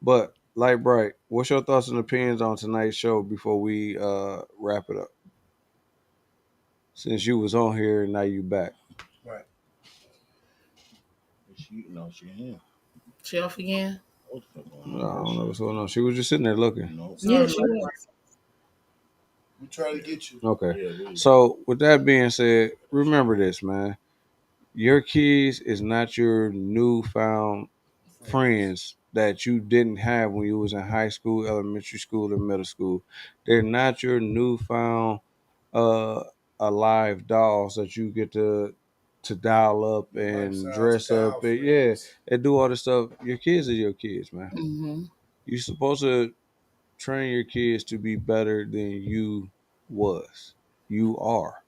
[SPEAKER 4] But Light Bright, what's your thoughts and opinions on tonight's show before we wrap it up? Since you was on here and now you back.
[SPEAKER 3] Right.
[SPEAKER 2] She here.
[SPEAKER 12] She off again?
[SPEAKER 2] What the fuck going
[SPEAKER 4] No, I
[SPEAKER 2] on?
[SPEAKER 4] don't know what's going on. She was just sitting there looking.
[SPEAKER 2] No.
[SPEAKER 12] Yeah, she was.
[SPEAKER 3] We trying to get you.
[SPEAKER 4] Okay.
[SPEAKER 2] Yeah,
[SPEAKER 4] So with that being said, remember this, man. Your kids is not your newfound friends that you didn't have when you was in high school, elementary school, and middle school. They're not your newfound alive dolls that you get to dial up and
[SPEAKER 3] Life-size
[SPEAKER 4] dress
[SPEAKER 3] style
[SPEAKER 4] up and yeah,
[SPEAKER 3] friends.
[SPEAKER 4] and do all this stuff. Your kids are your kids, man.
[SPEAKER 12] Mm-hmm.
[SPEAKER 4] You're supposed to train your kids to be better than you was. You are.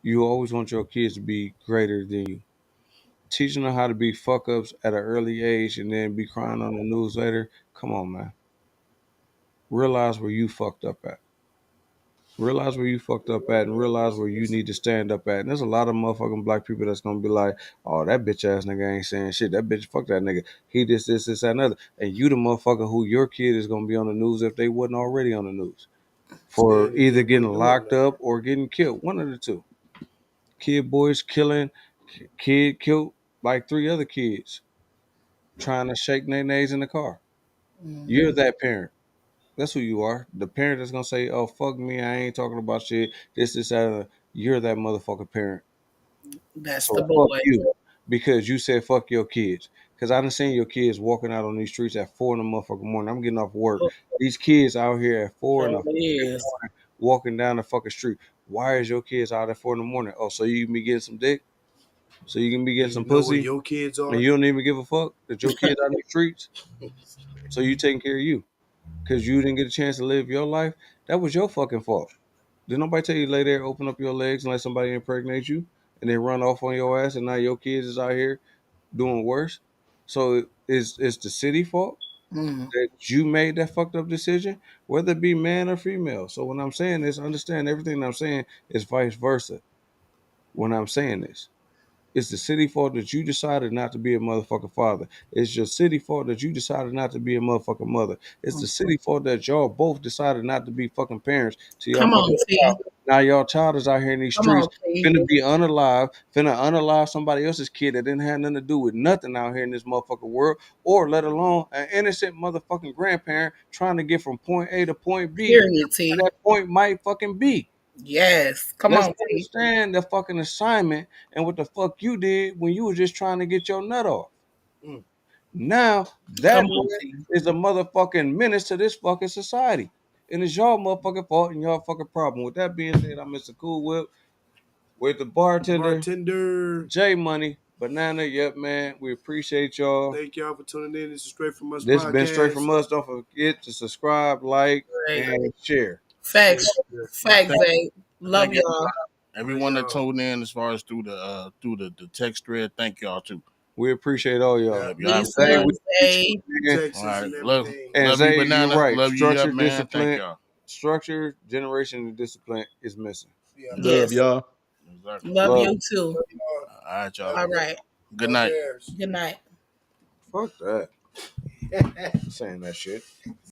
[SPEAKER 4] You always want your kids to be greater than you. Teaching them how to be fuck ups at an early age and then be crying on the news later. Come on, man. Realize where you fucked up at. Realize where you fucked up at and realize where you need to stand up at. And there's a lot of motherfucking black people that's gonna be like, oh, that bitch ass nigga ain't saying shit. That bitch, fuck that nigga. He this, that, and other. And you the motherfucker who your kid is gonna be on the news if they wasn't already on the news. For either getting locked up or getting killed. One of the two. Kid boys killing, kid killed like 3 other kids trying to shake their nays in the car. You're that parent. That's who you are. The parent that's gonna say, "Oh fuck me, I ain't talking about shit." This, that. You're that motherfucking parent.
[SPEAKER 12] That's
[SPEAKER 4] So
[SPEAKER 12] the
[SPEAKER 4] fuck
[SPEAKER 12] boy.
[SPEAKER 4] you, because you said fuck your kids. Because I done seen your kids walking out on these streets at 4 in the motherfucking morning. I'm getting off work. These kids out here at 4 in the fucking
[SPEAKER 12] Is.
[SPEAKER 4] morning walking down the fucking street. Why is your kids out at 4 in the morning? Oh, so you can be getting some dick? So you can be getting some
[SPEAKER 3] know where
[SPEAKER 4] pussy?
[SPEAKER 3] your kids are?
[SPEAKER 4] And you don't even give a fuck that your kids out in the streets? So you taking care of you. Because you didn't get a chance to live your life? That was your fucking fault. Did nobody tell you to lay there, open up your legs, and let somebody impregnate you, and then run off on your ass, and now your kids is out here doing worse? So it's the city fault that you made that fucked up decision, whether it be man or female. So when I'm saying this, understand everything I'm saying is vice versa. When I'm saying this, it's the city fault that you decided not to be a motherfucking father. It's your city fault that you decided not to be a motherfucking mother. It's the city fault that y'all both decided not to be fucking parents to y'all
[SPEAKER 12] Come on,
[SPEAKER 4] fucking
[SPEAKER 12] T.
[SPEAKER 4] child. Now y'all child is out here in these
[SPEAKER 12] Come on,
[SPEAKER 4] streets,
[SPEAKER 12] T.
[SPEAKER 4] finna be unalive, finna unalive somebody else's kid that didn't have nothing to do with nothing out here in this motherfucking world, or let alone an innocent motherfucking grandparent trying to get from point A to point B.
[SPEAKER 12] Period, T.
[SPEAKER 4] That point might fucking be.
[SPEAKER 12] Yes. Come
[SPEAKER 4] Let's
[SPEAKER 12] on, T.
[SPEAKER 4] understand the fucking assignment and what the fuck you did when you was just trying to get your nut off. Now that
[SPEAKER 12] Come on,
[SPEAKER 4] man
[SPEAKER 12] T.
[SPEAKER 4] is a motherfucking menace to this fucking society. And it's y'all motherfucking fault and y'all fucking problem. With that being said, I'm Mr. Kool Whipp with the bartender, J Money, Banana. Yep, man. We appreciate y'all.
[SPEAKER 3] Thank y'all for tuning in. This is Straight From Us
[SPEAKER 4] This
[SPEAKER 3] podcast.
[SPEAKER 4] been Straight From Us. Don't forget to subscribe, like,
[SPEAKER 12] Right.
[SPEAKER 4] and share.
[SPEAKER 12] Facts. Facts, Zay. Love
[SPEAKER 2] Thank
[SPEAKER 12] y'all.
[SPEAKER 2] Everyone that tuned in as far as through the text thread, thank y'all too.
[SPEAKER 4] We appreciate all y'all.
[SPEAKER 12] Listen, Zay.
[SPEAKER 2] All right, love
[SPEAKER 4] And
[SPEAKER 2] you,
[SPEAKER 4] Zay,
[SPEAKER 2] Banana.
[SPEAKER 4] you're right.
[SPEAKER 2] Love you,
[SPEAKER 4] Structure,
[SPEAKER 2] man.
[SPEAKER 4] discipline,
[SPEAKER 2] Thank y'all.
[SPEAKER 4] structure, generation, and discipline is missing.
[SPEAKER 11] Love y'all.
[SPEAKER 2] Exactly.
[SPEAKER 12] Love you too.
[SPEAKER 2] All right, y'all.
[SPEAKER 12] All right.
[SPEAKER 2] Good night.
[SPEAKER 12] Good night.
[SPEAKER 4] Fuck that. Saying that shit.